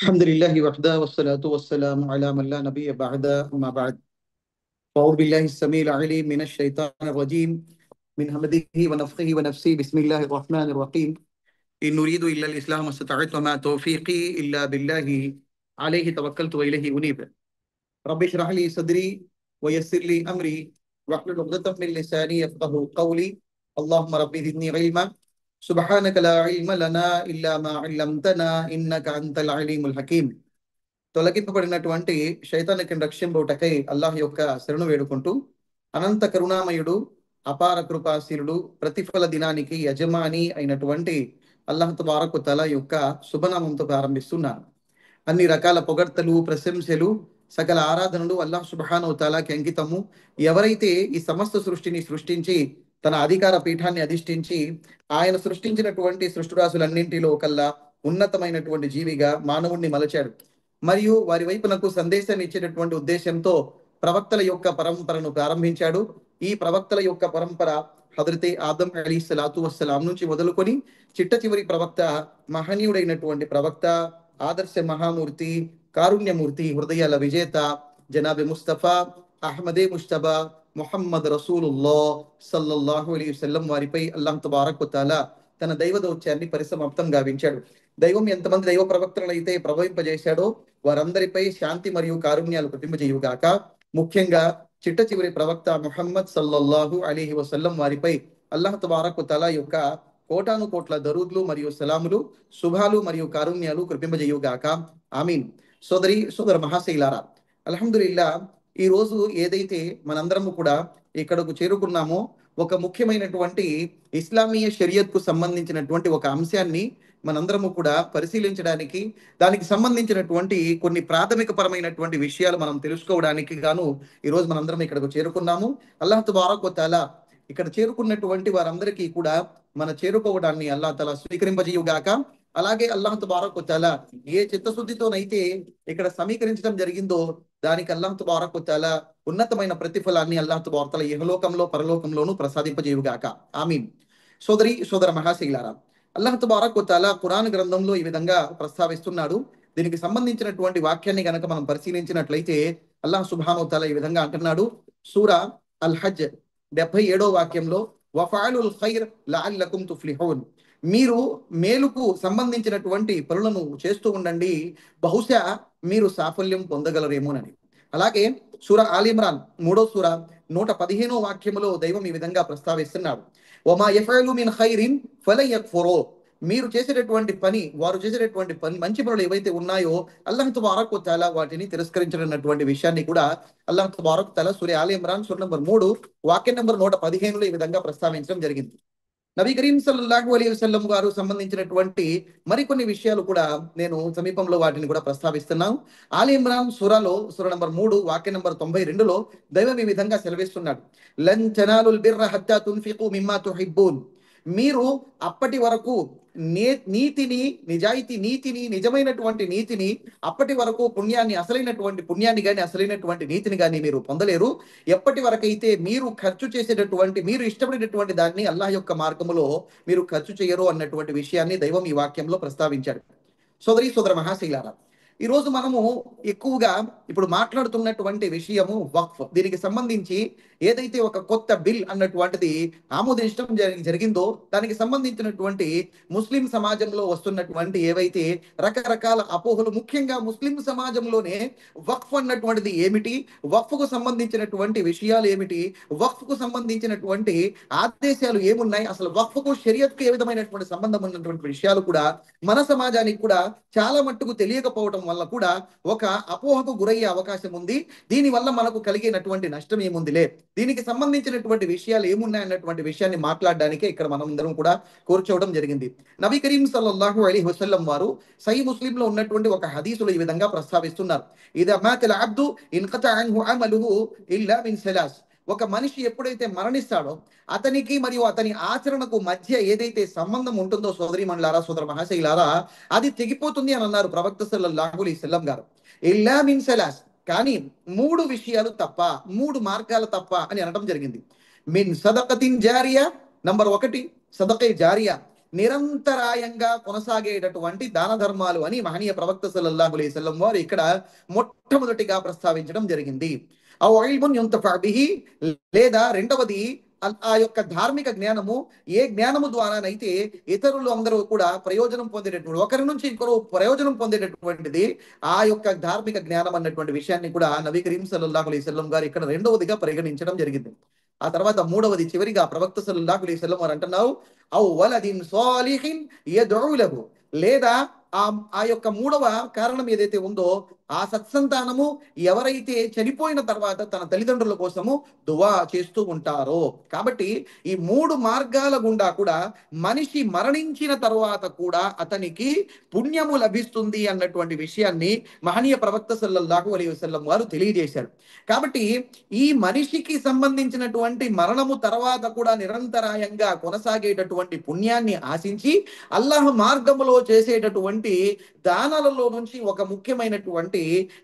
الحمد لله وحده والصلاة والسلام على من لا نبي بعد أما بعد أعوذ بالله السميع العليم من الشيطان الرجيم من همزه ونفخه ونفسه بسم الله الرحمن الرحيم إن نريد إلا الإسلام ما استطعت وما توفيقي إلا بالله عليه توكلت وإليه أنيب رب اشرح لي صدري ويسر لي أمري واحلل عقدة من لساني يفقهوا قولي اللهم رب زدني علما سبحانك لا علم لنا إلا ما علمتنا إنك أنت العليم الحكيم తొలగింపబడినటువంటి శైతానికి రక్షింపుటకై అల్లాహ్ యొక్క శరణు వేడుకుంటూ అనంత కరుణామయుడు అపార కృపాశీలుడు ప్రతిఫల దినానికి యజమాని అయినటువంటి అల్లాహ్ తబారక్ తఆలా యొక్క శుభనామంతో ప్రారంభిస్తున్నాను. అన్ని రకాల పొగడ్తలు ప్రశంసలు సకల ఆరాధనలు అల్లాహ్ సుబ్హానహు తఆలాకి అంకితము. ఎవరైతే ఈ సమస్త సృష్టిని సృష్టించి తన అధికార పీఠాన్ని అధిష్ఠించి ఆయన సృష్టించినటువంటి సృష్టిరాశులన్నింటిలో కల్లా ఉన్నతమైనటువంటి జీవిగా మానవుణ్ణి మలచాడు, మరియు వారి వైపునకు సందేశాన్ని ఇచ్చేటటువంటి ఉద్దేశంతో ప్రవక్తల యొక్క పరంపరను ప్రారంభించాడు. ఈ ప్రవక్తల యొక్క పరంపర హజరతే ఆదం అలైహిస్సలాతు వస్సలాం నుంచి మొదలుకొని చిట్ట చివరి ప్రవక్త మహనీయుడైనటువంటి ప్రవక్త ఆదర్శ మహామూర్తి కారుణ్యమూర్తి హృదయాల విజేత జనాబె ముస్తఫా అహ్మదే ముస్తబా ముహమ్మద్ రసూలుల్లా సల్లల్లాహు అలైహి వసల్లం వారిపై అల్లాహ్ తబారక్ తఆలా తన దైవ దౌత్యాన్ని పరిసమాప్తం గావించాడు. దైవం ఎంతమంది దైవ ప్రవక్తలను అయితే ప్రభవింపజేశాడో వారందరిపై శాంతి మరియు కారుణ్యాలు ప్రతింపజేయుగాక. ముఖ్యంగా చిట్ట చివరి ప్రవక్త ముహమ్మద్ సల్లల్లాహు అలీహి వసల్లం వారిపై అల్లాహ్ తబారక్ తఆలా యొక్క కోటాను కోట్ల దరూద్లు మరియు సలాములు శుభాలు మరియు కారుణ్యాలు కృపింపజేయుగాక. ఆమీన్. సోదర మహాశైలారా, అల్హమ్దులిల్లా, ఈ రోజు ఏదైతే మనందరము కూడా ఇక్కడకు చేరుకున్నామో ఒక ముఖ్యమైనటువంటి ఇస్లామీయ షరియత్ కు సంబంధించినటువంటి ఒక అంశాన్ని మనందరము కూడా పరిశీలించడానికి, దానికి సంబంధించినటువంటి కొన్ని ప్రాథమిక పరమైనటువంటి విషయాలు మనం తెలుసుకోవడానికి గాను ఈరోజు మనందరం ఇక్కడకు చేరుకున్నాము. అల్లాహ్ తబారక్ తఆలా ఇక్కడ చేరుకున్నటువంటి వారందరికీ కూడా మన చేరుకోవడాన్ని అల్లాహ్ తఆలా స్వీకరింపజేయుగాక. అలాగే అల్లాహ్ తబారక్ తఆలా ఏ చిత్తశుద్ధితోనైతే ఇక్కడ సమీకరించడం జరిగిందో దానికి అల్లాహ్ తబారక్ తఆలా ఉన్నతమైన ప్రతిఫలాన్ని అల్లాహ్ తబారక్ తఆలా ఇహలోకంలో పరలోకంలోనూ ప్రసాదింపజేయుగాక. ఆమీన్. సోదర మహాశైలారా, అల్లాహ్ తబారక్ తఆలా ఖురాన్ గ్రంథంలో ఈ విధంగా ప్రస్తావిస్తున్నాడు. దీనికి సంబంధించినటువంటి వాక్యాన్ని గనక మనం పరిశీలించినట్లయితే అల్లాహ్ సుబ్హానహు తఆలా ఈ విధంగా అంటున్నాడు. సూరా అల్ హజ్ 77వ వాక్యంలో వఫఅలుల్ ఖైర్ లఅల్లకుం తుఫ్లిహూన్, మీరు మేలుకు సంబంధించినటువంటి పనులను చేస్తూ ఉండండి, బహుశా మీరు సాఫల్యం పొందగలరేమోనని. అలాగే సూరా ఆల్ ఇమ్రాన్ 3వ సూర 115వ వాక్యములో దైవం ఈ విధంగా ప్రస్తావిస్తున్నాడు. వమా యఫఅలు మిన్ ఖైరిన్ ఫలయక్ఫురు, మీరు చేసేటటువంటి పని, వారు చేసేటటువంటి పని, మంచి పనులు ఏవైతే ఉన్నాయో అల్లాహ్ తబారక్ తఆలా వాటిని తిరస్కరించినటువంటి విషయాన్ని కూడా అల్లాహ్ తబారక్ తఆలా సూరా ఆల్ ఇమ్రాన్ సూర నంబర్ 3 వాక్యం నంబర్ 115లో ఈ విధంగా ప్రస్తావించడం జరిగింది. నబీ కరీం సల్లల్లాహు అలైహి వసల్లం గారు సంబంధించినటువంటి మరికొన్ని విషయాలు కూడా నేను సమీపంలో వాటిని కూడా ప్రస్తావిస్తున్నాను. ఆల్ ఇమ్రాన్ సూరాలో సూర నంబర్ 3 వాక్యం నంబర్ 92లో దైవం ఈ విధంగా సెలవిస్తున్నాడు. లన్ తనాలుల్ బిర్ర హత్తా తున్ఫికు మిమ్మా తుహిబ్బూన్, మీరు అప్పటి వరకు నీతిని, నిజమైనటువంటి నీతిని, అప్పటి వరకు పుణ్యాన్ని, అసలైనటువంటి పుణ్యాన్ని కానీ అసలైనటువంటి నీతిని కానీ మీరు పొందలేరు, ఎప్పటి వరకైతే మీరు ఖర్చు చేసేటటువంటి, మీరు ఇష్టపడేటటువంటి దాన్ని అల్లాహ్ యొక్క మార్గములో మీరు ఖర్చు చేయరు అన్నటువంటి విషయాన్ని దైవం ఈ వాక్యంలో ప్రస్తావించాడు. సోదర మహాశైలారా, ఈరోజు మనము ఎక్కువగా ఇప్పుడు మాట్లాడుతున్నటువంటి విషయము వక్ఫ్. దీనికి సంబంధించి ఏదైతే ఒక కొత్త బిల్ అన్నటువంటిది ఆమోదించడం జరిగిందో దానికి సంబంధించినటువంటి ముస్లిం సమాజంలో వస్తున్నటువంటి ఏవైతే రకరకాల అపోహలు, ముఖ్యంగా ముస్లిం సమాజంలోనే వక్ఫ్ అన్నటువంటిది ఏమిటి, వక్ఫ్కు సంబంధించినటువంటి విషయాలు ఏమిటి, వక్ఫ్కు సంబంధించినటువంటి ఆదేశాలు ఏమున్నాయి, అసలు వక్ఫ్కు షరియత్కు ఏ విధమైనటువంటి సంబంధం ఉన్నటువంటి విషయాలు కూడా మన సమాజానికి కూడా చాలా మట్టుకు తెలియకపోవడం వల్ల కూడా ఒక అపోహకు గురయ్యే అవకాశం ఉంది. దీని వల్ల మనకు కలిగినటువంటి నష్టం ఏముందిలే, దీనికి సంబంధించినటువంటి విషయాలు ఏమున్నాయన్నటువంటి విషయాన్ని మాట్లాడడానికే ఇక్కడ మనం అందరం కూడా కూర్చోవడం జరిగింది. నబీ కరీం సల్లల్లాహు అలైహి వసల్లం వారు సహీ ముస్లింలో ఉన్నటువంటి ఒక హదీసులో ఈ విధంగా ప్రస్తావిస్తున్నారు. ఇదా మాతల్ అబ్దు ఇన్ఖతా అన్హు అమలుహు ఇల్లా మిన్ సలాస్, ఒక మనిషి ఎప్పుడైతే మరణిస్తాడో అతనికి మరియు అతని ఆచరణకు మధ్య ఏదైతే సంబంధం ఉంటుందో సోదరి మండలారా, సోదర మహాశైలారా, అది తెగిపోతుంది అని అన్నారు ప్రవక్త సల్లల్లాహు అలైహి వసల్లం గారు. ఇల్లా మిన్ సలాస్, కానీ 3 విషయాలు తప్ప, 3 మార్గాలు తప్ప అని అనడం జరిగింది. మిన్ సదకతిన్ జారియా, నంబర్ 1 సదకే జారియా, నిరంతరాయంగా కొనసాగేటటువంటి దాన ధర్మాలు అని మహనీయ ప్రవక్త సల్లల్లాహు అలైహి వసల్లం వారు ఇక్కడ మొట్టమొదటిగా ప్రస్తావించడం జరిగింది. ఔ ఇల్మున్ యుంతఫా బిహి, లేదా రెండవది ఆ యొక్క ధార్మిక జ్ఞానము, ఏ జ్ఞానము ద్వారానైతే ఇతరులు అందరూ కూడా ప్రయోజనం పొందేటటువంటి, ఒకరి నుంచి ఇంకొకరు ప్రయోజనం పొందేటటువంటిది ఆ యొక్క ధార్మిక జ్ఞానం అన్నటువంటి విషయాన్ని కూడా నబీ కరీం సల్లల్లాహు అలైహి వసల్లం గారు ఇక్కడ రెండవదిగా పరిగణించడం జరిగింది. ఆ తర్వాత మూడవది చివరిగా ప్రవక్త సల్లల్లాహు అలైహి వసల్లం వారు అంటున్నారు, ఔ వలదిన్ సాలిహిన్ యద్ఉ లహు, లేదా ఆ ఆ యొక్క మూడవ కారణం ఏదైతే ఉందో, ఆ సత్సంతానము ఎవరైతే చనిపోయిన తర్వాత తన తల్లిదండ్రుల కోసము దువా చేస్తూ ఉంటారో. కాబట్టి ఈ మూడు మార్గాల గుండా కూడా మనిషి మరణించిన తర్వాత కూడా అతనికి పుణ్యము లభిస్తుంది అన్నటువంటి విషయాన్ని మహనీయ ప్రవక్త సల్లల్లాహు అలైహి వసల్లం వారు తెలియజేశారు. కాబట్టి ఈ మనిషికి సంబంధించినటువంటి మరణము తర్వాత కూడా నిరంతరాయంగా కొనసాగేటటువంటి పుణ్యాన్ని ఆశించి అల్లాహ్ మార్గములో చేసేటటువంటి దానాలలో నుంచి ఒక ముఖ్యమైనటువంటి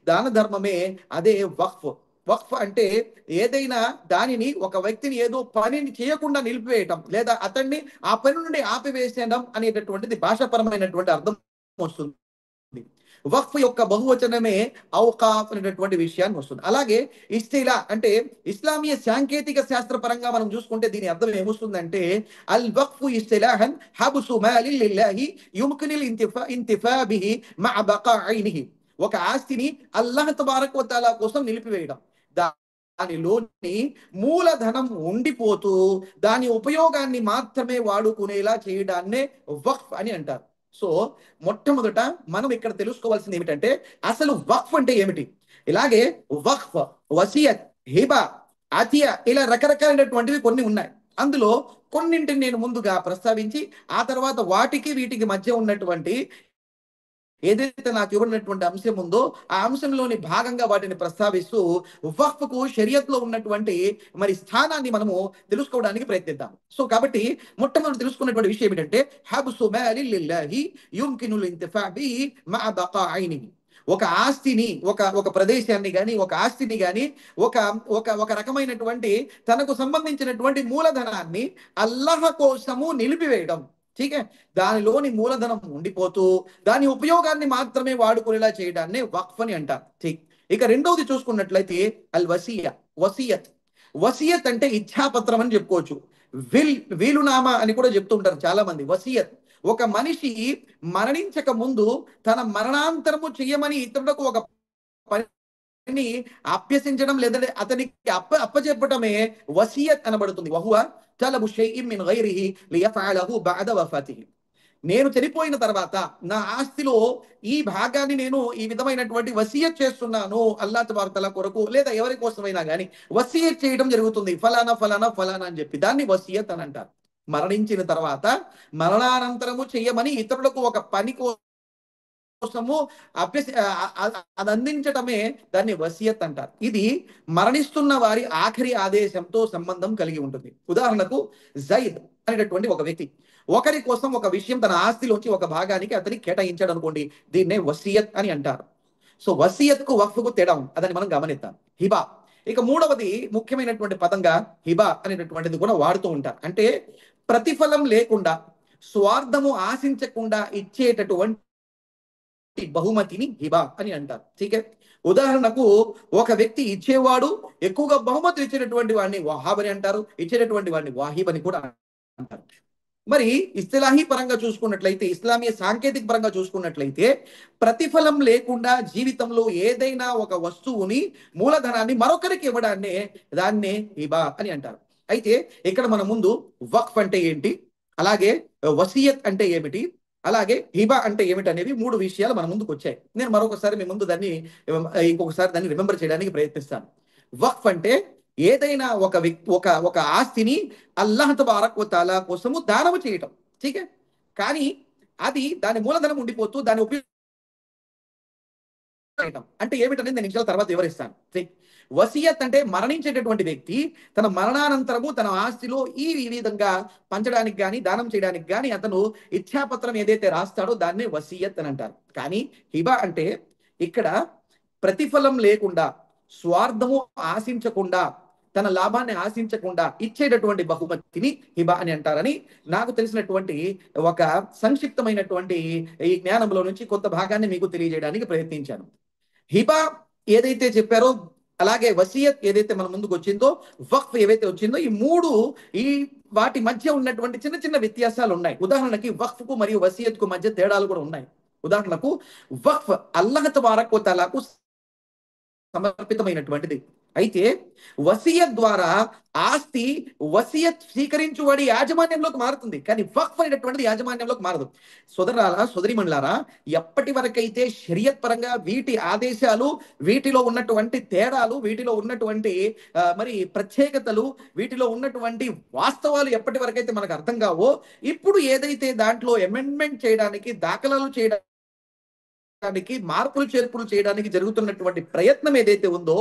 దాన ధర్మమే అదే వక్ఫ్. వక్ఫ్ అంటే ఏదైనా దానిని, ఒక వ్యక్తిని ఏదో పనిని చేయకుండా నిలిపివేయటం, లేదా అతన్ని ఆ పని నుండి ఆపివేసేయడం అనేటటువంటిది భాషాపరమైనటువంటి అర్థం వస్తుంది. వక్ఫ్ యొక్క బహువచనమే ఔకాఫ్ అనేటటువంటి విషయాన్ని వస్తుంది. అలాగే ఇస్తిలా అంటే ఇస్లామీయ సాంకేతిక శాస్త్ర పరంగా మనం చూసుకుంటే దీని అర్థం ఏమొస్తుందంటే, అల్ వక్ఫ్ ఇస్తిలాహన్ హబ్సు మాలిల్ లిల్లాహి యుమ్కినుల్ ఇంతిఫా బిహి మఅ బకాఇనిహి. ఒక ఆస్తిని అల్లాహ్ తబారక వ తఆలా కోసం నిలిపివేయడం, దానిలోని మూలధనం ఉండిపోతూ దాని ఉపయోగాన్ని మాత్రమే వాడుకునేలా చేయడాన్నే వక్ఫ్ అని అంటారు. సో మొట్టమొదట మనం ఇక్కడ తెలుసుకోవాల్సింది ఏమిటంటే, అసలు వక్ఫ్ అంటే ఏమిటి. ఇలాగే వక్ఫ్, వసియత్, హిబా, అతియా, ఇలా రకరకాలైనటువంటివి కొన్ని ఉన్నాయి. అందులో కొన్నింటిని నేను ముందుగా ప్రస్తావించి ఆ తర్వాత వాటికి వీటికి మధ్య ఉన్నటువంటి ఏదైతే నాకు ఇవ్వనటువంటి అంశం ఉందో ఆ అంశంలోని భాగంగా వాటిని ప్రస్తావిస్తూ వక్ఫ్కు షరియత్లో ఉన్నటువంటి మరి స్థానాన్ని మనము తెలుసుకోవడానికి ప్రయత్నిద్దాం. సో కాబట్టి మొట్టమొదటి తెలుసుకున్నటువంటి విషయం ఏంటంటే, హబ్సు మాలిల్ లిల్లాహి యుమ్కినుల్ ఇంతిఫా బిహి మఅ బకాఇనిహి. ఒక ఆస్తిని, ఒక ప్రదేశాన్ని గాని, ఒక ఆస్తిని గాని, ఒక ఒక ఒక రకమైనటువంటి తనకు సంబంధించినటువంటి మూలధనాన్ని అల్లాహ్ కోసము నిలిపివేయడం. ఠీకే, దానిలోని మూలధనం ఉండిపోతూ దాని ఉపయోగాన్ని మాత్రమే వాడుకునేలా చేయడాన్ని వక్ఫ్ అని అంటారు. ఠీక్. ఇక రెండవది చూసుకున్నట్లయితే అల్ వసియ, వసియత్. వసియత్ అంటే ఇచ్ఛాపత్రం అని చెప్పుకోవచ్చు. వీలునామా అని కూడా చెప్తుంటారు చాలా మంది. వసియత్, ఒక మనిషి మరణించక ముందు తన మరణాంతరము చేయమని ఇతరులకు ఒక పనిని అభ్యసించడం, లేదంటే అతనికి అప్పచెప్పటమే వసియత్ అనబడుతుంది. వహువ తలబు షైఇన్ మిన్ గైరిహి లియఫఅలహు బఅద వఫాతిహి. నేను చనిపోయిన తర్వాత నా ఆస్తిలో ఈ భాగాన్ని నేను ఈ విధమైనటువంటి వసియత్ చేస్తున్నాను అల్లాహ్ తబారక తఆలా కొరకు, లేదా ఎవరి కోసమైనా కానీ వసియత్ చేయడం జరుగుతుంది, ఫలానా ఫలానా ఫలానా అని చెప్పి, దాన్ని వసియత్ అని అంటారు. మరణించిన తర్వాత మరణానంతరము చేయమని ఇతరులకు ఒక పని కోసము అది అందించటమే దాన్ని వసియత్ అంటారు. ఇది మరణిస్తున్న వారి ఆఖరి ఆదేశంతో సంబంధం కలిగి ఉంటుంది. ఉదాహరణకు జైద్ అనేటటువంటి ఒక వ్యక్తి ఒకరి కోసం ఒక విషయం తన ఆస్తిలోంచి ఒక భాగానికి అతనికి కేటాయించాడు అనుకోండి, దీన్నే వసియత్ అని అంటారు. సో వసియత్కు వక్ఫ్కు తేడా ఉంది, అదని మనం గమనిద్దాం. హిబా, ఇక మూడవది ముఖ్యమైనటువంటి పదంగా హిబా అనేటటువంటిది కూడా వాడుతూ ఉంటారు. అంటే ప్రతిఫలం లేకుండా, స్వార్థము ఆశించకుండా ఇచ్చేటటువంటి బహుమతిని హిబా అని అంటారు. ఠీకే, ఉదాహరణకు ఒక వ్యక్తి ఇచ్చేవాడు ఎక్కువగా బహుమతులు ఇచ్చేటటువంటి వాడిని వహాబ్ అని అంటారు, ఇచ్చేటటువంటి వాడిని వాహిబ్ అని కూడా అంటారు. మరి ఇస్తిలాహీ పరంగా చూసుకున్నట్లయితే, ఇస్లామీయ సాంకేతిక పరంగా చూసుకున్నట్లయితే, ప్రతిఫలం లేకుండా జీవితంలో ఏదైనా ఒక వస్తువుని, మూలధనాన్ని మరొకరికి ఇవ్వడాన్నే దాన్నే హిబా అని అంటారు. అయితే ఇక్కడ మన ముందు వక్ఫ్ అంటే ఏంటి, అలాగే వసియత్ అంటే ఏమిటి, అలాగే హిబా అంటే ఏమిటి అనేవి మూడు విషయాలు మన ముందుకు వచ్చాయి. నేను మరొకసారి మీ ముందు దాన్ని ఇంకొకసారి దాన్ని రిమెంబర్ చేయడానికి ప్రయత్నిస్తాను. వక్ఫ్ అంటే ఏదైనా ఒక వ్యక్తి ఒక ఆస్తిని అల్లాహ్ తబారక్ వ తఆలా కోసము దానము చేయటం. ఠీకే, కానీ అది దాని మూలధనం ఉండిపోతూ దాని ఉపయోగం అంటే ఏమిటనేది నేను నిమిషాల తర్వాత వివరిస్తాను. వసియత్ అంటే మరణించేటటువంటి వ్యక్తి తన మరణానంతరము తన ఆస్తిలో ఈ విధంగా పంచడానికి గాని, దానం చేయడానికి గాని అతను ఇచ్ఛాపత్రం ఏదైతే రాస్తాడో దాన్నే వసియత్ అని అంటారు. కానీ హిబా అంటే ఇక్కడ ప్రతిఫలం లేకుండా, స్వార్థము ఆశించకుండా తన లాభాన్ని ఆశించకుండా ఇచ్చేటటువంటి బహుమతిని హిబా అని అంటారని నాకు తెలిసినటువంటి ఒక సంక్షిప్తమైనటువంటి ఈ జ్ఞానంలో నుంచి కొంత భాగాన్ని మీకు తెలియజేయడానికి ప్రయత్నించాను. హిబా ఏదైతే చెప్పారో, అలాగే వసియత్ ఏదైతే మన ముందుకు వచ్చిందో, వక్ఫ్ ఏవైతే వచ్చిందో, ఈ మూడు ఈ వాటి మధ్య ఉన్నటువంటి చిన్న చిన్న వ్యత్యాసాలు ఉన్నాయి. ఉదాహరణకి వక్ఫ్ కు మరియు వసియత్ కు మధ్య తేడాలు కూడా ఉన్నాయి. ఉదాహరణకు వక్ఫ్ అల్లాహ్ తబారక్ వ తఆలాకు సమర్పితమైనటువంటిది. అయితే వసియత్ ద్వారా ఆస్తి వసియత్ స్వీకరించువాడి యాజమాన్యంలోకి మారుతుంది, కానీ వక్ఫ్ అనేటటువంటిది యాజమాన్యంలోకి మారదు. సోదరిమణులారా, ఎప్పటి వరకైతే షరియత్ పరంగా వీటి ఆదేశాలు, వీటిలో ఉన్నటువంటి తేడాలు, వీటిలో ఉన్నటువంటి మరి ప్రత్యేకతలు, వీటిలో ఉన్నటువంటి వాస్తవాలు ఎప్పటి వరకైతే మనకు అర్థం కావో, ఇప్పుడు ఏదైతే దాంట్లో అమెండ్మెంట్ చేయడానికి, దాఖలాలు చేయడానికి, మార్పులు చేర్పులు చేయడానికి జరుగుతున్నటువంటి ప్రయత్నం ఏదైతే ఉందో,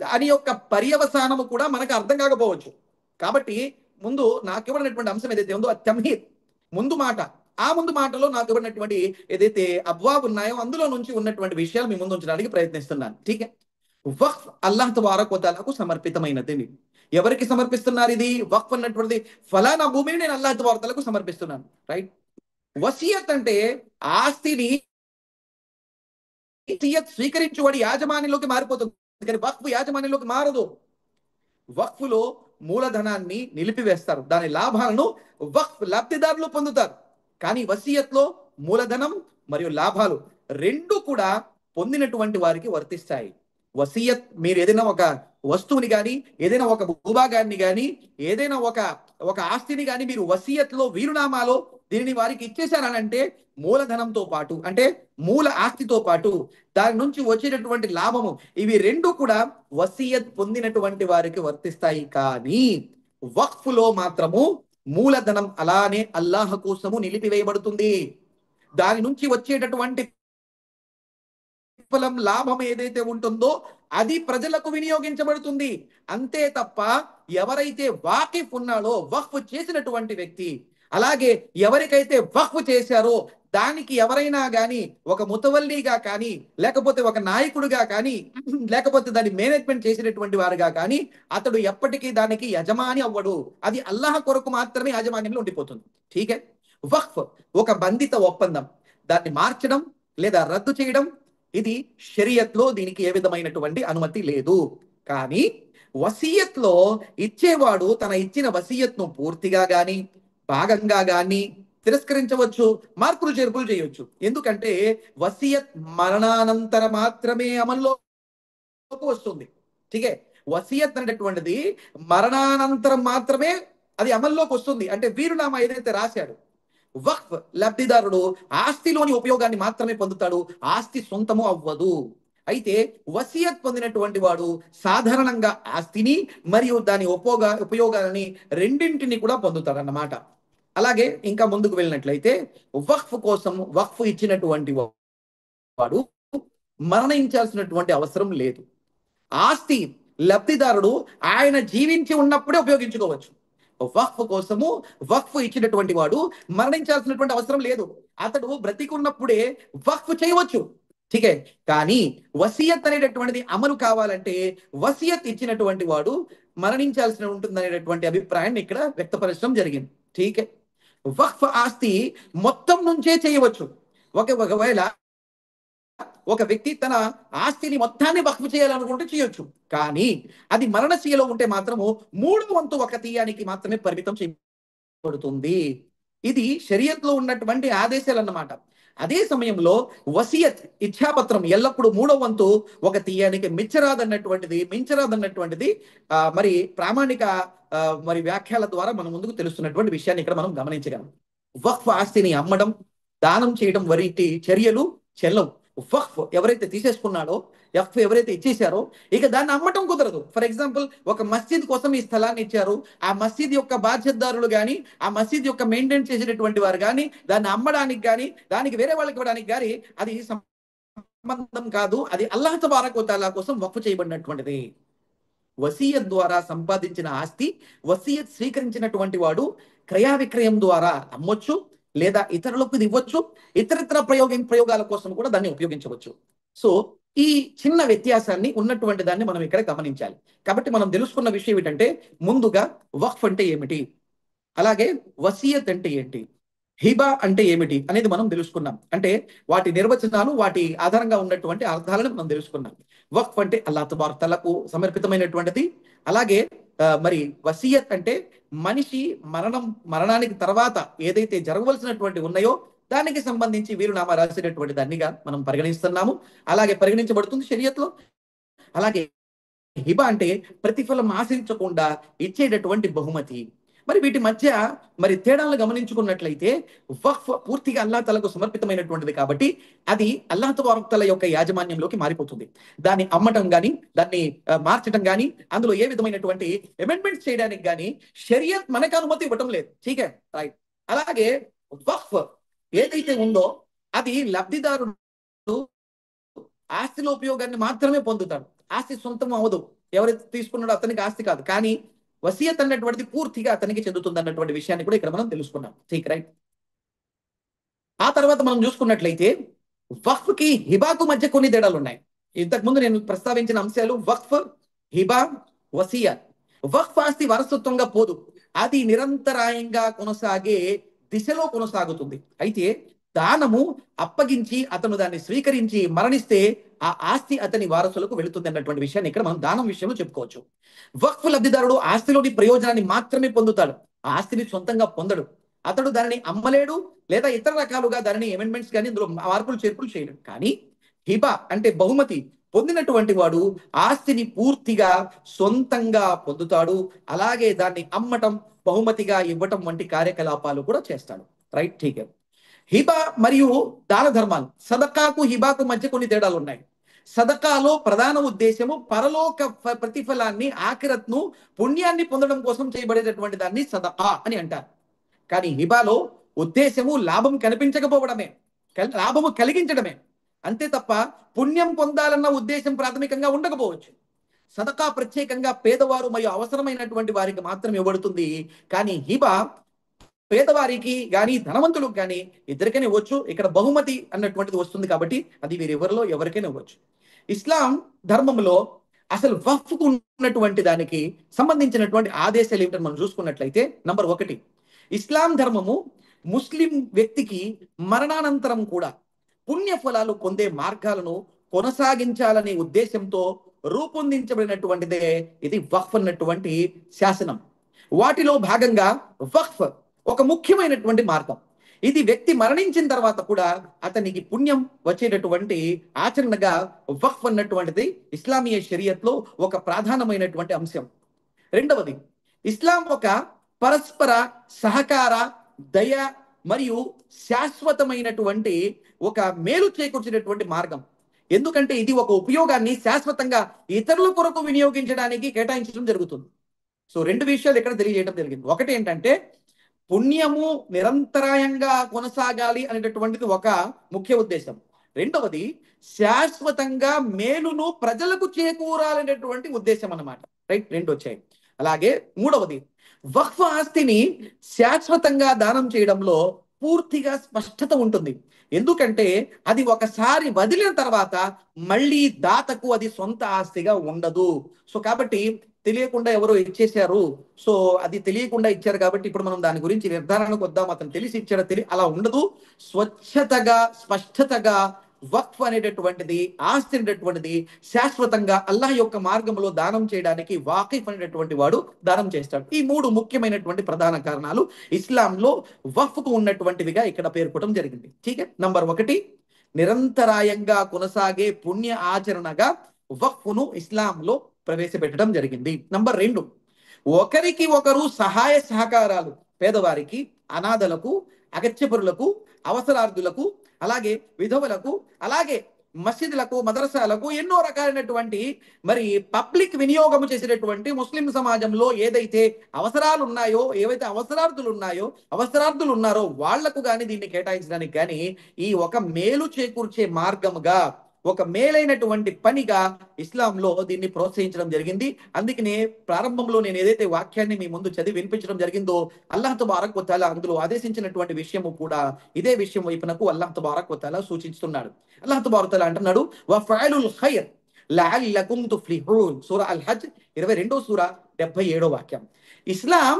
దాని యొక్క పర్యవసానము కూడా మనకు అర్థం కాకపోవచ్చు. కాబట్టి ముందు నాకు ఇవ్వబడినటువంటి అంశం ఏదైతే ఉందో అది తమ్హీద్, ముందు మాట. ఆ ముందు మాటలో నాకు ఇవ్వబడినటువంటి ఏదైతే అబ్వాబ్ ఉన్నాయో అందులో నుంచి ఉన్నటువంటి విషయాలు మీ ముందు ఉంచడానికి ప్రయత్నిస్తున్నాను. ఠీక్. వక్ఫ్ అల్లాహ్ తబారక్ వ తఆలాకు సమర్పితమైనది. ఎవరికి సమర్పిస్తున్నారు ఇది? వక్ఫ్ అన్నటువంటిది ఫలానా భూమిని నేను అల్లాహ్ తబారక్ వ తఆలాకు సమర్పిస్తున్నాను. రైట్. వసియత్ అంటే ఆస్తిని స్వీకరించువాడి యాజమాన్యంలోకి మారిపోతుంది, కానీ వక్ఫ్ యాజమాన్యంలోకి మారదు. వక్ఫ్లో మూలధనాన్ని నిలిపివేస్తారు, దాని లాభాలను వక్ఫ్ లబ్ధిదారులు పొందుతారు. కానీ వసియత్లో మూలధనం మరియు లాభాలు రెండు కూడా పొందినటువంటి వారికి వర్తిస్తాయి. వసియత్, మీరు ఏదైనా ఒక వస్తువుని కానీ, ఏదైనా ఒక భూభాగాన్ని కానీ, ఏదైనా ఒక ఆస్తిని కానీ మీరు వసియత్లో, వీరునామాలో దీనిని వారికి ఇచ్చేశారనంటే మూలధనంతో పాటు, అంటే మూల ఆస్తితో పాటు దాని నుంచి వచ్చేటటువంటి లాభము, ఇవి రెండు కూడా వసియత్ పొందినటువంటి వారికి వర్తిస్తాయి. కానీ వక్ఫ్లో మాత్రము మూలధనం అలానే అల్లాహ్ కోసము నిలిపివేయబడుతుంది. దాని నుంచి వచ్చేటటువంటి ఫలం, లాభం ఏదైతే ఉంటుందో అది ప్రజలకు వినియోగించబడుతుంది. అంతే తప్ప ఎవరైతే వాకిఫ్ ఉన్నాడో, వక్ఫ్ చేసినటువంటి వ్యక్తి, అలాగే ఎవరికైతే వక్ఫ్ చేశారో దానికి ఎవరైనా కానీ ఒక ముతవల్లిగా కానీ, లేకపోతే ఒక నాయకుడిగా కానీ, లేకపోతే దాన్ని మేనేజ్మెంట్ చేసినటువంటి వారుగా కానీ, అతడు ఎప్పటికీ దానికి యజమాని అవ్వడు. అది అల్లాహ్ కొరకు మాత్రమే యాజమాన్యంలో ఉండిపోతుంది. ఠీకే. వక్ఫ్ ఒక బంధిత ఒప్పందం. దాన్ని మార్చడం లేదా రద్దు చేయడం, ఇది షరియత్లో దీనికి ఏ విధమైనటువంటి అనుమతి లేదు. కానీ వసియత్లో ఇచ్చేవాడు తన ఇచ్చిన వసియత్ను పూర్తిగా గాని, భాగంగా గాని తిరస్కరించవచ్చు, మార్పులు చేర్పులు చేయవచ్చు. ఎందుకంటే వసియత్ మరణానంతర మాత్రమే అమల్లోకి వస్తుంది. ఠీకే. వసియత్ అనేటటువంటిది మరణానంతరం మాత్రమే అది అమల్లోకి వస్తుంది. అంటే వీరునామా ఏదైతే రాశాడు, వక్ఫ్ లబ్ధిదారుడు ఆస్తిలోని ఉపయోగాన్ని మాత్రమే పొందుతాడు, ఆస్తి సొంతము అవ్వదు. అయితే వసియత్ పొందినటువంటి వాడు సాధారణంగా ఆస్తిని మరియు దాని ఉపయోగాలని రెండింటిని కూడా పొందుతాడన్నమాట. అలాగే ఇంకా ముందుకు వెళ్ళినట్లయితే వక్ఫ్ కోసం వక్ఫ్ ఇచ్చినటువంటి వాడు మరణించాల్సినటువంటి అవసరం లేదు. ఆస్తి లబ్ధిదారుడు ఆయన జీవించి ఉన్నప్పుడే ఉపయోగించుకోవచ్చు. వక్ఫ్ కోసము వక్ఫ్ ఇచ్చినటువంటి వాడు మరణించాల్సినటువంటి అవసరం లేదు, అతడు బ్రతికున్నప్పుడే వక్ఫ్ చేయవచ్చు. ఠీకే. కానీ వసియత్ అనేటటువంటిది అమలు కావాలంటే వసియత్ ఇచ్చినటువంటి వాడు మరణించాల్సిన ఉంటుంది అనేటటువంటి అభిప్రాయాన్ని ఇక్కడ వ్యక్తపరచడం జరిగింది. ఠీకే. వక్ఫ్ ఆస్తి మొత్తం నుంచే చేయవచ్చు. ఒకవేళ ఒక వ్యక్తి తన ఆస్తిని మొత్తాన్ని వక్ఫ్ చేయాలనుకుంటే చేయొచ్చు, కానీ అది మరణశీలో ఉంటే మాత్రము 3/4 ఒక తీయానికి మాత్రమే పరిమితం చేయబడుతుంది. ఇది షరియత్లో ఉన్నటువంటి ఆదేశాలు అన్నమాట. అదే సమయంలో వసియత్ ఇచ్ఛాపత్రం ఎల్లప్పుడూ 3/4 ఒక తీయానికి మించరాదన్నటువంటిది మరి ప్రామాణిక మరి వ్యాఖ్యల ద్వారా మన ముందుకు తెలుస్తున్నటువంటి విషయాన్ని ఇక్కడ మనం గమనించగలం. వక్ఫ్ ఆస్తిని అమ్మడం, దానం చేయడం వంటి చర్యలు చెల్లవు. వక్ఫ్ ఎవరైతే తీసేసుకున్నాడో, వక్ఫ్ ఎవరైతే ఇచ్చేశారో, ఇక దాన్ని అమ్మటం కుదరదు. ఫర్ ఎగ్జాంపుల్, ఒక మస్జిద్ కోసం ఈ స్థలాన్ని ఇచ్చారు, ఆ మస్జిద్ యొక్క బాధ్యతదారులు కానీ, ఆ మస్జిద్ యొక్క మెయింటైన్ చేసేటటువంటి వారు కానీ, దాన్ని అమ్మడానికి కానీ, దానికి వేరే వాళ్ళకి ఇవ్వడానికి కానీ అది సంబంధం కాదు. అది అల్లాహ్ తబారక్ వ తఆలా కోసం వక్ఫ్ చేయబడినటువంటిది. వసియత్ ద్వారా సంపాదించిన ఆస్తి వసియత్ స్వీకరించినటువంటి వాడు క్రయ విక్రయం ద్వారా అమ్మొచ్చు, లేదా ఇతరులకు ఇది ఇవ్వచ్చు, ఇతరత్ర ప్రయోగాల కోసం కూడా దాన్ని ఉపయోగించవచ్చు. సో ఈ చిన్న వ్యత్యాసాన్ని ఉన్నటువంటి దాన్ని మనం ఇక్కడ గమనించాలి. కాబట్టి మనం తెలుసుకున్న విషయం ఏంటంటే, ముందుగా వక్ఫ్ అంటే ఏమిటి, అలాగే వసియత్ అంటే ఏంటి, హిబా అంటే ఏమిటి అనేది మనం తెలుసుకున్నాం. అంటే వాటి నిర్వచనాలు, వాటి ఆధారంగా ఉన్నటువంటి అర్థాలను మనం తెలుసుకున్నాం. వక్ఫ్ అంటే అల్లాహ్ తబారక్ తఆలాకు సమర్పితమైనటువంటిది. అలాగే మరి వసియత్ అంటే మనిషి మరణానికి తర్వాత ఏదైతే జరగవలసినటువంటి ఉన్నాయో దానికి సంబంధించి వీలునామా రాసినటువంటి దాన్నిగా మనం పరిగణిస్తున్నాము, అలాగే పరిగణించబడుతుంది షరియత్లో. అలాగే హిబ అంటే ప్రతిఫలం ఆశించకుండా ఇచ్చేటటువంటి బహుమతి. మరి వీటి మధ్య మరి తేడాలను గమనించుకున్నట్లయితే, వక్ఫ్ పూర్తిగా అల్లాహ్ తఆలాకు సమర్పితమైనటువంటిది కాబట్టి అది అల్లాహ్ తబారక్ తఆలా యొక్క యాజమాన్యంలోకి మారిపోతుంది. దాన్ని అమ్మటం గాని, దాన్ని మార్చడం గాని, అందులో ఏ విధమైనటువంటి అమెండ్మెంట్స్ చేయడానికి గాని షరియత్ మనకు అనుమతి ఇవ్వటం లేదు. ఠీకే, రైట్. అలాగే వక్ఫ్ ఏదైతే ఉందో అది లబ్ధిదారుడు ఆస్తిలో ఉపయోగాన్ని మాత్రమే పొందుతాడు, ఆస్తి సొంతం అవదు. ఎవరైతే తీసుకున్నాడో అతనికి ఆస్తి కాదు, కానీ వసియత్ అన్నటువంటిది పూర్తిగా అతనికి చెందుతుంది అన్నటువంటి విషయాన్ని కూడా ఇక్కడ మనం తెలుసుకున్నాం. ఠీక్, రైట్. ఆ తర్వాత మనం చూసుకున్నట్లయితే వక్ఫ్ కి హిబాకు మధ్య కొన్ని తేడాలు ఉన్నాయి. ఇంతకుముందు నేను ప్రస్తావించిన అంశాలు వక్ఫ్, హిబా, వసియా. వక్ఫ్ ఆస్తి వారసత్వంగా పోదు, అది నిరంతరాయంగా కొనసాగే దిశలో కొనసాగుతుంది. అయితే దానము అప్పగించి అతను దాన్ని స్వీకరించి మరణిస్తే ఆ ఆస్తి అతని వారసులకు వెళుతుంది అన్నటువంటి విషయాన్ని ఇక్కడ మనం దానం విషయంలో చెప్పుకోవచ్చు. వక్ఫ్ లబ్ధిదారుడు ఆస్తిలోని ప్రయోజనాన్ని మాత్రమే పొందుతాడు, ఆ ఆస్తిని సొంతంగా పొందడు. అతడు దానిని అమ్మలేడు, లేదా ఇతర రకాలుగా దానిని అమెండ్మెంట్స్ కానీ ఇందులో మార్పులు చేర్పులు చేయలేడు. కానీ హిబా అంటే బహుమతి పొందినటువంటి వాడు ఆస్తిని పూర్తిగా సొంతంగా పొందుతాడు, అలాగే దాన్ని అమ్మటం, బహుమతిగా ఇవ్వటం వంటి కార్యకలాపాలు కూడా చేస్తాడు. రైట్, ఠీక్. హిబా మరియు దాన ధర్మాలు, సదకాకు హిబాకు మధ్య కొన్ని తేడాలు ఉన్నాయి. సదకాలో ప్రధాన ఉద్దేశము పరలోక ప్రతిఫలాన్ని, ఆఖిరత్ను, పుణ్యాన్ని పొందడం కోసం చేయబడేటటువంటి దాన్ని సదకా అని అంటారు. కానీ హిబాలో ఉద్దేశము లాభం కనిపించకపోవడమే, లాభము కలిగించడమే, అంతే తప్ప పుణ్యం పొందాలన్న ఉద్దేశం ప్రాథమికంగా ఉండకపోవచ్చు. సదకా ప్రత్యేకంగా పేదవారు మరియు అవసరమైనటువంటి వారికి మాత్రం ఇవ్వబడుతుంది. కానీ హిబా పేదవారికి కానీ ధనవంతులకు కానీ ఇద్దరికైనా ఇవ్వచ్చు. ఇక్కడ బహుమతి అన్నటువంటిది వస్తుంది కాబట్టి అది వీరెవరిలో ఎవరికైనా ఇవ్వచ్చు. ఇస్లాం ధర్మంలో అసలు వక్ఫ్ ఉన్నటువంటి దానికి సంబంధించినటువంటి ఆదేశాలు ఏమిటని మనం చూసుకున్నట్లయితే, నంబర్ 1, ఇస్లాం ధర్మము ముస్లిం వ్యక్తికి మరణానంతరం కూడా పుణ్య ఫలాలు పొందే మార్గాలను కొనసాగించాలనే ఉద్దేశంతో రూపొందించబడినటువంటిదే ఇది వక్ఫ్ అన్నటువంటి శాసనం. వాటిలో భాగంగా వక్ఫ్ ఒక ముఖ్యమైనటువంటి మార్గం. ఇది వ్యక్తి మరణించిన తర్వాత కూడా అతనికి పుణ్యం వచ్చేటటువంటి ఆచరణగా వక్ఫ్ అన్నటువంటిది ఇస్లామీయ షరియత్లో ఒక ప్రధానమైనటువంటి అంశం. రెండవది, ఇస్లాం ఒక పరస్పర సహకార, దయ మరియు శాశ్వతమైనటువంటి ఒక మేలు చేకూర్చినటువంటి మార్గం. ఎందుకంటే ఇది ఒక ఉపయోగాన్ని శాశ్వతంగా ఇతరుల కొరకు వినియోగించడానికి కేటాయించడం జరుగుతుంది. సో 2 విషయాలు ఇక్కడ తెలియజేయడం జరిగింది. ఒకటి ఏంటంటే పుణ్యము నిరంతరాయంగా కొనసాగాలి అనేటటువంటిది ఒక ముఖ్య ఉద్దేశం. రెండవది శాశ్వతంగా మేలును ప్రజలకు చేకూరాలనేటువంటి ఉద్దేశం అన్నమాట. రైట్, 2 వచ్చాయి. అలాగే మూడవది, వక్ఫ్ ఆస్తిని శాశ్వతంగా దానం చేయడంలో పూర్తిగా స్పష్టత ఉంటుంది. ఎందుకంటే అది ఒకసారి వదిలిన తర్వాత మళ్ళీ దాతకు అది సొంత ఆస్తిగా ఉండదు. సో కాబట్టి తెలియకుండా ఎవరో ఇచ్చేశారు, సో అది తెలియకుండా ఇచ్చారు కాబట్టి ఇప్పుడు మనం దాని గురించి నిర్ధారణకు వద్దాం, అతను తెలిసి ఇచ్చాడో అలా ఉండదు. స్వచ్ఛతగా, స్పష్టతగా వక్ఫ్ అనేటటువంటిది, ఆస్తి అనేటటువంటిది శాశ్వతంగా అల్లాహ్ యొక్క మార్గంలో దానం చేయడానికి వాకిఫ్ అనేటటువంటి వాడు దానం చేస్తాడు. ఈ 3 ముఖ్యమైనటువంటి ప్రధాన కారణాలు ఇస్లాంలో వక్ఫ్కు ఉన్నటువంటివిగా ఇక్కడ పేర్కొనడం జరిగింది. ఠీక్. నంబర్ 1, నిరంతరాయంగా కొనసాగే పుణ్య ఆచరణగా వక్ఫ్ను ఇస్లాంలో ప్రవేశపెట్టడం జరిగింది. నంబర్ 2, ఒకరికి ఒకరు సహాయ సహకారాలు, పేదవారికి, అనాథలకు, అగత్యపరులకు, అవసరార్థులకు, అలాగే విధవలకు, అలాగే మసీదులకు, మదరసాలకు, ఎన్నో రకాలైనటువంటి మరి పబ్లిక్ వినియోగం చేసేటటువంటి ముస్లిం సమాజంలో ఏదైతే అవసరాలు ఉన్నాయో, ఏవైతే అవసరార్థులు ఉన్నారో వాళ్లకు కానీ దీన్ని కేటాయించడానికి కానీ ఈ ఒక మేలు చేకూర్చే మార్గముగా ఒక మేలైనటువంటి పనిగా ఇస్లాంలో దీన్ని ప్రోత్సహించడం జరిగింది. అందుకనే ప్రారంభంలో నేను ఏదైతే వాక్యాన్ని మీ ముందు చదివి వినిపించడం జరిగిందో, అల్లాహ్ తబారక్ వ తఆలా అందులో ఆదేశించినటువంటి విషయము కూడా ఇదే విషయం వైపునకు అల్లాహ్ తబారక్ వ తఆలా సూచిస్తున్నాడు. అల్లాహ్ తబారక్ వ తఆలా అంటున్నాడు, వఫఅలుల్ ఖైర్ లఅల్లకుం తుఫ్లిహూన్. సూరా అల్ హజ్ 22వ సూరా 77వ వాక్యం. ఇస్లాం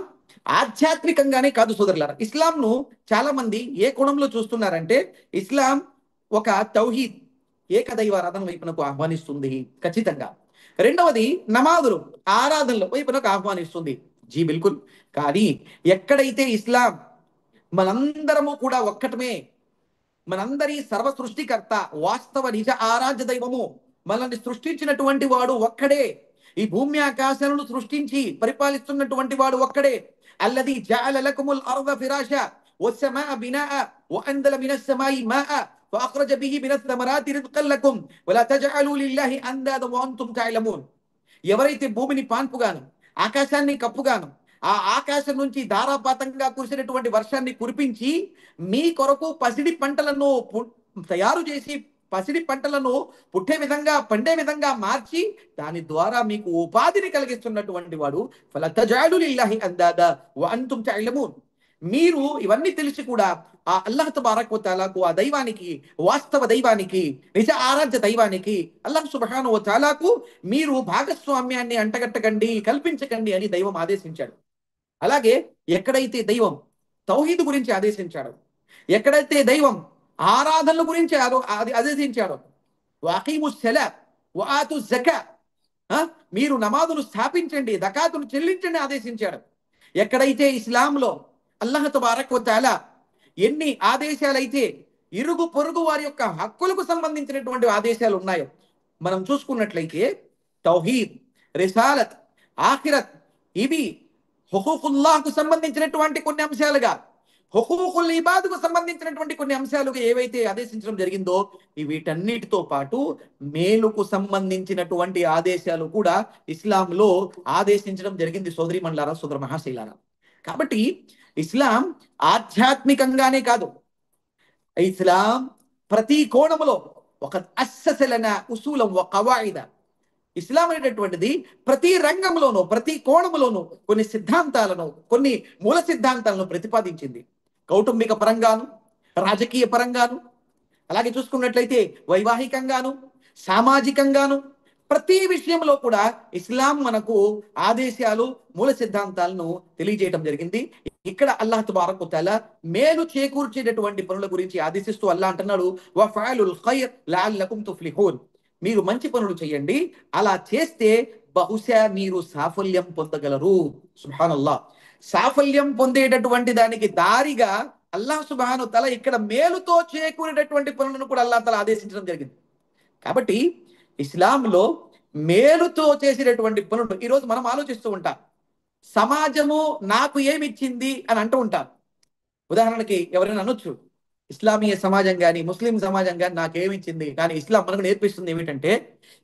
ఆధ్యాత్మికంగానే కాదు సోదరులారా, ఇస్లాంను చాలా మంది ఏ కోణంలో చూస్తున్నారంటే, ఇస్లాం ఒక తౌహీద్ ఏకదైవారాధన వైపునకు ఆహ్వానిస్తుంది ఖచ్చితంగా. రెండవది నమాజులు ఆరాధనల వైపునకు ఆహ్వానిస్తుంది. జీ బిల్కుల్. కానీ ఎక్కడైతే ఇస్లాం మనందరము కూడా ఒక్కటమే, మనందరి సర్వ సృష్టికర్త, వాస్తవ నిజ ఆరాధ్య దైవము, మనల్ని సృష్టించినటువంటి వాడు ఒక్కడే, ఈ భూమి ఆకాశాలను సృష్టించి పరిపాలిస్తున్నటువంటి వాడు ఒక్కడే. అల్లది జఅల లకుముల్ అర్ద ఫిరాషా వస్సమాఅ బినాఅ వఅంజల మినస్ సమాయి మాఅ ఫఅఖ్రజ బిహి మినస్ థమరాతి రిజ్కన్ లకుం వలా తజఅలు లిల్లాహి అందాద వఅంతుం తఅలమూన్. ఎవరైతే భూమిని పాన్పుగాను ఆకాశాన్ని కప్పుగాను ఆ ఆకాశం నుంచి ధారాపాతంగా కురిసినటువంటి వర్షాన్ని కురిపించి మీ కొరకు పసిడి పంటలను తయారు చేసి పసిడి పంటలను పుట్టే విధంగా పండే విధంగా మార్చి దాని ద్వారా మీకు ఉపాధిని కలిగిస్తున్నటువంటి వాడు ఫలతజాలు లిల్లాహి అందాదా వ అంతుం తఅలమూన్. మీరు ఇవన్నీ తెలిసి కూడా ఆ అల్లాహ్ తబారక్ వ తఆలాకు, ఆ దైవానికి, వాస్తవ దైవానికి, నిజ ఆరాధ్య దైవానికి, అల్లాహ్ సుబ్హానహు వ తఆలాకు మీరు భాగస్వామ్యాన్ని అంటగట్టకండి, కల్పించకండి అని దైవం ఆదేశించాడు. అలాగే ఎక్కడైతే దైవం తౌహీద్ గురించి ఆదేశించాడు, ఎక్కడైతే దైవం ఆరాధనల గురించి ఆదేశించాడు, వఅకీముస్ సలాత్ వఆతు జకాత్, మీరు నమాజులు స్థాపించండి, జకాతును చెల్లించండి ఆదేశించాడు. ఎక్కడైతే ఇస్లాంలో అల్లాహ్ తబారక్ వ తఆలా ఎన్ని ఆదేశాలైతే ఇరుగు పొరుగు వారి యొక్క హక్కులకు సంబంధించినటువంటి ఆదేశాలు ఉన్నాయో మనం చూసుకున్నట్లయితే, తౌహీద్, రిసాలత్, ఆఖిరత్, ఇవి హుకూకుల్లాహ్కు సంబంధించినటువంటి కొన్ని అంశాలుగా, హుకూకుల్ ఇబాద్కు సంబంధించినటువంటి కొన్ని అంశాలుగా ఏవైతే ఆదేశించడం జరిగిందో, వీటన్నిటితో పాటు మేలుకు సంబంధించినటువంటి ఆదేశాలు కూడా ఇస్లాంలో ఆదేశించడం జరిగింది. సోదరి మండలారా, సోదర మహాశైలారా. కాబట్టి ఇస్లాం ఆధ్యాత్మికంగానే కాదు, ఇస్లాం ప్రతి కోణములో ఒక అస్ససలన ఉసూలం వ కవాయిద, ఇస్లాం అనేటటువంటిది ప్రతి రంగంలోనూ ప్రతి కోణములోనూ కొన్ని సిద్ధాంతాలను, కొన్ని మూల సిద్ధాంతాలను ప్రతిపాదించింది. కౌటుంబిక పరంగాను, రాజకీయ పరంగాను, అలాగే చూసుకున్నట్లయితే వైవాహికంగాను, సామాజికంగాను, ప్రతి విషయంలో కూడా ఇస్లాం మనకు ఆదేశాలు, మూల సిద్ధాంతాలను తెలియజేయడం జరిగింది. ఇక్కడ అల్లాహ్ తబారక్ వ తఆలా మేలు చేకూర్చేటటువంటి పనుల గురించి ఆదేశిస్తూ అల్లాహ్ అంటున్నాడు, వఫఅలుల్ ఖైర్ లఅల్లకుం తుఫ్లిహూన్. మీరు మంచి పనులు చేయండి, అలా చేస్తే బహుశా మీరు సాఫల్యం పొందగలరు. సుబ్హానల్లాహ్. సాఫల్యం పొందేటటువంటి దానికి దారిగా అల్లాహ్ సుబ్హానహు వ తఆలా ఇక్కడ మేలుతో చేకూరేటటువంటి పనులను కూడా అల్లాహ్ తఆలా ఆదేశించడం జరిగింది. కాబట్టి ఇస్లాంలో మేలుతో చేసేటటువంటి పనులు ఈరోజు మనం ఆలోచిస్తూ ఉంటాం. సమాజము నాకు ఏమిచ్చింది అని అంటూ ఉంటాం. ఉదాహరణకి ఎవరైనా అనొచ్చు, ఇస్లామీయ సమాజం కానీ ముస్లిం సమాజం కానీ నాకేమిచ్చింది. కానీ ఇస్లాం మనకు నేర్పిస్తుంది ఏమిటంటే,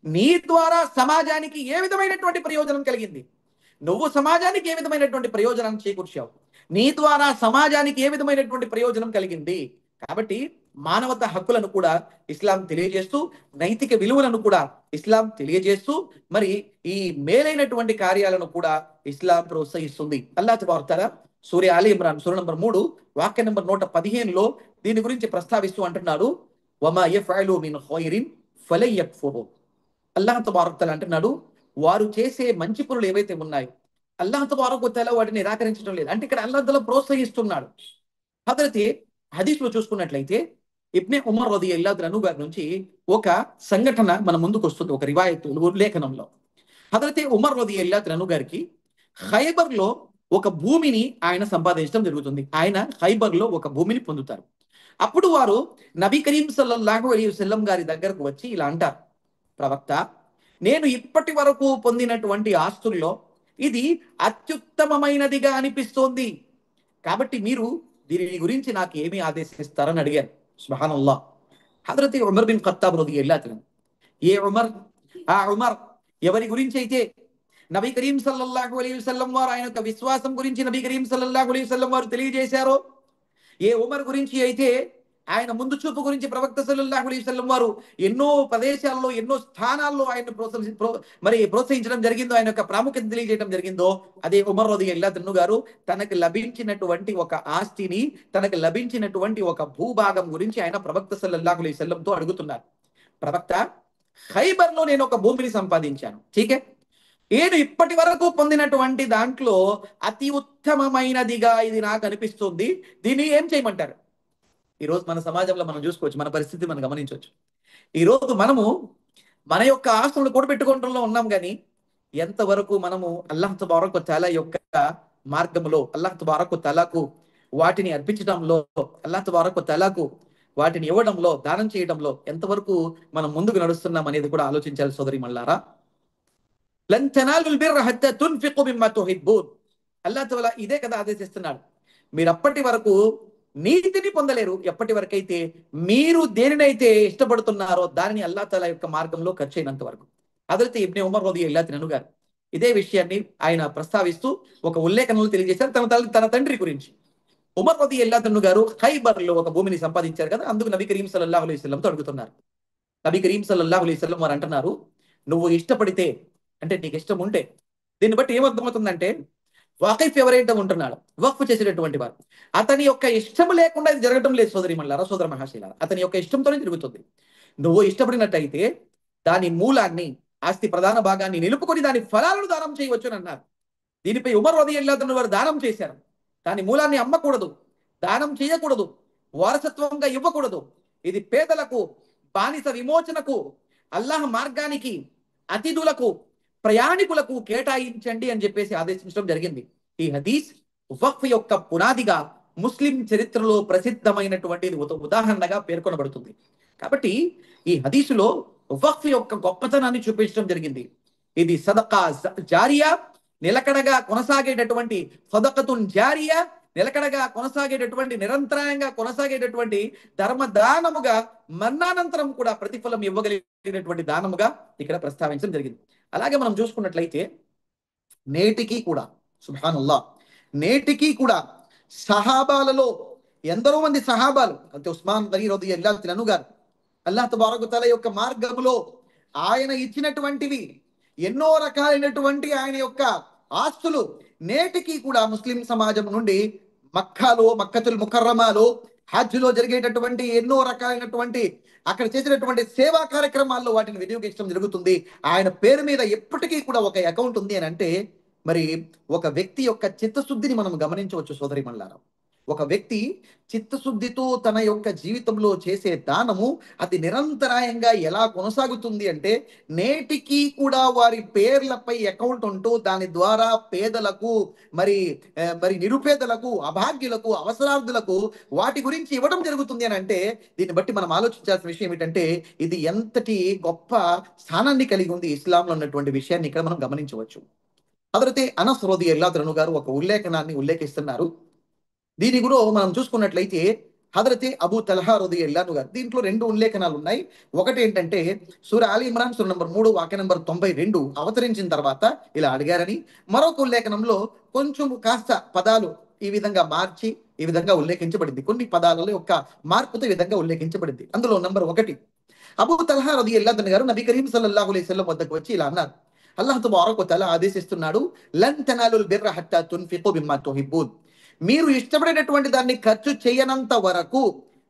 నీ ద్వారా సమాజానికి ఏ విధమైనటువంటి ప్రయోజనం కలిగింది, నువ్వు సమాజానికి ఏ విధమైనటువంటి ప్రయోజనం చేకూర్చావు, నీ ద్వారా సమాజానికి ఏ విధమైనటువంటి ప్రయోజనం కలిగింది. కాబట్టి మానవత హక్కులను కూడా ఇస్లాం తెలియజేస్తూ, నైతిక విలువలను కూడా ఇస్లాం తెలియజేస్తూ, మరి ఈ మేలైనటువంటి కార్యాలను కూడా ఇస్లాం ప్రోత్సహిస్తుంది. అల్లాహ్ తబారక్ తఆలా సూర్య ఆలి ఇమ్రాన్ సూర నంబర్ 3 వాక్య నంబర్ 115లో దీని గురించి ప్రస్తావిస్తూ అంటున్నాడు, వమా యఫ్అలు మిన్ ఖైరిన్ ఫలన్ యక్ఫురు. అల్లాహ్ తబారక్ తఆలా అంటున్నాడు, వారు చేసే మంచి పనులు ఏవైతే ఉన్నాయో అల్లాహ్ తబారక్ తఆలా వాటిని నిరాకరించడం లేదు. అంటే ఇక్కడ అల్లాహ్ తఆలా ప్రోత్సహిస్తున్నాడు. హజరతే హదీస్లో చూసుకున్నట్లయితే ఇబ్నే ఉమర్ రదియల్లాహు అన్హు గారి నుంచి ఒక సంఘటన మన ముందుకు వస్తుంది, ఒక రివాయత్ లేఖనంలో. హజరతే ఉమర్ రదియల్లాహు అన్హు గారికి ఖైబర్లో ఒక భూమిని ఆయన సంపాదించడం జరుగుతుంది. ఆయన ఖైబర్లో ఒక భూమిని పొందుతారు. అప్పుడు వారు నబీ కరీం సల్లల్లాహు అలైహి వసల్లం గారి దగ్గరకు వచ్చి ఇలా అంటారు, ప్రవక్త, నేను ఇప్పటి వరకు పొందినటువంటి ఆస్తుల్లో ఇది అత్యుత్తమమైనదిగా అనిపిస్తోంది. కాబట్టి మీరు దీని గురించి నాకు ఏమి ఆదేశిస్తారని అడిగారు. సుబ్హానల్లాహ్. హజరత్ ఉమర్ బిన్ ఖత్తాబ్ రదియల్లాహు అన్హు, ఏ ఉమర్, ఆ ఉమర్ ఎవరి గురించి అయితే నబీ కరీం సల్లల్లాహు అలైహి వసల్లం వారు ఆయన యొక్క విశ్వాసం గురించి నబీ కరీం సల్లల్లాహు అలైహి వసల్లం వారు తెలియజేశారో, ఏ ఉమర్ గురించి అయితే ఆయన ముందు చూపు గురించి ప్రవక్త సల్లల్లాహు అలైహి వసల్లం వారు ఎన్నో ప్రదేశాల్లో ఎన్నో స్థానాల్లో ఆయన ప్రోత్సహించడం జరిగిందో, ఆయన యొక్క ప్రాముఖ్యత తెలియజేయడం జరిగిందో, అదే ఉమర్ రలియల్లాహు అన్హు గారు తనకు లభించినటువంటి ఒక ఆస్తిని, తనకు లభించినటువంటి ఒక భూభాగం గురించి ఆయన ప్రవక్త సల్లల్లాహు అలైహి వసల్లంతో అడుగుతున్నారు. ప్రవక్త, ఖైబర్లో నేను ఒక భూమిని సంపాదించాను, ఠీకే, నేను ఇప్పటి వరకు పొందినటువంటి దాంట్లో అతి ఉత్తమమైనదిగా ఇది నాకు అనిపిస్తుంది, దీన్ని ఏం చేయమంటారు? ఈరోజు మన సమాజంలో మనం చూసుకోవచ్చు, మన పరిస్థితి మనం గమనించవచ్చు. ఈరోజు మనము మన యొక్క ఆస్తులను కూడబెట్టుకోవడంలో ఉన్నాం, కానీ ఎంతవరకు మనము అల్లాహ్ తబారక్ వ తఆలా యొక్క మార్గంలో, అల్లాహ్ తబారక్ వ తఆలాకు వాటిని అర్పించడంలో, అల్లాహ్ తబారక్ వ తఆలాకు వాటిని ఇవ్వడంలో, దానం చేయడంలో ఎంతవరకు మనం ముందుకు నడుస్తున్నాం అనేది కూడా ఆలోచించాలి సోదరి మల్లారా. లన్ తనాలుల్ బిర్ర హత్తా తున్ఫికు మిమ్మా తుహిబ్బూన్. అల్లాహ్ తఆలా ఇదే కదా ఆదేశిస్తున్నాడు. మీరు అప్పటి వరకు నీతిని పొందలేరు ఎప్పటి వరకైతే మీరు దేనినైతే ఇష్టపడుతున్నారో దానిని అల్లాహ్ తఆలా యొక్క మార్గంలో ఖర్చు అయినంత వరకు. హజరత్ ఇబ్నే ఉమర్ రలియల్లాహు అన్హు గారు ఇదే విషయాన్ని ఆయన ప్రస్తావిస్తూ ఒక ఉల్లేఖనంలో తెలియజేశారు తన తండ్రి గురించి. ఉమర్ రలియల్లాహు అన్హు గారు ఖైబర్లో ఒక భూమిని సంపాదించారు కదా, అందుకు నబీ కరీం సల్లల్లాహు అలైహి వసల్లంతో అడుగుతున్నారు. నబీ కరీం సల్లల్లాహు అలైహి వసల్లం వారు అంటున్నారు, నువ్వు ఇష్టపడితే, అంటే నీకు ఇష్టం ఉంటే, దీన్ని బట్టి ఏమర్థమవుతుందంటే, వాకైఫ్ ఎవరైతే ఉంటున్నాడు, వక్ఫ్ చేసేటటువంటి వారు, అతని యొక్క ఇష్టం లేకుండా ఇది జరగడం లేదు సోదరి మల్లారా, సోదర మహాశీలారా, అతని యొక్క ఇష్టంతోనే జరుగుతుంది. నువ్వు ఇష్టపడినట్టయితే దాని మూలాన్ని, ఆస్తి ప్రధాన భాగాన్ని నిలుపుకొని దాని ఫలాలను దానం చేయవచ్చు అని అన్నారు. దీనిపై ఉమర్ రలియల్లాహు అన్హు వారు దానం చేశారు. దాని మూలాన్ని అమ్మకూడదు, దానం చేయకూడదు, వారసత్వంగా ఇవ్వకూడదు. ఇది పేదలకు, బానిస విమోచనకు, అల్లాహ్ మార్గానికి, అతిథులకు, ప్రయాణికులకు కేటాయించండి అని చెప్పేసి ఆదేశించడం జరిగింది. ఈ హదీస్ వక్ఫ్ యొక్క పునాదిగా ముస్లిం చరిత్రలో ప్రసిద్ధమైనటువంటి ఉదాహరణగా పేర్కొనబడుతుంది. కాబట్టి ఈ హదీసులో వక్ఫ్ యొక్క గొప్పతనాన్ని చూపించడం జరిగింది. ఇది సదకా జారియా, నిలకడగా కొనసాగేటటువంటి సదకతున్ జారియా, నిలకడగా కొనసాగేటటువంటి, నిరంతరాయంగా కొనసాగేటటువంటి ధర్మదానముగా, మరణానంతరం కూడా ప్రతిఫలం ఇవ్వగలిగినటువంటి దానముగా ఇక్కడ ప్రస్తావించడం జరిగింది. అలాగే మనం చూసుకున్నట్లయితే నేటికి కూడా సుబ్హానల్లాహ్, నేటికి కూడా సహాబాలలో ఎందరో మంది సహాబాలు, అంటే ఉస్మాన్ గనీ రలియల్లాహు అన్హు గారు అల్లాహ్ తబారక్ వ తఆలా యొక్క మార్గములో ఆయన ఇచ్చినటువంటివి ఎన్నో రకాలైనటువంటి ఆయన యొక్క ఆస్తులు నేటికి కూడా ముస్లిం సమాజం నుండి మక్కతుల్ ముకర్రమాలో, హజ్లో జరిగేటటువంటి ఎన్నో రకాలైనటువంటి అక్కడ చేసినటువంటి సేవా కార్యక్రమాల్లో వాటిని వినియోగించడం జరుగుతుంది. ఆయన పేరు మీద ఎప్పటికీ కూడా ఒక అకౌంట్ ఉంది అని అంటే, మరి ఒక వ్యక్తి యొక్క చిత్తశుద్ధిని మనం గమనించవచ్చు సోదరి మల్లారా. ఒక వ్యక్తి చిత్తశుద్ధితో తన యొక్క జీవితంలో చేసే దానము అది నిరంతరాయంగా ఎలా కొనసాగుతుంది అంటే, నేటికి కూడా వారి పేర్లపై అకౌంట్ ఉంటూ దాని ద్వారా పేదలకు, మరి మరి నిరుపేదలకు, అభాగ్యులకు, అవసరార్థులకు వాటి గురించి ఇవ్వడం జరుగుతుంది అని అంటే, దీన్ని బట్టి మనం ఆలోచించాల్సిన విషయం ఏంటంటే, ఇది ఎంతటి గొప్ప స్థానాన్ని కలిగి ఉంది ఇస్లాంలో ఉన్నటువంటి విషయాన్ని ఇక్కడ మనం గమనించవచ్చు. హజరత్ అనస్ రలియల్లాహు అన్హు గారు ఒక ఉల్లేఖనాన్ని ఉల్లేఖిస్తున్నారు. దీని కూడా మనం చూసుకున్నట్లయితే హజరత్ అబూ తల్హా రలియల్లాహు గారు, దీంట్లో రెండు ఉల్లేఖనాలు ఉన్నాయి. ఒకటి ఏంటంటే సూరా ఆలి ఇమ్రాన్ సూరా నంబర్ 3 వాక్య నంబర్ 92 అవతరించిన తర్వాత ఇలా అడిగారని, మరొక ఉల్లేఖనంలో కొంచెం కాస్త పదాలు ఈ విధంగా మార్చి ఈ విధంగా ఉల్లేఖించబడింది. కొన్ని పదాలలో యొక్క మార్పుతో ఈ విధంగా ఉల్లేఖించబడింది. అందులో నంబర్ 1, అబూ తల్హా రలియల్లాహు అన్హు గారు నబీ కరీం సల్లల్లాహు అలైహి వసల్లం వద్దకు వచ్చి ఇలా అన్నారు, అల్లాహ్ తబారక్ వ తఆలా ఆదేశిస్తున్నాడు, లన్ తనాలుల్ బిర్ర హత్తా తున్ఫికు మిమ్మా తుహిబ్బూన్. మీరు ఇష్టపడేటటువంటి దాన్ని ఖర్చు చేయనంత వరకు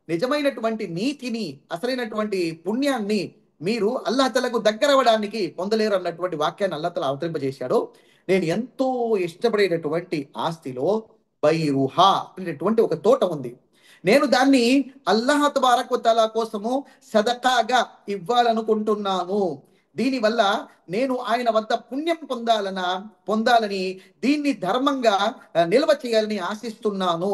నిజమైనటువంటి నీతిని, అసలైనటువంటి పుణ్యాన్ని మీరు అల్లాహ్ తఆలాకు దగ్గరవడానికి పొందలేరు అన్నటువంటి వాక్యాన్ని అల్లాహ్ తఆలా అవతరింపజేశాడు. నేను ఎంతో ఇష్టపడేటటువంటి ఆస్తిలో బైరుహా అనేటువంటి ఒక తోట ఉంది. నేను దాన్ని అల్లాహ్ తబారక్ వ తఆలా కోసము సదకాగా ఇవ్వాలనుకుంటున్నాను. దీనివల్ల నేను ఆయన వద్ద పుణ్యం పొందాలని, దీన్ని ధర్మంగా నిల్వ చేయాలని ఆశిస్తున్నాను.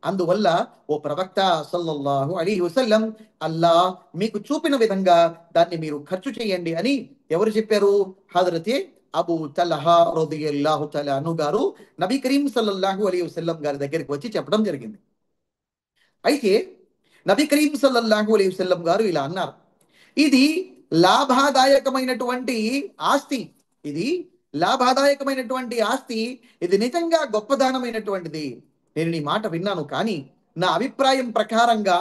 అందువల్ల ఓ ప్రవక్త సల్లల్లాహు అలైహి వసల్లం, అల్లాహ్ మీకు చూపిన విధంగా దాన్ని మీరు ఖర్చు చేయండి అని ఎవరు చెప్పారు? హజరత్ అబూ తల్హా రలియల్లాహు తఆలా అన్హు గారు నబీ కరీం సల్లల్లాహు అలైహి వసల్లం గారి దగ్గరికి వచ్చి చెప్పడం జరిగింది. అయితే నబీ కరీం సల్లల్లాహు అలైహి వసల్లం గారు ఇలా అన్నారు, ఇది లాభదాయకమైనటువంటి ఆస్తి, ఇది లాభదాయకమైనటువంటి ఆస్తి, ఇది నిజంగా గొప్పదానమైనటువంటిది. నేను నీ మాట విన్నాను, కానీ నా అభిప్రాయం ప్రకారంగా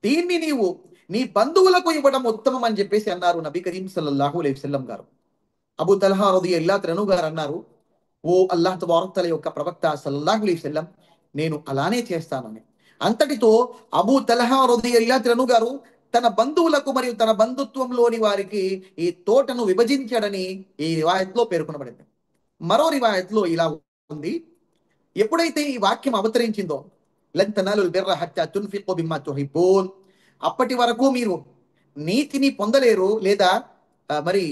దీన్ని నీవు నీ బంధువులకు ఇవ్వడం ఉత్తమం అని చెప్పేసి అన్నారు నబీ కరీం సల్లల్లాహు అలైహి వసల్లం గారు. అబూ తల్హా రలియల్లాహు అన్హు గారు అన్నారు, ఓ అల్లాహ్ తబారక్ తఆలా యొక్క ప్రవక్త సల్లల్లాహు అలైహి వసల్లం, నేను అలానే చేస్తానని. అంతటితో అబూ తల్హా రలియల్లాహు అన్హు గారు తన బంధువులకు మరియు తన బంధుత్వంలోని వారికి ఈ తోటను విభజించాడని ఈ రివాయత్లో పేర్కొనబడింది. మరో రివాయత్లో ఇలా ఉంది, ఎప్పుడైతే ఈ వాక్యం అవతరించిందో, లన్ తనాలుల్ బిర్ర హట్టా తున్ఫికు బిమ్మా తుహిబ్బూన్, అప్పటి వరకు మీరు నీతిని పొందలేరు, లేదా మరి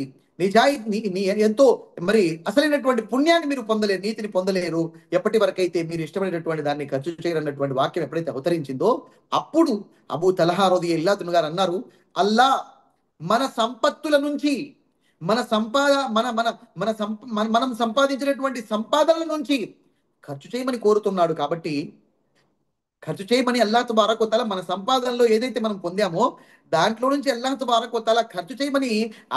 నిజాయితీ ఎంతో మరి అసలైనటువంటి పుణ్యాన్ని మీరు పొందలేరు, నీతిని పొందలేరు, ఎప్పటి వరకైతే మీరు ఇష్టమైనటువంటి దాన్ని ఖర్చు చేయరన్నటువంటి వాక్యం ఎప్పుడైతే అవతరించిందో, అప్పుడు అబూ తల్హా రలియల్లాహు అన్హు గారు అన్నారు, అల్లా మన సంపత్తుల నుంచి, మన సంపాద మన మన మన మనం సంపాదించినటువంటి సంపాదనల నుంచి ఖర్చు చేయమని కోరుతున్నాడు. కాబట్టి ఖర్చు చేయమని అల్లాహ్ తబారక్ వ తఆలా మన సంపాదనలో ఏదైతే మనం పొందామో దాంట్లో నుంచి అల్లాహ్ తబారక్ వ తఆలా ఖర్చు చేయమని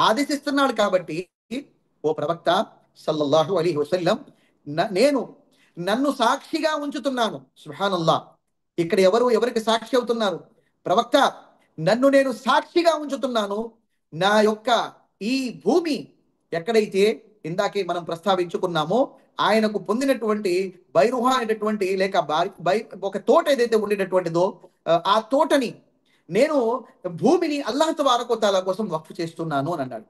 ఆదేశిస్తున్నాడు. కాబట్టి ఓ ప్రవక్త సల్లల్లాహు అలైహి వసల్లం, నేను నన్ను సాక్షిగా ఉంచుతున్నాను. సుబ్హానల్లాహ్, ఇక్కడ ఎవరికి సాక్షి అవుతున్నారు? ప్రవక్త, నన్ను నేను సాక్షిగా ఉంచుతున్నాను. నా యొక్క ఈ భూమి ఎక్కడైతే ఇందాకే మనం ప్రస్తావించుకున్నామో ఆయనకు పొందినటువంటి బైరుహా అనేటటువంటి లేక ఒక తోట ఏదైతే ఉండేటటువంటిదో ఆ తోటని నేను, భూమిని అల్లాహ్ తబారక్ వ తఆలా కోసం వక్ఫ్ చేస్తున్నాను అని అన్నాడు.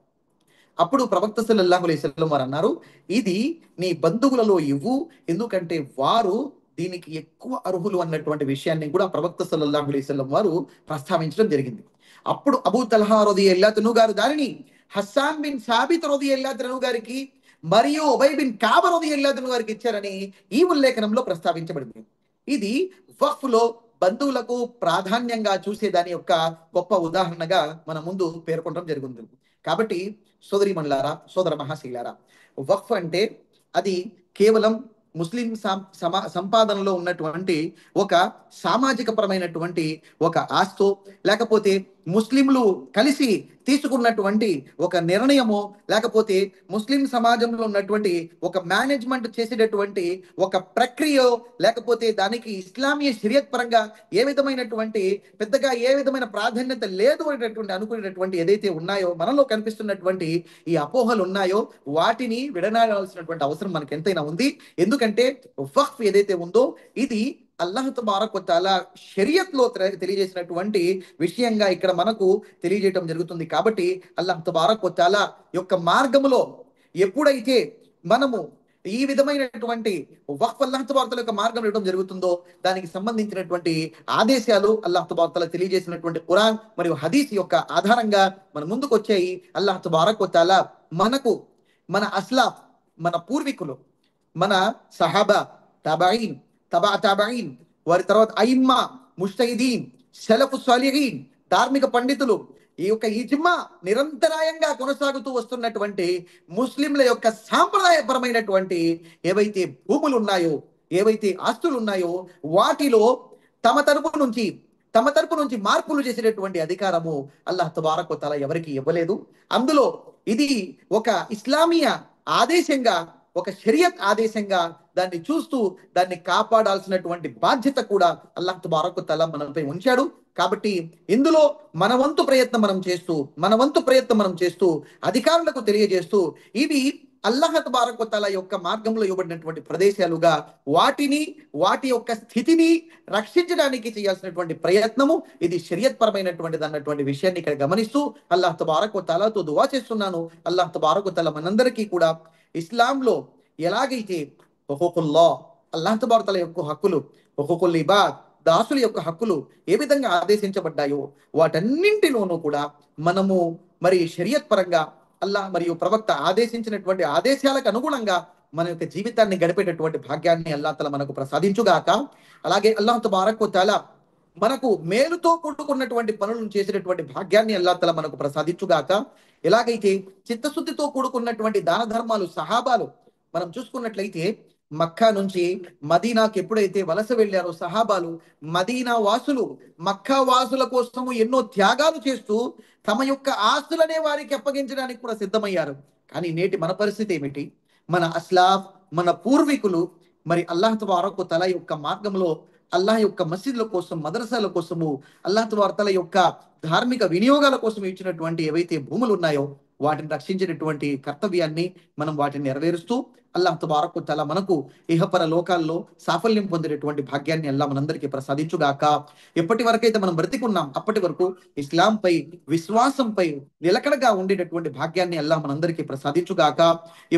అప్పుడు ప్రవక్త సల్లల్లాహు అలైహి వసల్లం వారు అన్నారు, ఇది నీ బంధువులలో ఇవ్వు, ఎందుకంటే వారు దీనికి ఎక్కువ అర్హులు అన్నటువంటి విషయాన్ని కూడా ప్రవక్త సల్లల్లాహు అలైహి వసల్లం వారు ప్రస్తావించడం జరిగింది. అప్పుడు అబూ తల్హా రలియల్లాహు అన్హు గారు దానిని హస్సాన్ బిన్ సాబిత్ రలియల్లాహు అన్హు గారికి మరియు ఉబై బిన్ కఅబ్ రలియల్లాహు అన్హు గారికి ఇచ్చారని ఈ ఉల్లేఖనంలో ప్రస్తావించబడింది. ఇది వక్ఫ్ లో బంధువులకు ప్రాధాన్యంగా చూసే దాని యొక్క గొప్ప ఉదాహరణగా మన ముందు పేర్కొనడం జరుగుతుంది. కాబట్టి సోదరి మనులారా, సోదర మహాశీలారా, వక్ఫ్ అంటే అది కేవలం ముస్లిం సంపాదనలో ఉన్నటువంటి ఒక సామాజిక పరమైనటువంటి ఒక ఆస్తో, లేకపోతే ముస్లింలు కలిసి తీసుకున్నటువంటి ఒక నిర్ణయమో, లేకపోతే ముస్లిం సమాజంలో ఉన్నటువంటి ఒక మేనేజ్మెంట్ చేసేటటువంటి ఒక ప్రక్రియ, లేకపోతే దానికి ఇస్లామీయ షరియత్ పరంగా ఏ విధమైనటువంటి పెద్దగా ఏ విధమైన ప్రాధాన్యత లేదు అనేటటువంటి అనుకునేటటువంటి ఏదైతే ఉన్నాయో, మనలో కనిపిస్తున్నటువంటి ఈ అపోహలు ఉన్నాయో, వాటిని విడనాడాల్సినటువంటి అవసరం మనకి ఎంతైనా ఉంది. ఎందుకంటే వక్ఫ్ ఏదైతే ఉందో ఇది అల్లాహ్ తబారక్ వ తఆలా షరియత్ లో తెలియజేసినటువంటి విషయంగా ఇక్కడ మనకు తెలియజేయడం జరుగుతుంది. కాబట్టి అల్లాహ్ తబారక్ వ తఆలా యొక్క మార్గములో ఎప్పుడైతే మనము ఈ విధమైనటువంటి వక్ఫ్ అల్లాహ్ తబారక్ తఆలా యొక్క మార్గం ఇవ్వడం జరుగుతుందో, దానికి సంబంధించినటువంటి ఆదేశాలు అల్లాహ్ తబారక్ తఆలా తెలియజేసినటువంటి ఖురాన్ మరియు హదీస్ యొక్క ఆధారంగా మన ముందుకు వచ్చాయి. అల్లాహ్ తబారక్ వ తఆలా మనకు మన అస్లాఫ్, మన పూర్వీకులు, మన సహాబా, తాబঈన్, తబా తాబঈన్, వారి తర్వాత అయిమ్మా, ముజ్తహిదీన్, సలఫు సాలిహీన్, ధార్మిక పండితులు, ఈ యొక్క ఇజ్మా నిరంతరాయంగా కొనసాగుతూ వస్తున్నటువంటి ముస్లింల యొక్క సాంప్రదాయపరమైనటువంటి ఏవైతే భూములు ఉన్నాయో, ఏవైతే ఆస్తులు ఉన్నాయో, వాటిలో తమ తరపు నుంచి మార్పులు చేసేటటువంటి అధికారము అల్లాహ్ తబారక్ వ తఆలా ఎవరికి ఇవ్వలేదు. అందులో ఇది ఒక ఇస్లామీయ ఆదేశంగా, ఒక షరియత్ ఆదేశంగా దాన్ని చూస్తూ దాన్ని కాపాడాల్సినటువంటి బాధ్యత కూడా అల్లాహ్ తబారక్ వ తఆలా మనపై ఉంచాడు. కాబట్టి ఇందులో మన వంతు ప్రయత్నం మనం చేస్తూ అధికారులకు తెలియజేస్తూ ఇవి అల్లాహ్ తబారక్ వ తఆలా యొక్క మార్గంలో ఇవ్వబడినటువంటి ప్రదేశాలుగా, వాటి యొక్క స్థితిని రక్షించడానికి చేయాల్సినటువంటి ప్రయత్నము ఇది షరియత్ పరమైనటువంటిది అన్నటువంటి విషయాన్ని ఇక్కడ గమనిస్తూ అల్లాహ్ తబారక్ వ తఆలాతో దువా చేస్తున్నాను. అల్లాహ్ తబారక్ వ తఆలా మనందరికీ కూడా ఇస్లాంలో ఎలాగైతే హుకూకుల్లాహ్, అల్లాహ్ తబారక్ వ తఆలా యొక్క హక్కులు, హుకూకుల్ ఇబాద్, దాసుల యొక్క హక్కులు ఏ విధంగా ఆదేశించబడ్డాయో వాటన్నింటిలోనూ కూడా మనము మరి షరియత్ పరంగా అల్లాహ్ మరియు ప్రవక్త ఆదేశించినటువంటి ఆదేశాలకు అనుగుణంగా మన యొక్క జీవితాన్ని గడిపేటటువంటి భాగ్యాన్ని అల్లాహ్ తఆలా మనకు ప్రసాదించుగాక. అలాగే అల్లాహ్ తబారక్ వ తఆలా మనకు మేలుతో కూడుకున్నటువంటి పనులను చేసేటటువంటి భాగ్యాన్ని అల్లాహ్ తఆలా మనకు ప్రసాదించుగాక. ఎలాగైతే చిత్తశుద్ధితో కూడుకున్నటువంటి దాన ధర్మాలు సహాబాలు మనం చూసుకున్నట్లయితే, మక్కా నుంచి మదీనాకు ఎప్పుడైతే వలస వెళ్ళారో సహాబాలు, మదీనా వాసులు మక్కా వాసుల కోసము ఎన్నో త్యాగాలు చేస్తూ తమ యొక్క ఆస్తులనే వారికి అప్పగించడానికి కూడా సిద్ధమయ్యారు. కానీ నేటి మన పరిస్థితి ఏమిటి? మన అస్లాఫ్, మన పూర్వీకులు మరి అల్లాహ్ తబారక్ వ తఆలా యొక్క మార్గంలో అల్లాహ్ యొక్క మసీదుల కోసం, మదరసాల కోసము, అల్లాహ్ వార్తల యొక్క ధార్మిక వినియోగాల కోసం ఇచ్చినటువంటి ఏవైతే భూములు ఉన్నాయో వాటిని రక్షించేటటువంటి కర్తవ్యాన్ని మనం వాటిని నెరవేరుస్తూ అల్లాహ్ తబారక్ తఆలా మనకు ఇహపర లోకాల్లో సాఫల్యం పొందేటటువంటి భాగ్యాన్ని అల్లాహ్ మనందరికీ ప్రసాదించుగాక. ఎప్పటి వరకైతే మనం బ్రతికున్నాం అప్పటి వరకు ఇస్లాంపై, విశ్వాసంపై నిలకడగా ఉండేటటువంటి భాగ్యాన్ని అల్లాహ్ మనందరికీ ప్రసాదించుగాక.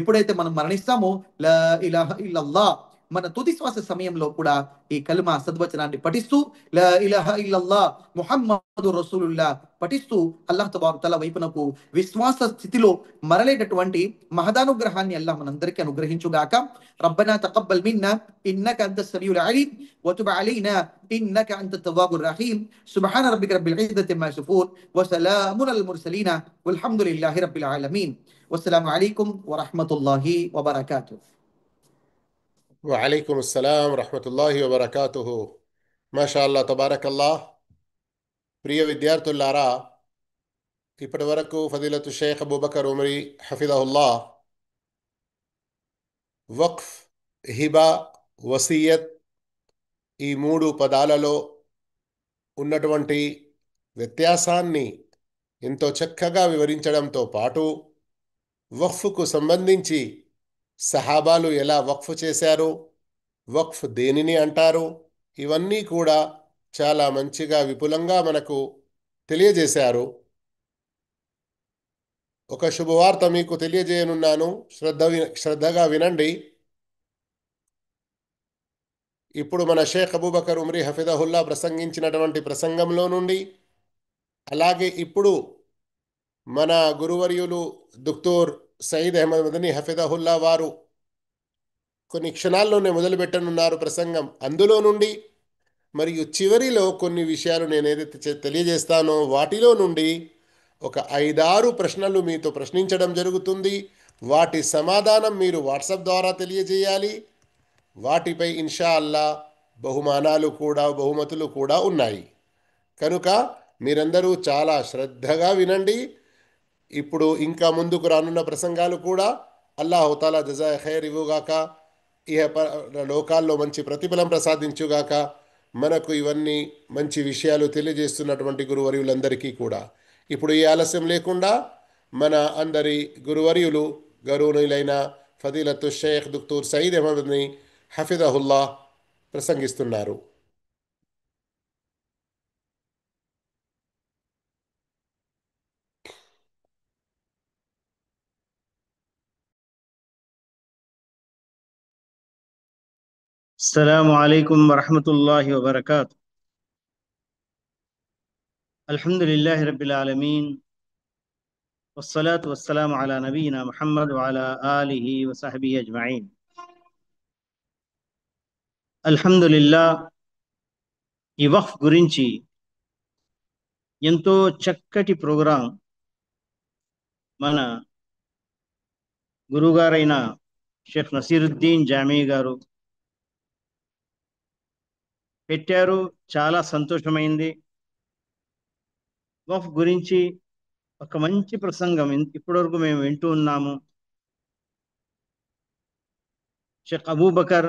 ఎప్పుడైతే మనం మరణిస్తామో లా ఇలాహ ఇల్లల్లాహ్ మన తుది శ్వాస సమయంలో కూడా ఈ కల్మా సద్వచనాన్ని పఠిస్తూ లా ఇలాహ ఇల్లల్లాహ్ ముహమ్మదు రసూలుల్లా పఠిస్తూ అల్లాహ్ తబారక్ తఆలా వైపునకు విశ్వాస స్థితిలో మరలేటటువంటి మహదానుగ్రహాన్ని అల్లాహ్ మనందరికీ అనుగ్రహించుగాక. రబ్బనా తకబ్బల్ మిన్నా ఇన్నక అంత సమీఉల్ అలీం వతుబ్ అలైనా ఇన్నక అంత తవ్వాబుర్ రహీం. సుబ్హాన రబ్బిక రబ్బిల్ ఇజ్జతి అమ్మా యసిఫూన్ వసలామున్ అలల్ ముర్సలీన్ వల్హమ్దులిల్లాహి రబ్బిల్ ఆలమీన్. వస్సలాము అలైకుం వరహ్మతుల్లాహి వబరకాతుహు. వఅలైకుం అస్సలాం వరహ్మతుల్లాహి వబరకాతుహు. మాషాల్లా, తబారకల్లా. ప్రియ విద్యార్థులారా, ఇప్పటి వరకు ఫదీలతు షేఖ్ అబూబకర్ ఉమరీ హఫిదహుల్లా వక్ఫ్, హిబా, వసీయత్ ఈ మూడు పదాలలో ఉన్నటువంటి వ్యత్యాసాన్ని ఎంతో చక్కగా వివరించడంతో పాటు వక్ఫ్కు సంబంధించి సహాబాలు ఎలా వక్ఫ్ చేశారు, వక్ఫ్ దేనిని అంటారు, ఇవన్నీ కూడా చాలా మంచిగా విపులంగా మనకు తెలియజేశారు. ఒక శుభవార్త మీకు తెలియజేయనున్నాను, శ్రద్ధగా వినండి. ఇప్పుడు మన షేఖ్ అబూబకర్ ఉమరీ హఫిదహుల్లా ప్రసంగించినటువంటి ప్రసంగంలో నుండి, అలాగే ఇప్పుడు మన గురువర్యులు దుక్తూర్ సయీద్ అహ్మద్ మదనీ హఫిదహుల్లా వారు కొన్ని క్షణాల్లోనే మొదలుపెట్టనున్నారు ప్రసంగం. అందులో నుండి మరియు చివరిలో కొన్ని విషయాలు నేను ఏదైతే తెలియజేస్తానో వాటిలో నుండి ఒక 5-6 ప్రశ్నలు మీతో ప్రశ్నించడం జరుగుతుంది. వాటి సమాధానం మీరు వాట్సాప్ ద్వారా తెలియజేయాలి. వాటిపై ఇన్షా అల్లా బహుమతులు కూడా ఉన్నాయి. కనుక మీరందరూ చాలా శ్రద్ధగా వినండి. ఇప్పుడు ఇంకా ముందుకు రానున్న ప్రసంగాలు కూడా అల్లాహు తాలా జజా ఖైర్ ఇవ్వుగాక, ఇహ లోకాల్లో మంచి ప్రతిఫలం ప్రసాదించుగాక. మనకు ఇవన్నీ మంచి విషయాలు తెలియజేస్తున్నటువంటి గురువర్యులందరికీ కూడా. ఇప్పుడు ఈ ఆలస్యం లేకుండా మన అందరి గురువర్యులు గౌరవనీయులైన ఫదీలతు షేఖ్ దుక్తూర్ సయీద్ అహ్మద్ని హఫిదహుల్లా ప్రసంగిస్తున్నారు. السلام عليكم ورحمة الله وبركاته. الحمد لله رب العالمين والصلاة والسلام على نبينا محمد وعلى آله وصحبه أجمعين. الحمد لله. ఈ వక్ఫ్ గురించి ఎంతో చక్కటి ప్రోగ్రాం మన గురుగారైన షేఖ్ నసీరుద్దీన్ జామీ గారు పెట్టారు. చాలా సంతోషమైంది. వక్ఫ్ గురించి ఒక మంచి ప్రసంగం ఇప్పటివరకు మేము వింటూ ఉన్నాము. షేఖ్ అబూబకర్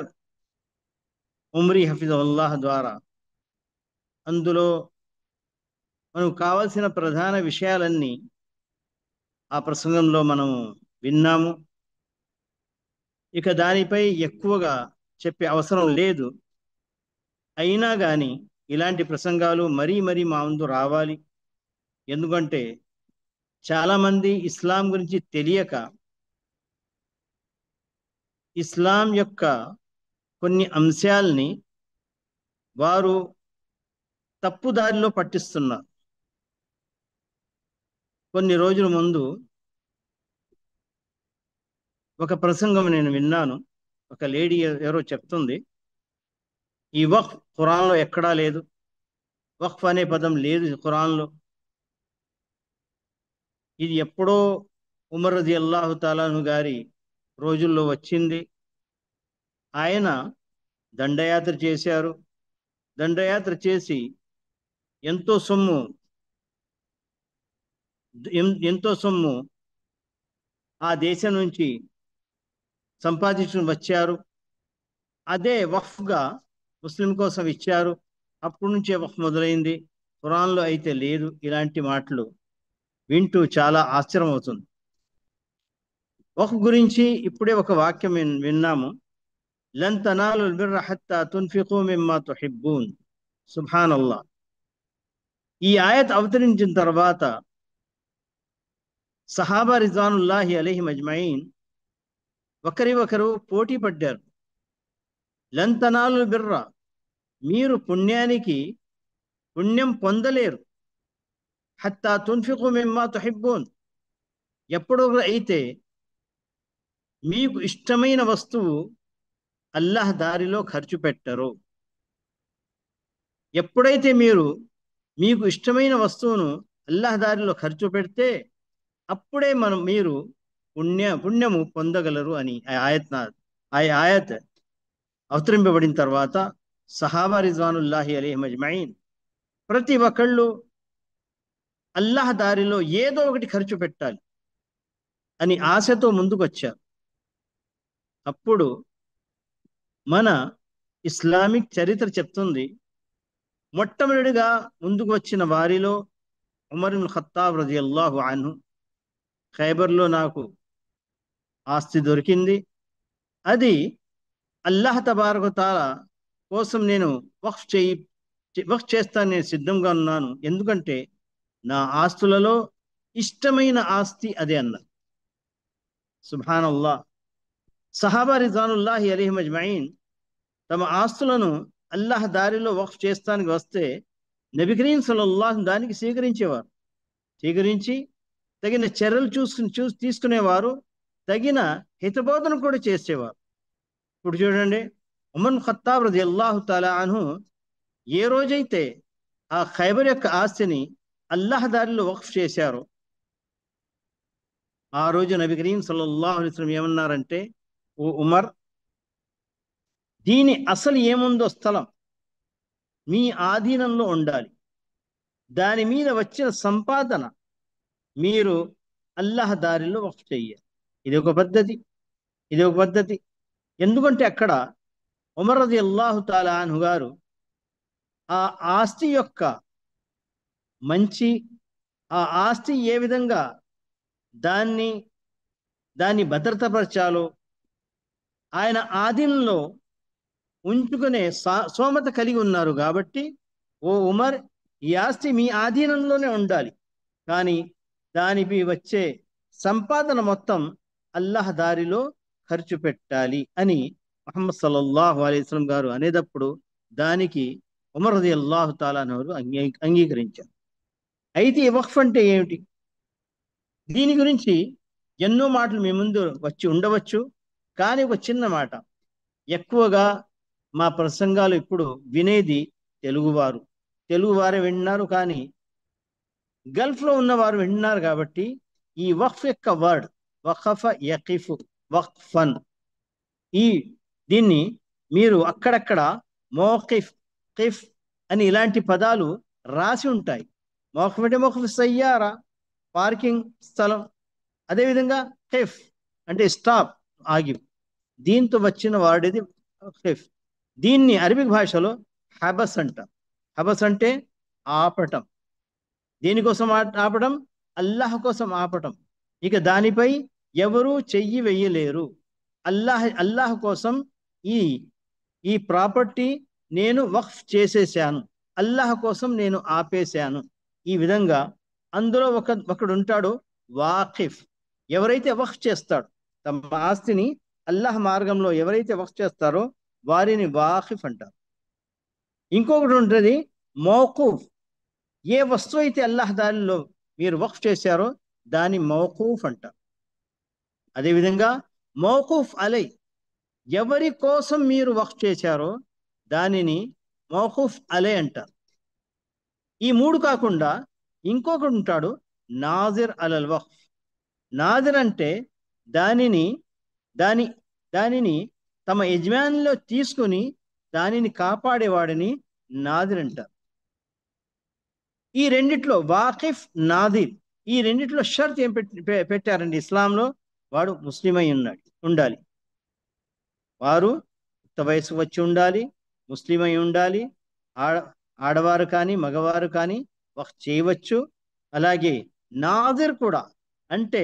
ఉమరీ హఫిజుల్లాహ్ ద్వారా అందులో మనకు కావాల్సిన ప్రధాన విషయాలన్నీ ఆ ప్రసంగంలో మనము విన్నాము. ఇక దానిపై ఎక్కువగా చెప్పే అవసరం లేదు. అయినా కానీ ఇలాంటి ప్రసంగాలు మరీ మా ముందు రావాలి. ఎందుకంటే చాలామంది ఇస్లాం గురించి తెలియక ఇస్లాం యొక్క కొన్ని అంశాలని వారు తప్పుదారిలో పట్టిస్తున్నారు. కొన్ని రోజుల ముందు ఒక ప్రసంగం నేను విన్నాను. ఒక లేడీ ఎవరో చెప్తుంది, ఈ వక్ఫ్ ఖురాన్లో ఎక్కడా లేదు, వక్ఫ్ అనే పదం లేదు ఖురాన్లో. ఇది ఎప్పుడో ఉమర్ రజియల్లాహు తాలాను గారి రోజుల్లో వచ్చింది. ఆయన దండయాత్ర చేశారు. దండయాత్ర చేసి ఎంతో సొమ్ము ఆ దేశం నుంచి సంపాదించుకుని వచ్చారు. అదే వక్ఫ్గా ముస్లిం కోసం ఇచ్చారు, అప్పటి నుంచే వక్ఫ్ మొదలైంది, ఖురాన్లో అయితే లేదు. ఇలాంటి మాటలు వింటూ చాలా ఆశ్చర్యం అవుతుంది. వక్ఫ్ గురించి ఇప్పుడే ఒక వాక్యం విన్నాము. లన్ తనాలుల్ బిర్ర హత్తా తున్ఫిఖూ మిమ్మా తుహిబ్బూన్. సుబ్హానల్లాహ్. ఈ ఆయత్ అవతరించిన తర్వాత సహాబా రిజ్వానుల్లాహి అలైహిం అజ్మయీన్ ఒకరు పోటీ పడ్డారు. లన్ తనాలుల్ బిర్ర, మీరు పుణ్యం పొందలేరు, హత్తా తున్ఫిఖూ మిమ్మా తుహిబ్బూన్, ఎప్పుడు అయితే మీకు ఇష్టమైన వస్తువు అల్లాహ్ దారిలో ఖర్చు పెట్టరు. ఎప్పుడైతే మీకు ఇష్టమైన వస్తువును అల్లాహ్ దారిలో ఖర్చు పెడితే అప్పుడే మీరు పుణ్యము పొందగలరు అని ఆ ఆయత్ అవతరింపబడిన తర్వాత సహాబా రిజ్వానుల్లాహి అలైహిం అజ్మయీన్ ప్రతి ఒక్కళ్ళు అల్లాహ్ దారిలో ఏదో ఒకటి ఖర్చు పెట్టాలి అని ఆశతో ముందుకు వచ్చారు. అప్పుడు మన ఇస్లామిక్ చరిత్ర చెప్తుంది, మొట్టమొదటిగా ముందుకు వచ్చిన వారిలో ఉమర్ ఇబ్న్ ఖత్తాబ్ రజియల్లాహు అన్హు, ఖైబర్లో నాకు ఆస్తి దొరికింది, అది అల్లాహ్ తబారక తాలా కోసం నేను వక్ఫ్ చేస్తాను, నేను సిద్ధంగా ఉన్నాను, ఎందుకంటే నా ఆస్తులలో ఇష్టమైన ఆస్తి అదే అన్నారు. సుబ్హానల్లాహ్. సహాబా రిజ్వానుల్లాహి అలైహిం అజ్మయీన్ తమ ఆస్తులను అల్లాహ్ దారిలో వక్ఫ్ చేస్తానికి వస్తే నబీ కరీం సల్లల్లాహు దానికి స్వీకరించి తగిన చర్యలు తీసుకునేవారు, తగిన హితబోధన కూడా చేసేవారు. ఇప్పుడు చూడండి, ఉమర్ ఖత్తాబ్ రజియల్లాహు తఆలా అన్హు ఏ రోజైతే ఆ ఖైబర్ యొక్క ఆస్తిని అల్లాహ్ దారిలో వక్ఫ్ చేశారో ఆ రోజు నబీ కరీం సల్లల్లాహు అలైహి వసల్లం ఏమన్నారంటే, ఓ ఉమర్, దీని అసలు ఏముందో స్థలం మీ ఆధీనంలో ఉండాలి, దాని మీద వచ్చిన సంపాదన మీరు అల్లాహ్ దారిలో వక్ఫ్ చెయ్యాలి. ఇది ఒక పద్ధతి. ఎందుకంటే అక్కడ ఉమర్ రలియల్లాహు తఆలా అన్హు గారు ఆ ఆస్తి యొక్క ఆ ఆస్తి ఏ విధంగా దాన్ని భద్రతపరచాలో ఆయన ఆధీనంలో ఉంచుకునే సోమత కలిగి ఉన్నారు. కాబట్టి ఓ ఉమర్, ఈ ఆస్తి మీ ఆధీనంలోనే ఉండాలి, కానీ దానికి వచ్చే సంపాదన మొత్తం అల్లాహ్ దారిలో ఖర్చు పెట్టాలి అని ముహమ్మద్ సల్లల్లాహు అలైహి వసల్లం గారు అనేటప్పుడు దానికి ఉమర్ రలియల్లాహు తఆలా అన్హు అంగీకరించారు. అయితే ఈ వక్ఫ్ అంటే ఏమిటి? దీని గురించి ఎన్నో మాటలు మీ ముందు వచ్చి ఉండవచ్చు, కానీ ఒక చిన్న మాట, ఎక్కువగా మా ప్రసంగాలు ఇప్పుడు వినేది తెలుగువారే వింటున్నారు, కానీ గల్ఫ్లో ఉన్నవారు వింటున్నారు. కాబట్టి ఈ వక్ఫ్ యొక్క వర్డ్ వఖఫ యఖిఫు వక్ఫన్, దీన్ని మీరు అక్కడక్కడ కిఫ్ అని ఇలాంటి పదాలు రాసి ఉంటాయి. మౌఖఫ్ అంటే మౌఖఫ్ సయ్యారా, పార్కింగ్ స్థలం. అదేవిధంగా కిఫ్ అంటే స్టాప్, ఆగి. దీంతో వచ్చిన వాడిది కిఫ్. దీన్ని అరబిక్ భాషలో హబస్ అంటాం. హబస్ అంటే ఆపటం. దేనికోసం ఆపటం? అల్లాహ్ కోసం ఆపటం. ఇక దానిపై ఎవరూ చెయ్యి వెయ్యలేరు. అల్లాహ్ కోసం ఈ ప్రాపర్టీ నేను వక్ఫ్ చేసేసాను, అల్లాహ్ కోసం నేను ఆపేశాను. ఈ విధంగా అందులో ఒకడు ఉంటాడు వాకిఫ్. ఎవరైతే వక్ఫ్ చేస్తాడో, తమ ఆస్తిని అల్లాహ్ మార్గంలో ఎవరైతే వక్ఫ్ చేస్తారో వారిని వాకిఫ్ అంటారు. ఇంకొకటి ఉంటుంది మౌకూఫ్. ఏ వస్తువు అయితే అల్లాహ్ దారిలో మీరు వక్ఫ్ చేశారో దాని మౌకూఫ్ అంటారు. అదేవిధంగా మౌకూఫ్ అలై, ఎవరి కోసం మీరు వక్ఫ్ చేశారో దానిని మౌకూఫ్ అలై అంటారు. ఈ మూడు కాకుండా ఇంకొకటి ఉంటాడు నాజిర్ అలల్ వక్ఫ్. నాజిర్ అంటే దానిని తమ యజమానిలో తీసుకుని దానిని కాపాడేవాడిని నాజిర్ అంటారు. ఈ రెండిట్లో వాకిఫ్, నాదిర్, ఈ రెండిట్లో షరత్ ఏం పెట్టారండి ఇస్లాంలో? వాడు ముస్లిం అయి ఉండాలి, వారు యుక్త వయసు వచ్చి ఉండాలి, ముస్లిం అయి ఉండాలి. ఆడ ఆడవారు కానీ మగవారు కానీ వక్ఫ్ చేయవచ్చు. అలాగే నాదిర్ కూడా, అంటే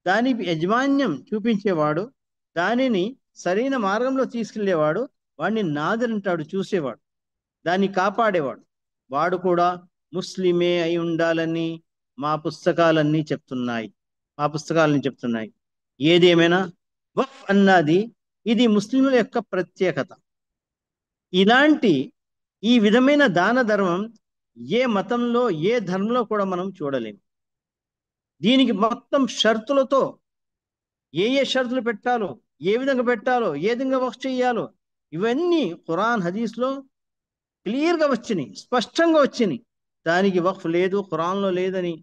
దాని యజమాన్యం చూపించేవాడు, దానిని సరైన మార్గంలో తీసుకెళ్లేవాడు, వాడిని నాదిర్ అంటాడు, చూసేవాడు, దాన్ని కాపాడేవాడు. వాడు కూడా ముస్లిమే అయి ఉండాలని మా పుస్తకాలన్నీ చెప్తున్నాయి. ఏదేమైనా వక్ఫ్ అన్నది ఇది ముస్లింల యొక్క ప్రత్యేకత. ఈ విధమైన దాన ధర్మం ఏ మతంలో ఏ ధర్మంలో కూడా మనం చూడలేము. దీనికి మొత్తం షరతులతో ఏ షరతులు పెట్టాలో, ఏ విధంగా పెట్టాలో, ఏ విధంగా వక్ఫ్ చేయాలో, ఇవన్నీ ఖురాన్ హదీస్లో క్లియర్గా వచ్చినాయి, స్పష్టంగా వచ్చినాయి. దానికి వక్ఫ్ లేదు, ఖురాన్లో లేదని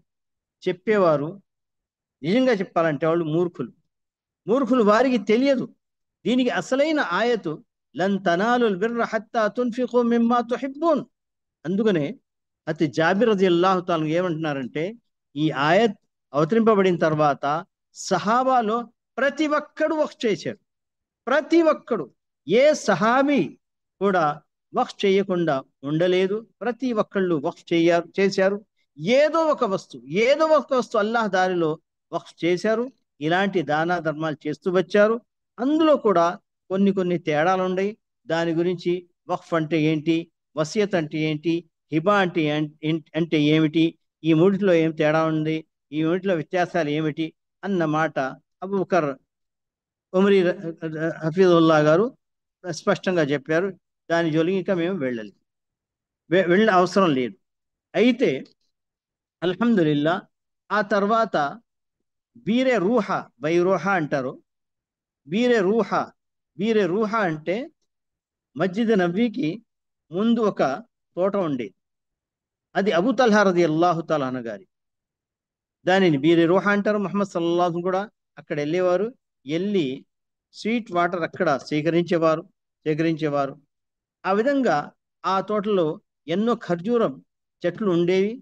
చెప్పేవారు నిజంగా చెప్పాలంటే వాళ్ళు మూర్ఖులు. వారికి తెలియదు. దీనికి అసలైన ఆయతు లన్ తనాలుల్ బిర్ర హత్తా తున్ఫిఖు మిమ్మా తుహిబ్బూన్. అందుకనే అతి జాబిర్ రజియల్లాహు తాలా ఏమంటున్నారంటే, ఈ ఆయత్ అవతరింపబడిన తర్వాత సహాబాలో ప్రతి ఒక్కడు వక్ఫ్ చేశాడు. ప్రతి ఒక్కడు, ఏ సహాబీ కూడా వక్ఫ్ చేయకుండా ఉండలేదు. ప్రతి ఒక్కళ్ళు వక్ఫ్ చేశారు. ఏదో ఒక వస్తువు అల్లాహ్ దారిలో వక్ఫ్ చేశారు. ఇలాంటి దానా ధర్మాలు చేస్తూ వచ్చారు. అందులో కూడా కొన్ని తేడాలు ఉన్నాయి. దాని గురించి వక్ఫ్ అంటే ఏంటి, వసియత్ అంటే ఏంటి, హిబా అంటే ఏమిటి, ఈ మూడిట్లో ఏం తేడా ఉంది, ఈ మూడిట్లో వ్యత్యాసాలు ఏమిటి అన్న మాట అబూబకర్ ఉమరీ హఫీజుల్లా గారు స్పష్టంగా చెప్పారు. దాని జోలికి ఇంకా మేము వెళ్ళ అవసరం లేదు. అయితే అల్హమ్దులిల్లా ఆ తర్వాత బీరే రూహా అంటారు. బీరే రూహా అంటే మస్జిద్ నబీకి ముందు ఒక తోట ఉండేది. అది అబూ తల్హా రదియల్లాహు తఆలా అన్హు గారి. దానిని బీరే రూహా అంటారు. ముహమ్మద్ సల్లల్లాహు అలైహి వసల్లం కూడా అక్కడ వెళ్ళి స్వీట్ వాటర్ అక్కడ సేకరించేవారు. ఆ విధంగా ఆ తోటలో ఎన్నో ఖర్జూరం చెట్లు ఉండేవి.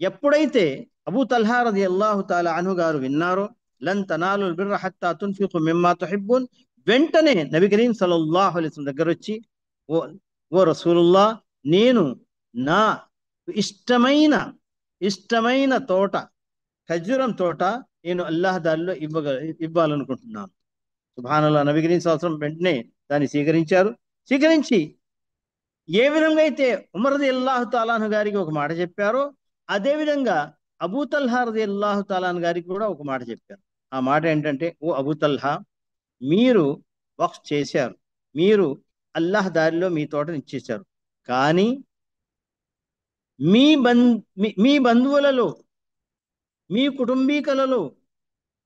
ఎప్పుడైతే అబూ తల్హా రదియల్లాహు తఆలా అన్హు గారు విన్నారో లన్ తనాలుల్ బిర్ర హత్తా తున్ఫిఖు మిమ్మా తుహిబ్బూన్, వెంటనే నబీ కరీం సల్లల్లాహు అలైహి వసల్లం దగ్గర వచ్చి, ఓ రసూలుల్లా, నేను నా ఇష్టమైన తోట, ఖర్జూరం తోట నేను అల్లాహ్ దారిలో ఇవ్వాలనుకుంటున్నాను. సుబ్హానల్లాహ్. నబీ కరీం సల్లల్లాహు అలైహి వసల్లం వెంటనే దాన్ని స్వీకరించి ఏ విధంగా అయితే ఉమర్ రదియల్లాహు తఆలా అన్హు గారికి ఒక మాట చెప్పారో, అదే విధంగా అబూ తల్హా రదియల్లాహు తఆలా అన్హు గారికి కూడా ఒక మాట చెప్పారు. ఆ మాట ఏంటంటే, ఓ అబూ తల్హా, మీరు వక్ఫ్ చేశారు, మీరు అల్లాహ్ దారిలో మీ తోటను ఇచ్చేశారు. కానీ మీ బంధువులలో, మీ కుటుంబీకులలో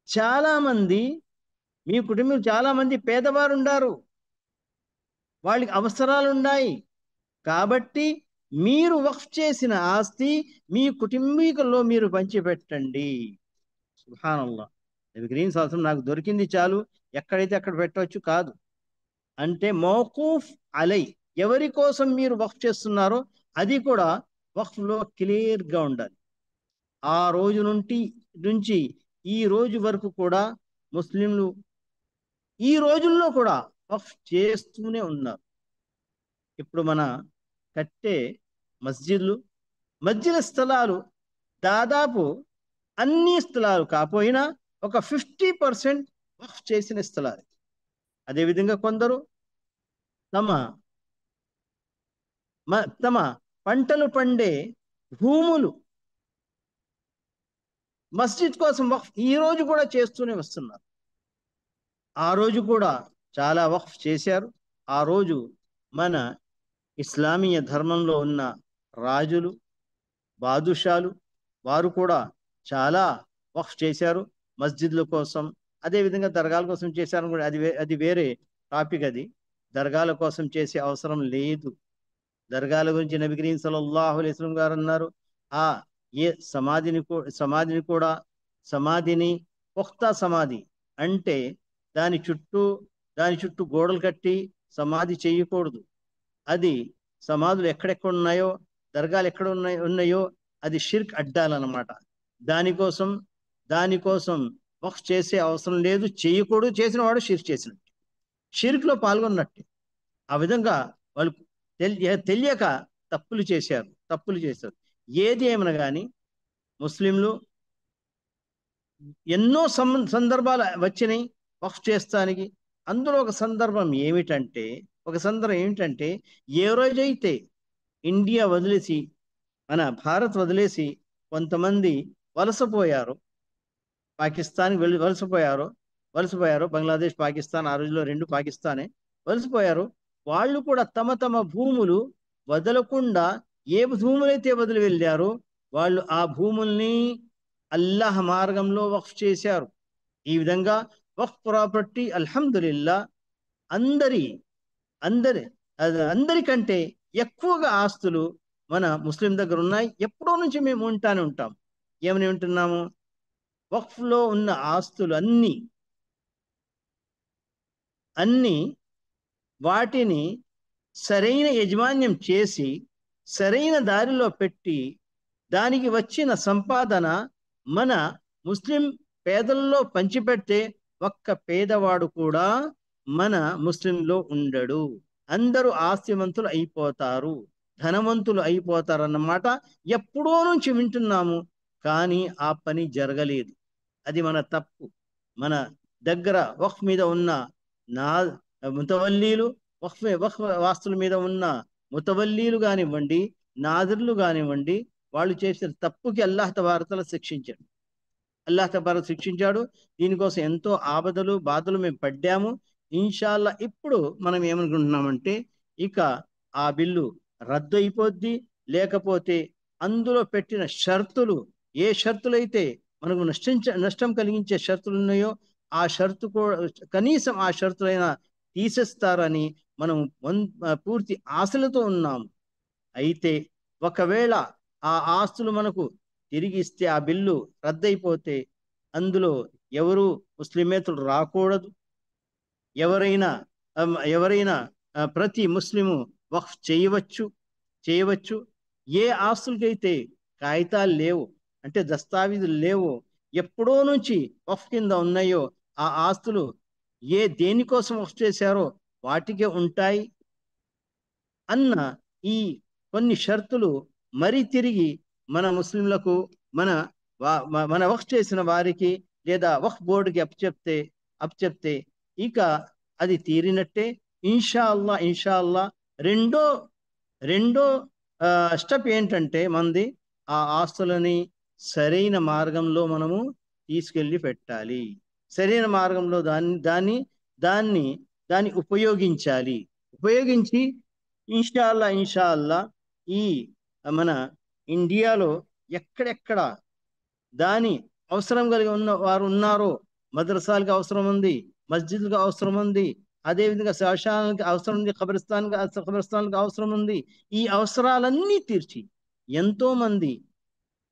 చాలా మంది పేదవారు ఉన్నారు, వాళ్ళకి అవసరాలు ఉన్నాయి. కాబట్టి మీరు వక్ఫ్ చేసిన ఆస్తి మీ కుటుంబీకుల్లో మీరు పంచిపెట్టండి. సుబ్హానల్లాహ్. నబీ కరీం సల్లల్లాహు అలైహి వసల్లం నాకు దొరికింది చాలు, ఎక్కడైతే అక్కడ పెట్టవచ్చు కాదు. అంటే మౌకూఫ్ అలై, ఎవరి కోసం మీరు వక్ఫ్ చేస్తున్నారో అది కూడా వక్ఫ్లో క్లియర్గా ఉండాలి. ఆ రోజు నుంచి ఈ రోజు వరకు కూడా ముస్లింలు ఈ రోజుల్లో కూడా వక్ఫ్ చేస్తూనే ఉన్నారు. ఇప్పుడు మన కట్టే మస్జిద్ స్థలాలు దాదాపు అన్ని స్థలాలు కాకపోయినా ఒక 50% వక్ఫ్ చేసిన స్థలాలు. అదేవిధంగా కొందరు తమ పంటలు పండే భూములు మస్జిద్ కోసం వక్ఫ్ ఈ రోజు కూడా చేస్తూనే వస్తున్నారు. ఆ రోజు కూడా చాలా వక్ఫ్ చేశారు. ఆ రోజు మన ఇస్లామీయ ధర్మంలో ఉన్న రాజులు, బాదుషాలు వారు కూడా చాలా వక్ఫ్ చేశారు మస్జిద్ల కోసం. అదేవిధంగా దర్గాల కోసం చేశారు కూడా. అది వేరే టాపిక్. అది దర్గాల కోసం చేసే అవసరం లేదు. దర్గాల గురించి నబీ కరీం సల్లల్లాహు అలైహి వసల్లం గారు అన్నారు, సమాధిని పుఖ్తా సమాధి అంటే దాని చుట్టూ గోడలు కట్టి సమాధి చేయకూడదు. అది సమాధులు ఎక్కడెక్కడ ఉన్నాయో, దర్గాలు ఎక్కడ ఉన్నాయో అది షిర్క్ అడ్డాలన్నమాట. దానికోసం వక్ఫ్ చేసే అవసరం లేదు, చేయకూడదు. చేసిన వాడు షిర్క్ చేసినట్టు. షిర్క్లో పాల్గొన్నట్టే. ఆ విధంగా వాళ్ళు తెలియక తప్పులు చేశారు. ఏది ఏమన్నా కానీ ముస్లింలు ఎన్నో సందర్భాలు వచ్చినాయి వక్ఫ్ చేస్తానికి. అందులో ఒక సందర్భం ఏమిటంటే ఏ రోజైతే ఇండియా వదిలేసి మన భారత్ వదిలేసి కొంతమంది వలసపోయారు, పాకిస్తాన్కి వెళ్ళి వలసపోయారు. బంగ్లాదేశ్, పాకిస్తాన్, ఆ రోజుల్లో రెండు పాకిస్తానే వలసపోయారు. వాళ్ళు కూడా తమ తమ భూములు వదలకుండా ఏ భూములైతే వదిలి వెళ్ళారో వాళ్ళు ఆ భూముల్ని అల్లాహ్ మార్గంలో వక్ఫ్ చేశారు. ఈ విధంగా వక్ఫ్ ప్రాపర్టీ అల్హమ్దులిల్లా అందరికంటే ఎక్కువగా ఆస్తులు మన ముస్లిం దగ్గర ఉన్నాయి. ఎప్పుడో నుంచి మేము ఉంటాం. ఏమని ఉంటున్నాము? వక్ఫ్లో ఉన్న ఆస్తులు అన్ని వాటిని సరైన యజమాన్యం చేసి సరైన దారిలో పెట్టి దానికి వచ్చిన సంపాదన మన ముస్లిం పేదల్లో పంచిపెడితే ఒక్క పేదవాడు కూడా మన ముస్లింలో ఉండడు. అందరూ ఆస్తివంతులు అయిపోతారు, ధనవంతులు అయిపోతారు అన్నమాట ఎప్పుడో నుంచి వింటున్నాము. కానీ ఆ పని జరగలేదు. అది మన తప్పు. మన దగ్గర వక్ఫ్ మీద ఉన్న నా ముతవల్లీలు, వక్ఫ్ వాస్తుల మీద ఉన్న ముతవల్లీలు కానివ్వండి, నాదిర్లు కానివ్వండి, వాళ్ళు చేసిన తప్పుకి అల్లాహ్ తబారక శిక్షించాడు. దీనికోసం ఎంతో ఆపదలు బాధలు మేము పడ్డాము. ఇన్షాల్లా ఇప్పుడు మనం ఏమనుకుంటున్నామంటే ఇక ఆ బిల్లు రద్దు అయిపోద్ది. లేకపోతే అందులో పెట్టిన షరతులు, ఏ షరతులైతే మనకు నష్టం కలిగించే షరతులు ఉన్నాయో ఆ షరతు కనీసం ఆ షరతులైనా తీసేస్తారని మనం పూర్తి ఆశలతో ఉన్నాము. అయితే ఒకవేళ ఆ ఆస్తులు మనకు తిరిగి ఇస్తే, ఆ బిల్లు రద్దయిపోతే అందులో ఎవరు ముస్లిమేతరులు రాకూడదు. ఎవరైనా ప్రతి ముస్లిము వక్ఫ్ చేయవచ్చు. ఏ ఆస్తులకైతే కాగితాలు లేవు, అంటే దస్తావీజులు లేవు, ఎప్పుడో నుంచి వక్ఫ్ కింద ఉన్నాయో ఆ ఆస్తులు దేనికోసం వక్ఫ్ చేశారో వాటికే ఉంటాయి అన్న ఈ కొన్ని షరతులు మరి తిరిగి మన ముస్లింలకు మన వక్ఫ్ చేసిన వారికి లేదా వక్ఫ్ బోర్డుకి అప్పచెప్తే ఇక అది తీరినట్టే. ఇన్షా అల్లా రెండో స్టెప్ ఏంటంటే మంది ఆ ఆస్తులని సరైన మార్గంలో మనము తీసుకెళ్ళి పెట్టాలి. సరైన మార్గంలో దాన్ని ఉపయోగించి ఇన్షా అల్లా ఈ మన ఇండియాలో ఎక్కడెక్కడ దాని అవసరం కలిగి ఉన్న వారు ఉన్నారో, మద్రసాలకు అవసరం ఉంది, మస్జిద్లకు అవసరం ఉంది, అదేవిధంగా శ్మశానానికి అవసరం ఉంది, ఖబరిస్తాన్లకు అవసరం ఉంది. ఈ అవసరాలన్నీ తీర్చి ఎంతో మంది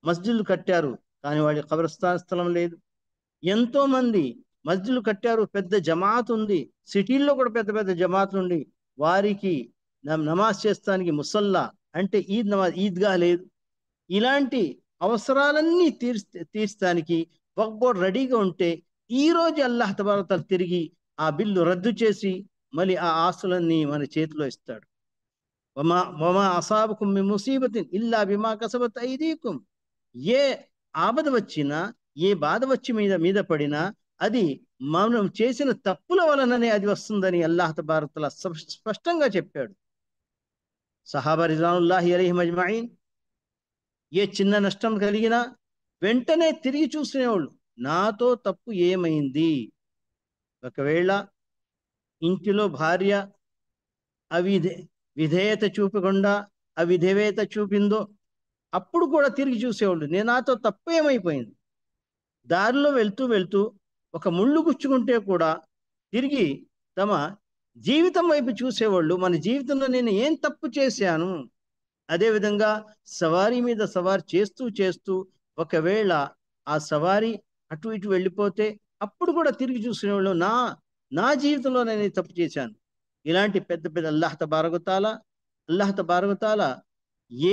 మస్జిద్లు కట్టారు, కానీ వాళ్ళ ఖబరిస్తాన్ స్థలం లేదు. ఎంతో మంది మస్జిద్లు కట్టారు, పెద్ద జమాత్ ఉంది, సిటీల్లో కూడా పెద్ద పెద్ద జమాతులు ఉండి వారికి నమాజ్ చేస్తానికి ముసల్లా అంటే ఈద్గా లేదు. ఇలాంటి అవసరాలన్నీ తీర్చడానికి వక్ఫ్ బోర్డు రెడీగా ఉంటే ఈ రోజు అల్లాహ్ తబారక తఆలా తిరిగి ఆ బిల్లు రద్దు చేసి మళ్ళీ ఆ ఆస్తులన్నీ మన చేతిలో ఇస్తాడు. వమా అసాబకుం మిన్ ముసీబతిన్ ఇల్లా బిమా కసబత్ ఐదీకుం. ఏ ఆపద వచ్చినా, ఏ బాధ వచ్చి మీద పడినా అది మనం చేసిన తప్పుల వలననే అది వస్తుందని అల్లాహ్ తబారక తఆలా స్పష్టంగా చెప్పాడు. సహాబా రిజ్వానుల్లాహి అలైహిం అజ్మఈన్ ఏ చిన్న నష్టం కలిగినా వెంటనే తిరిగి చూసుకునేవాళ్ళు, నాతో తప్పు ఏమైంది. ఒకవేళ ఇంటిలో భార్య విధేయత చూపకుండా అవిధేయత చూపిందో అప్పుడు కూడా తిరిగి చూసేవాళ్ళు, నాతో తప్పు ఏమైపోయింది. దారిలో వెళ్తూ ఒక ముళ్ళు గుచ్చుకుంటే కూడా తిరిగి తమ జీవితం వైపు చూసేవాళ్ళు, మన జీవితంలో నేను ఏం తప్పు చేశాను. అదేవిధంగా సవారీ మీద సవారీ చేస్తూ ఒకవేళ ఆ సవారీ అటు ఇటు వెళ్ళిపోతే అప్పుడు కూడా తిరిగి చూసుకునేవాళ్ళు, నా జీవితంలో నేను తప్పు చేశాను. ఇలాంటి పెద్ద అల్లాహ్ తబారక తఆలా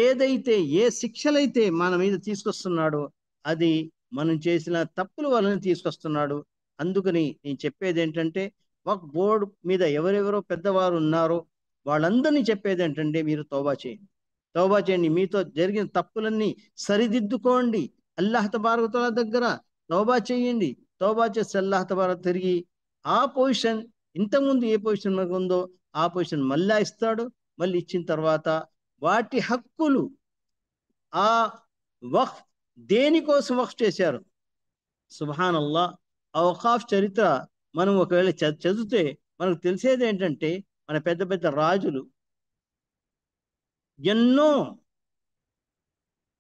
ఏదైతే ఏ శిక్షలైతే మన మీద తీసుకొస్తున్నాడో అది మనం చేసిన తప్పుల వలన తీసుకొస్తున్నాడు. అందుకని నేను చెప్పేది ఏంటంటే వక్ఫ్ బోర్డు మీద ఎవరెవరో పెద్దవారు ఉన్నారో వాళ్ళందరినీ చెప్పేది ఏంటంటే మీరు తౌబా చేయండి, తౌబా చేయండి, మీతో జరిగిన తప్పులన్నీ సరిదిద్దుకోండి, అల్లాహ్ తబారక తఆలా దగ్గర తౌబా చేయండి. తౌబా చేస్తే అల్లాహ్ తబారక తిరిగి ఆ పొజిషన్, ఇంతకుముందు ఏ పొజిషన్ మనకు ఉందో ఆ పొజిషన్ మళ్ళా ఇస్తాడు. మళ్ళీ ఇచ్చిన తర్వాత వాటి హక్కులు, ఆ వక్ఫ్ దేనికోసం వక్ఫ్ చేశారు, సుబ్హాన్ అల్లా. ఆ వఖాఫ్ చరిత్ర మనం ఒకవేళ చదివితే మనకు తెలిసేది ఏంటంటే మన పెద్ద పెద్ద రాజులు ఎన్నో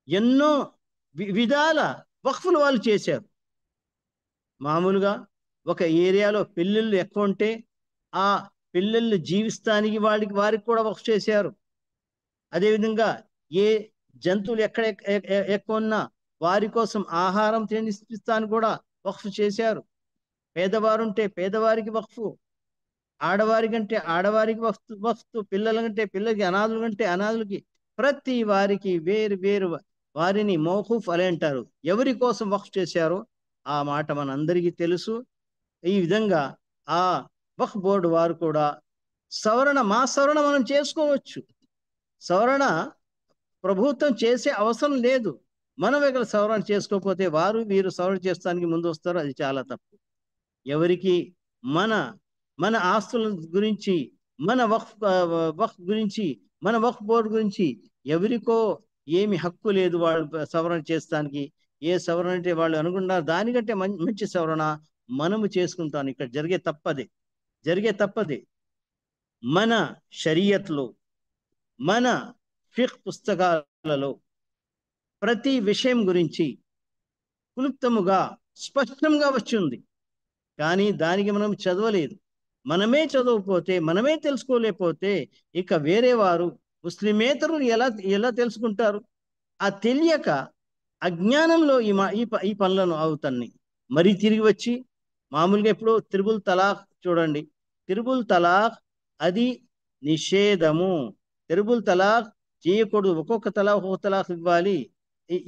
ఎన్నో విధాల వక్ఫ్లు వాళ్ళు చేశారు. మామూలుగా ఒక ఏరియాలో పెళ్ళిళ్ళు ఎక్కువ ఉంటే ఆ పెళ్ళిళ్ళు జీవిస్తానికి వారికి కూడా వక్ఫ్ చేశారు. అదేవిధంగా ఏ జంతువులు ఎక్కడ ఎక్కువ ఉన్నా వారి కోసం ఆహారం తినిపిస్తానికి కూడా వక్ఫ్ చేశారు. పేదవారు ఉంటే పేదవారికి వక్ఫ్, ఆడవారి కంటే ఆడవారికి వక్ఫ్, పిల్లల కంటే పిల్లలకి, అనాథుల కంటే అనాథులకి, ప్రతి వారికి వేరు వేరు వారిని మౌఖూఫ్ అని అంటారు. ఎవరి కోసం వక్ఫ్ చేశారో ఆ మాట మనందరికీ తెలుసు. ఈ విధంగా ఆ వక్ఫ్ బోర్డు వారు కూడా సవరణ, మా సవరణ మనం చేసుకోవచ్చు, సవరణ ప్రభుత్వం చేసే అవసరం లేదు. మనం ఇక్కడ సవరణ చేసుకోకపోతే వారు వీరు సవరణ చేస్తానికి ముందు వస్తారు, అది చాలా తప్పు. ఎవరికి మన మన ఆస్తుల గురించి, మన వక్ఫ్ గురించి, మన వక్ఫ్ బోర్డు గురించి ఎవరికో ఏమి హక్కు లేదు వాళ్ళు సవరణ చేస్తానికి. ఏ సవరణ అంటే వాళ్ళు అనుకుంటారు దానికంటే మంచి సవరణ మనము చేసుకుంటాను. ఇక్కడ జరిగే తప్పదే మన షరియత్లో, మన ఫిఖ్ పుస్తకాలలో ప్రతి విషయం గురించి క్లుప్తముగా స్పష్టంగా వచ్చింది. కానీ దానికి మనం చదవలేదు. మనమే చదవకపోతే, మనమే తెలుసుకోలేకపోతే ఇక వేరే వారు ముస్లిమేతరులు ఎలా తెలుసుకుంటారు? ఆ తెలియక అజ్ఞానంలో ఈ పనులను అవుతాన్ని. మరి తిరిగి వచ్చి మామూలుగా ఇప్పుడు త్రిబుల్ తలాక్ చూడండి, త్రిబుల్ తలాక్ అది నిషేధము. త్రిబుల్ తలాక్ చేయకూడదు, ఒక్కొక్క తలాక్ ఇవ్వాలి.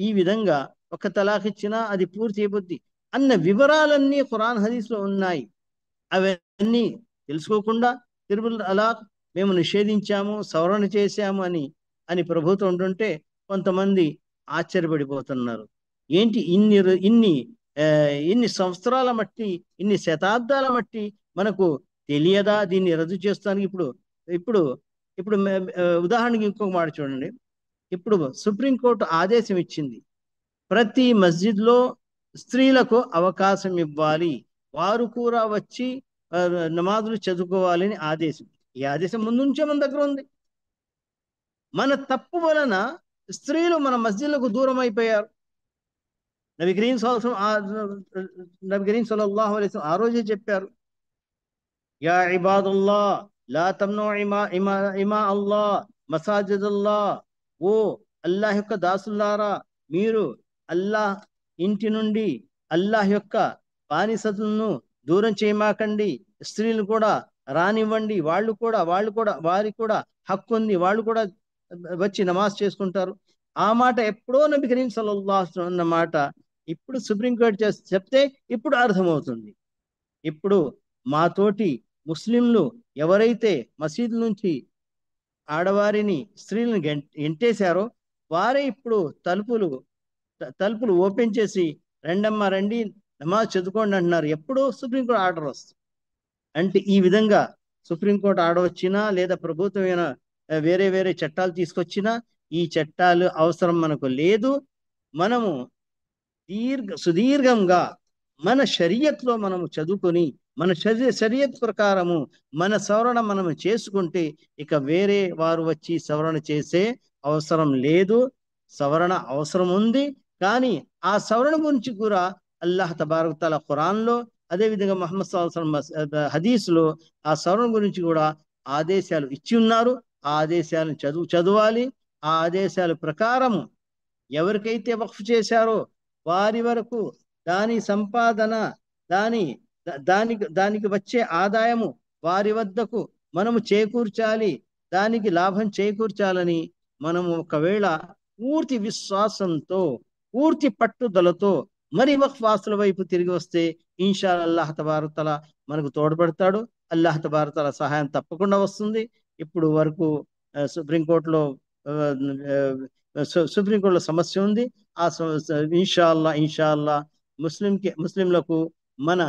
ఈ విధంగా ఒక తలాక్ ఇచ్చినా అది పూర్తి అయిపోద్ది అన్న వివరాలన్నీ ఖురాన్ హదీస్లో ఉన్నాయి. అవన్నీ తెలుసుకోకుండా త్రిబుల్ తలాక్ మేము నిషేధించాము, సవరణ చేశాము అని ప్రభుత్వం ఉంటుంటే కొంతమంది ఆశ్చర్యపడిపోతున్నారు. ఏంటి ఇన్ని సంవత్సరాల మట్టి, ఇన్ని శతాబ్దాల మట్టి మనకు తెలియదా దీన్ని రద్దు చేస్తానికి? ఇప్పుడు ఉదాహరణకి ఇంకొక మాట చూడండి. ఇప్పుడు సుప్రీంకోర్టు ఆదేశం ఇచ్చింది, ప్రతి మస్జిద్లో స్త్రీలకు అవకాశం ఇవ్వాలి, వారు కూడా వచ్చి నమాజులు చదువుకోవాలని ఆదేశం. ఈ ఆదేశం ముందు నుంచే మన దగ్గర ఉంది. మన తప్పు వలన స్త్రీలు మన మస్జిద్లకు దూరం అయిపోయారు. నబీ కరీం సల్లల్లాహు అలైహి వసల్లం ఆ రోజే చెప్పారు, యా ఇబాదుల్లాహ్ లా తమ్ను ఇమా అల్లాహ్ మసాజిదుల్లాహ్. ఓ అల్లాహ్ యొక్క దాసులారా, మీరు అల్లాహ్ ఇంటి నుండి అల్లాహ్ యొక్క బానిసలను దూరం చేయమాకండి. స్త్రీలు కూడా రానివ్వండి, వాళ్ళు కూడా వారికి కూడా హక్కు ఉంది, వాళ్ళు కూడా వచ్చి నమాజ్ చేసుకుంటారు. ఆ మాట ఎప్పుడో నబీ కరీం సల్లల్లాహు అలైహి వసల్లం అన్న మాట ఇప్పుడు సుప్రీంకోర్టు చెప్తే ఇప్పుడు అర్థమవుతుంది. ఇప్పుడు మాతోటి ముస్లింలు ఎవరైతే మసీదు నుంచి ఆడవారిని, స్త్రీలను ఎంటేశారో వారే ఇప్పుడు తలుపులు ఓపెన్ చేసి రండమ్మా రండి నమాజ్ చదువుకోండి అంటున్నారు. ఎప్పుడో సుప్రీంకోర్టు ఆర్డర్ వస్తుంది. అంటే ఈ విధంగా సుప్రీంకోర్టు ఆర్డర్ వచ్చినా లేదా ప్రభుత్వం వేరే వేరే చట్టాలు తీసుకొచ్చినా ఈ చట్టాలు అవసరం మనకు లేదు. మనము సుదీర్ఘంగా మన షరియత్లో మనము చదువుకొని మన షరియత్ ప్రకారము మన సవరణ మనము చేసుకుంటే ఇక వేరే వారు వచ్చి సవరణ చేసే అవసరం లేదు. సవరణ అవసరం ఉంది, కానీ ఆ సవరణ గురించి కూడా అల్లాహ్ తబారక తఆలా ఖురాన్లో, అదేవిధంగా ముహమ్మద్ సల్లల్లాహు అలైహి వసల్లం హదీస్లో ఆ సవరణ గురించి కూడా ఆదేశాలు ఇచ్చి ఉన్నారు. ఆ ఆదేశాలను చదవాలి. ఆ ఆదేశాల ప్రకారము ఎవరికైతే వక్ఫ్ చేశారో వారి వరకు దాని సంపాదన, దానికి వచ్చే ఆదాయము వారి వద్దకు మనము చేకూర్చాలి, దానికి లాభం చేకూర్చాలని మనము ఒకవేళ పూర్తి విశ్వాసంతో, పూర్తి పట్టుదలతో మరి వక్ఫ్ ఆస్తుల వైపు తిరిగి వస్తే ఇన్షా అల్లాహ్ తబారక తఆలా మనకు తోడ్పడతాడు. అల్లాహ్ తబారక్ తఆలా సహాయం తప్పకుండా వస్తుంది. ఇప్పుడు వరకు సుప్రీంకోర్టులో సుప్రీంకోర్టులో సమస్య ఉంది. ఆ ఇన్షా అల్లా ముస్లింలకు మన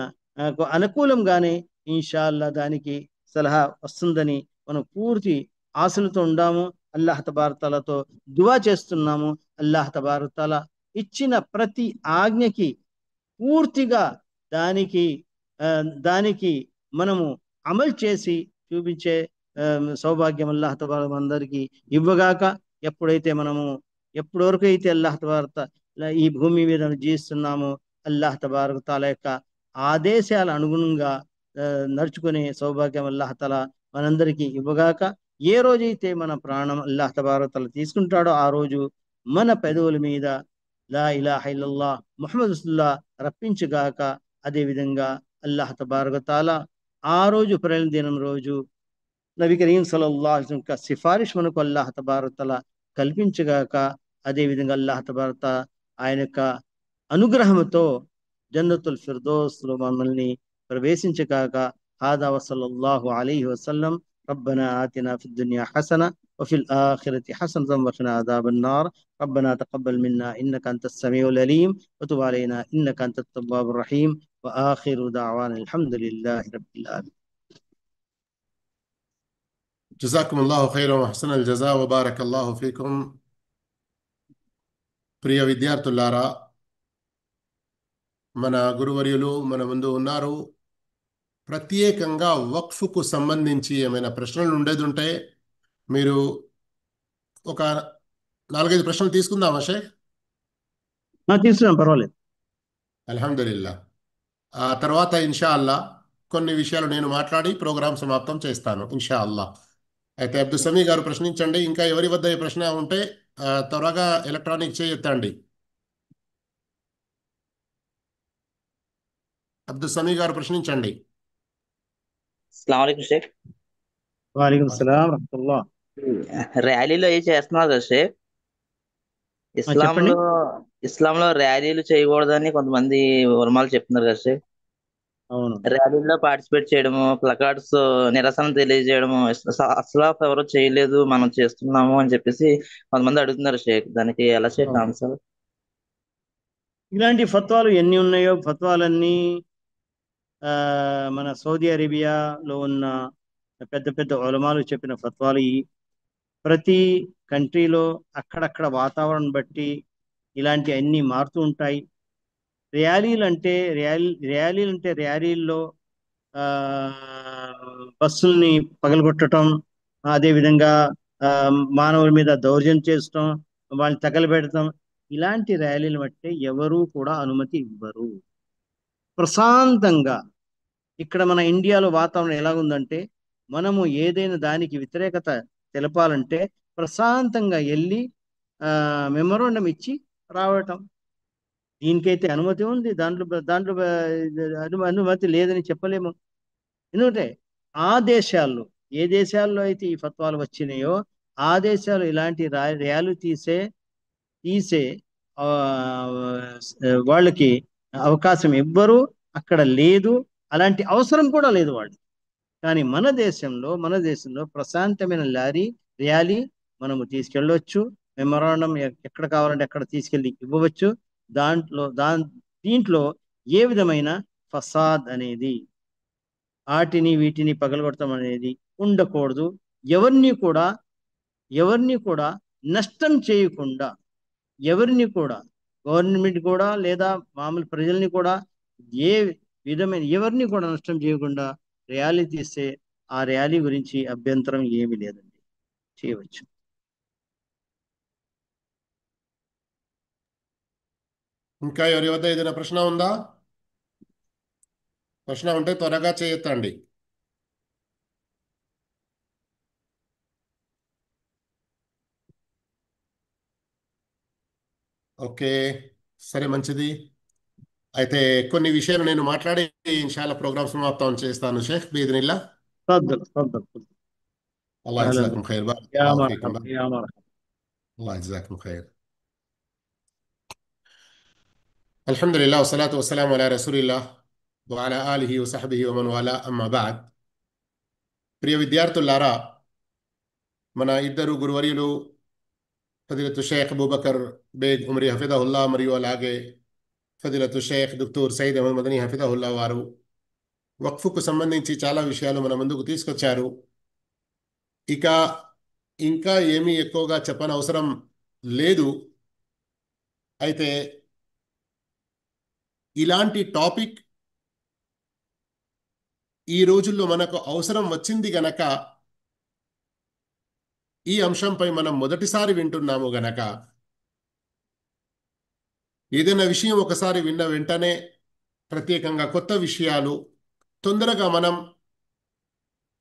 అనుకూలంగానే ఇన్షా అల్లా దానికి సలహా వస్తుందని మనం పూర్తి ఆశలతో ఉండాము. అల్లాహ్ తబారక్ తఆలాతో దువా చేస్తున్నాము. అల్లాహ్ తబారక్ తఆలా ఇచ్చిన ప్రతి ఆజ్ఞకి పూర్తిగా దానికి దానికి మనము అమలు చేసి చూపించే సౌభాగ్యం అల్లాహ్ తబారక్ అందరికీ ఇవ్వగాక. ఎప్పటి వరకు అయితే అల్లాహ్ తబారక్ ఈ భూమి మీద జీవిస్తున్నామో అల్లాహ్ తబారక్ తాలా యొక్క ఆదేశాల అనుగుణంగా నడుచుకునే సౌభాగ్యం అల్లాహ్ తఆలా మనందరికీ ఇవ్వగాక. ఏ రోజైతే మన ప్రాణం అల్లాహ్ తబారక్ తఆలా తీసుకుంటాడో ఆ రోజు మన పెదవుల మీద లా ఇలాహ ఇల్లల్లాహ్ ముహమ్మద్ రసూలుల్లాహ్ రప్పించుగాక. అదేవిధంగా అల్లాహ్ తబారక్ తాలా ఆ రోజు ప్రళయ దినం రోజు నబీ కరీం సల్లల్లాహు అలైహి వసల్లం యొక్క సిఫారిష్ మనకు అల్లాహ్ తబారక్ తఆలా కల్పించగాక. అదేవిధంగా అల్లాహ్ తబారక్ తఆలా ఆయన యొక్క అనుగ్రహంతో జన్నతుల్ ఫిర్దౌస్ లో మనల్ని ప్రవేశించగాక. హాదా వసల్లల్లాహు అలైహి వసల్లం. ربنا آتنا في الدنيا حسنة وفي الآخرة حسنة وقنا عذاب النار. ربنا تقبل منا إنك أنت السميع العليم وتب علينا إنك أنت التواب الرحيم وآخر دعوانا الحمد لله رب العالمين. جزاكم الله خيرا وأحسن الجزاء وبارك الله فيكم. ప్రియ విద్యార్థులారా, మన గురువర్యులు మన ముందు ఉన్నారు. ప్రత్యేకంగా వక్ఫ్కు సంబంధించి ఏమైనా ప్రశ్నలు ఉండేది ఉంటే మీరు ఒక 4-5 ప్రశ్నలు తీసుకుందామా షేక్? తీసుకున్నాం, పర్వాలేదు. అల్హమ్దులిల్లా. ఆ తర్వాత ఇన్షా అల్లా కొన్ని విషయాలు నేను మాట్లాడి ప్రోగ్రాం సమాప్తం చేస్తాను ఇన్షా అల్లా. అయితే అబ్దుల్ సమీ గారు ప్రశ్నించండి. ఇంకా ఎవరి వద్ద ఈ ప్రశ్న ఉంటే త్వరగా ఎలక్ట్రానిక్ చేయొత్తండి. అబ్దుల్ సమీ గారు ప్రశ్నించండి. అస్సలాము అలైకుం షేక్. వాలేకుం సలాం రహమతుల్లాహ్. ర్యాలీలో ఏ చేస్తున్నారు కదా షేక్, చెప్పండి. ఇస్లాంలో ర్యాలీలు చేయకూడదని కొంతమంది ఉలమాలు చెప్తున్నారు కదా షేక్. అవును, ర్యాలీలో పార్టిసిపేట్ చేయడము, ప్లకార్డ్స్ నిరసన తెలియజేయడము అసలు ఎవరు చేయలేదు, మనం చేస్తున్నాము అని చెప్పేసి కొంతమంది అడుగుతున్నారు షేక్. దానికి ఎలా షేక్ ఆన్సర్? ఇలాంటి ఫత్వాలు ఎన్ని ఉన్నాయో ఫత్వాలన్నీ మన సౌదీ అరేబియాలో ఉన్న పెద్ద పెద్ద ఉలమాలు చెప్పిన ఫత్వాలు. ప్రతి కంట్రీలో అక్కడక్కడ వాతావరణం బట్టి ఇలాంటి అన్ని మారుతూ ఉంటాయి. ర్యాలీల్లో బస్సుల్ని పగలగొట్టడం, అదేవిధంగా మానవుల మీద దౌర్జన్యం చేస్తడం, వాళ్ళని తగలబెడతాం, ఇలాంటి ర్యాలీలు బట్టి ఎవరూ కూడా అనుమతి ఇవ్వరు. ప్రశాంతంగా ఇక్కడ మన ఇండియాలో వాతావరణం ఎలాగుందంటే, మనము ఏదైనా దానికి వ్యతిరేకత తెలపాలంటే ప్రశాంతంగా వెళ్ళి మెమోరాండం ఇచ్చి రావటం. దీనికైతే అనుమతి ఉంది, దాంట్లో దాంట్లో అనుమతి లేదని చెప్పలేము. ఎందుకంటే ఏ దేశాల్లో అయితే ఈ ఫత్వాలు వచ్చినాయో ఆ దేశాలు ఇలాంటి ర్యాలు తీసే వాళ్ళకి అవకాశం ఇవ్వరు, అక్కడ లేదు, అలాంటి అవసరం కూడా లేదు వాళ్ళకి. కానీ మన దేశంలో ప్రశాంతమైన ర్యాలీ మనము తీసుకెళ్ళవచ్చు. మెమోరాండం ఎక్కడ కావాలంటే అక్కడ తీసుకెళ్ళి ఇవ్వవచ్చు. దీంట్లో ఏ విధమైన ఫసాద్ అనేది, వీటిని పగలగొడతాం అనేది ఉండకూడదు. ఎవరిని కూడా నష్టం చేయకుండా, గవర్నమెంట్ కూడా లేదా మామూలు ప్రజల్ని కూడా ఏ విధమైన ఎవరిని కూడా నష్టం చేయకుండా ర్యాలీ తీస్తే ఆ ర్యాలీ గురించి అభ్యంతరం ఏమీ లేదండి, చేయవచ్చు. ఇంకా ఎవరి వద్ద ఏదైనా ప్రశ్న ఉందా? ప్రశ్న ఉంటే త్వరగా చేయొత్తండి. ఓకే, సరే, మంచిది. అయితే కొన్ని విషయాలు నేను మాట్లాడి ఇన్షాల్లా ప్రోగ్రామ్ సమాప్తం చేస్తాను షేక్ బీదనిల్లా. అల్లాహ్ జజాకుం ఖైర్. అల్లాహ్ జజాకుం ఖైర్. అల్హమ్దులిల్లాహ్ వస్సలాతు వస్సలాము అలా రసూలిల్లాహ్ వఅలా ఆలిహి వసహ్బిహి వమన్ వాలా, అమ్మా బఅద్. ప్రియ విద్యార్థులారా, మన ఇద్దరు గురువర్యులు ఫదిలతు షేఖ్ అబూబకర్ బేగ్ ఉమరి హఫిదహుల్లా మరియు అలాగే ఫదిలతు షేఖ్ దుక్తూర్ సయీద్ అహ్మద్ మదనీ హఫిదహుల్లా వారు వక్ఫ్కు సంబంధించి చాలా విషయాలు మన ముందుకు తీసుకొచ్చారు. ఇక ఇంకా ఏమీ ఎక్కువగా చెప్పనవసరం లేదు. అయితే ఇలాంటి టాపిక్ ఈ రోజుల్లో మనకు అవసరం వచ్చింది గనక, ఈ అంశంపై మనం మొదటిసారి వింటున్నాము గనక, ఏదైనా విషయం ఒకసారి విన్న వెంటనే ప్రత్యేకంగా కొత్త విషయాలు తొందరగా మనం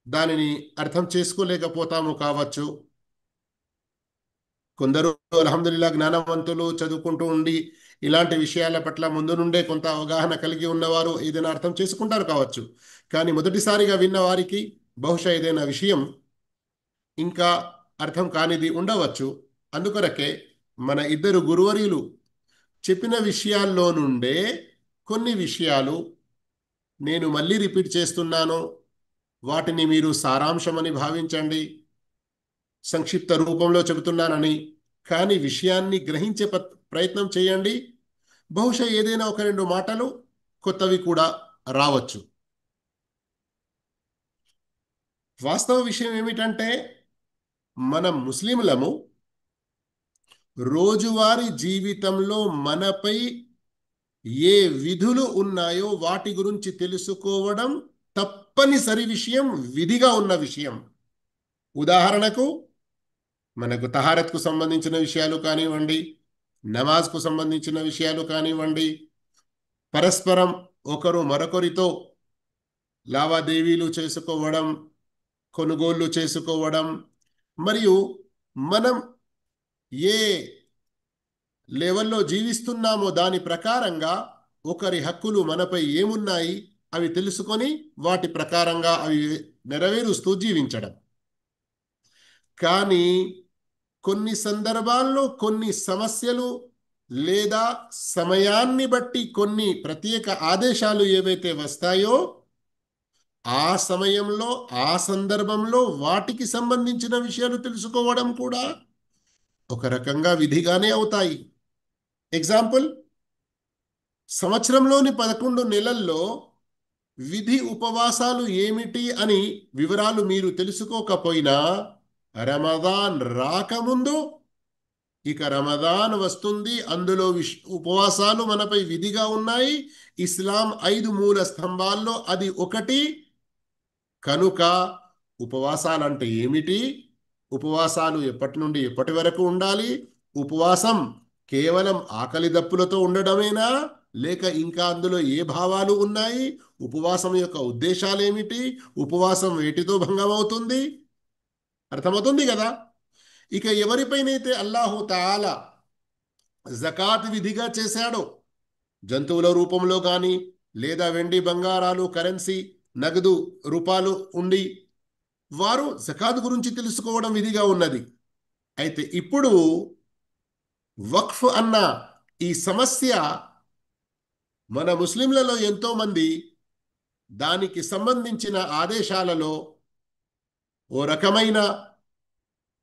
దానిని అర్థం చేసుకోలేకపోతాము కావచ్చు. కొందరు అల్హమ్దులిల్లా జ్ఞానవంతులు, చదువుకుంటూ ఉండి ఇలాంటి విషయాల పట్ల ముందు నుండే కొంత అవగాహన కలిగి ఉన్నవారు ఏదైనా అర్థం చేసుకుంటారు కావచ్చు. కానీ మొదటిసారిగా విన్న వారికి బహుశా ఏదైనా విషయం ఇంకా అర్థం కానిది ఉండవచ్చు. అందుకొరకే మన ఇద్దరు గురువర్యులు చెప్పిన విషయాల్లో నుండే కొన్ని విషయాలు నేను మళ్ళీ రిపీట్ చేస్తున్నాను. వాటిని మీరు సారాంశమని భావించండి. సంక్షిప్త రూపంలో చెబుతున్నానని, కానీ విషయాన్ని గ్రహించే ప్రయత్నం చేయండి. బహుశా ఏదైనా ఒక రెండు మాటలు కొత్తవి కూడా రావచ్చు. వాస్తవ విషయం ఏమిటంటే, మనం ముస్లింలము రోజువారీ జీవితంలో మనపై ఏ విధులు ఉన్నాయో వాటి గురించి తెలుసుకోవడం తప్పనిసరి విషయం, విధిగా ఉన్న విషయం. ఉదాహరణకు, మనకు తహారత్కు సంబంధించిన విషయాలు కానివ్వండి, నమాజ్కు సంబంధించిన విషయాలు కానివ్వండి, పరస్పరం ఒకరు మరొకరితో లావాదేవీలు చేసుకోవడం, కొనుగోళ్లు చేసుకోవడం, మరియు మనం ఏ లెవెల్లో జీవిస్తున్నామో దాని ప్రకారంగా ఒకరి హక్కులు మనపై ఏమున్నాయి అవి తెలుసుకొని వాటి ప్రకారంగా అవి నెరవేరుస్తూ జీవించడం. కానీ కొన్ని సందర్భాల్లో కొన్ని సమస్యలు లేదా సమయాన్ని బట్టి కొన్ని ప్రత్యేక ఆదేశాలు ఏవైతే వస్తాయో ఆ సమయంలో, ఆ సందర్భంలో వాటికి సంబంధించిన విషయాలు తెలుసుకోవడం కూడా ఒక రకంగా విధిగానే అవుతాయి. ఎగ్జాంపుల్, సంవత్సరంలోని 11 నెలల్లో విధి ఉపవాసాలు ఏమిటి అని వివరాలు మీరు తెలుసుకోకపోయినా, రమదాన్ రాకముందు ఇక రమదాన్ వస్తుంది, అందులో ఉపవాసాలు మనపై విధిగా ఉన్నాయి. ఇస్లాం 5 మూల స్తంభాల్లో అది ఒకటి. కనుక ఉపవాసాలంటే ఏమిటి, ఉపవాసాలు ఎప్పటి నుండి ఎప్పటి వరకు ఉండాలి, ఉపవాసం కేవలం ఆకలి దప్పులతో ఉండడమేనా, లేక ఇంకా అందులో ఏ భావాలు ఉన్నాయి, ఉపవాసం యొక్క ఉద్దేశాలేమిటి, ఉపవాసం వేటితో భంగం అవుతుంది, అర్థమవుతుంది కదా. ఇక ఎవరిపైనైతే అల్లాహు తఆలా జకాత్ విధిగా చేశాడో, జంతువుల రూపంలో కానీ లేదా వెండి బంగారాలు, కరెన్సీ, నగదు రూపాలు ఉండి వారు జకాత్ గురించి తెలుసుకోవడం విధిగా ఉన్నది. అయితే ఇప్పుడు వక్ఫ్ అన్న ఈ సమస్య మన ముస్లింలలో ఎంతోమంది దానికి సంబంధించిన ఆదేశాలలో ఓ రకమైన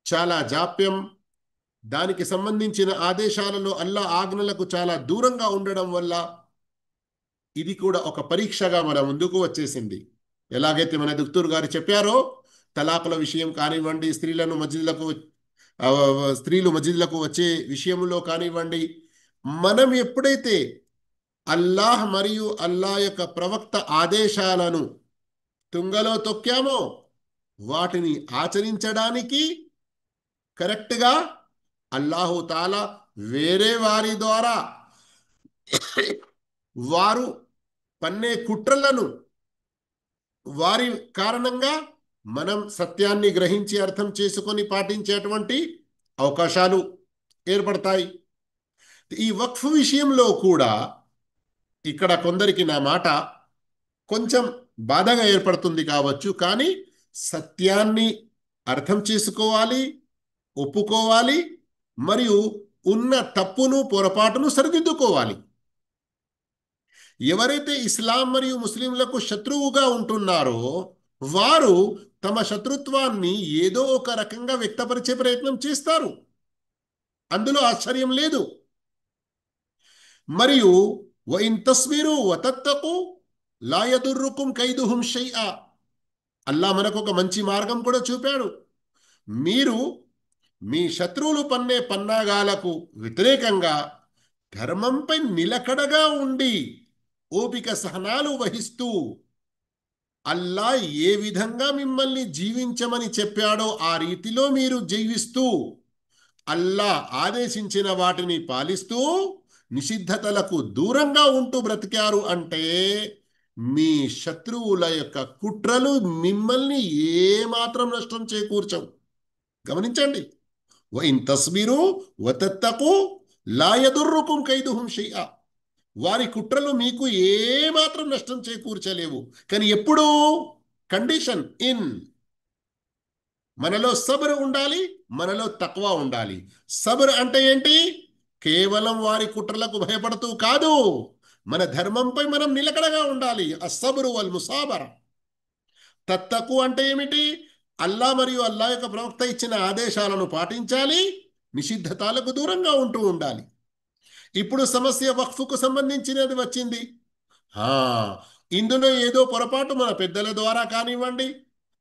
చాలా జాప్యం, దానికి సంబంధించిన ఆదేశాలలో అల్లా ఆజ్ఞలకు చాలా దూరంగా ఉండడం వల్ల ఇది కూడా ఒక పరీక్షగా మన ముందుకు వచ్చేసింది. ఎలాగైతే మన దుక్తూర్ గారు చెప్పారో, తలాకుల విషయం కానివ్వండి, స్త్రీలు మస్జిద్లకు వచ్చే విషయంలో కానివ్వండి, మనం ఎప్పుడైతే అల్లాహ్ మరియు అల్లాహ్ యొక్క ప్రవక్త ఆదేశాలను తుంగలో తొక్కామో వాటిని ఆచరించడానికి కరెక్ట్గా అల్లాహు తాలా వేరే వారి ద్వారా వారు పన్నే కుట్రలను, వారి కారణంగా మనం సత్యాన్ని గ్రహించి అర్థం చేసుకొని పాటించేటువంటి అవకాశాలు ఏర్పడతాయి. ఈ వక్ఫ్ విషయంలో కూడా ఇక్కడ కొందరికి నా మాట కొంచెం బాధగా ఏర్పడుతుంది కావచ్చు, కానీ సత్యాన్ని అర్థం చేసుకోవాలి, ఒప్పుకోవాలి, మరియు ఉన్న తప్పును, పొరపాటును సరిదిద్దుకోవాలి. ఎవరైతే ఇస్లాం మరియు ముస్లింలకు శత్రువుగా ఉంటున్నారో వారు తమ శత్రుత్వాన్ని ఏదో ఒక రకంగా వ్యక్తపరిచే ప్రయత్నం చేస్తారు, అందులో ఆశ్చర్యం లేదు. మరియు వఇన్ తస్బిరు వతత్తకు లా యదుర్రుకుం కైదుహుం షైఆ, అల్లా మనకు ఒక మంచి మార్గం కూడా చూపాడు. మీరు మీ శత్రువులు పన్నే పన్నాగాలకు వ్యతిరేకంగా ధర్మంపై నిలకడగా ఉండి ఓపిక సహనాలు వహిస్తూ అల్లా ఏ విధంగా మిమ్మల్ని జీవించమని చెప్పాడో ఆ రీతిలో మీరు జీవిస్తూ అల్లా ఆదేశించిన వాటిని పాలిస్తూ నిషిద్ధతలకు దూరంగా ఉంటూ బ్రతికారు అంటే మీ శత్రువుల యొక్క కుట్రలు మిమ్మల్ని ఏమాత్రం నష్టం చేకూర్చవు. గమనించండి, వఇన్ తస్బిరు వతత్తకు లా యదుర్రుకుం కైదుహుం షైఆ, వారి కుట్రలు మీకు ఏమాత్రం నష్టం చేకూర్చలేవు. కానీ ఎప్పుడు కండిషన్ ఇన్ మనలో సబర్ ఉండాలి, మనలో తక్వా ఉండాలి. సబర్ అంటే ఏంటి? కేవలం వారి కుట్రలకు భయపడుతూ కాదు, మన ధర్మంపై మనం నిలకడగా ఉండాలి. అస్సబ్రు వల్ ముసాబర. తత్తకు అంటే ఏమిటి? అల్లా మరియు అల్లా యొక్క ప్రవక్త ఇచ్చిన ఆదేశాలను పాటించాలి, నిషిద్ధతాలకు దూరంగా ఉంటూ ఉండాలి. ఇప్పుడు సమస్య వక్ఫ్కు సంబంధించినది వచ్చింది. ఇందులో ఏదో పొరపాటు మన పెద్దల ద్వారా కానివ్వండి,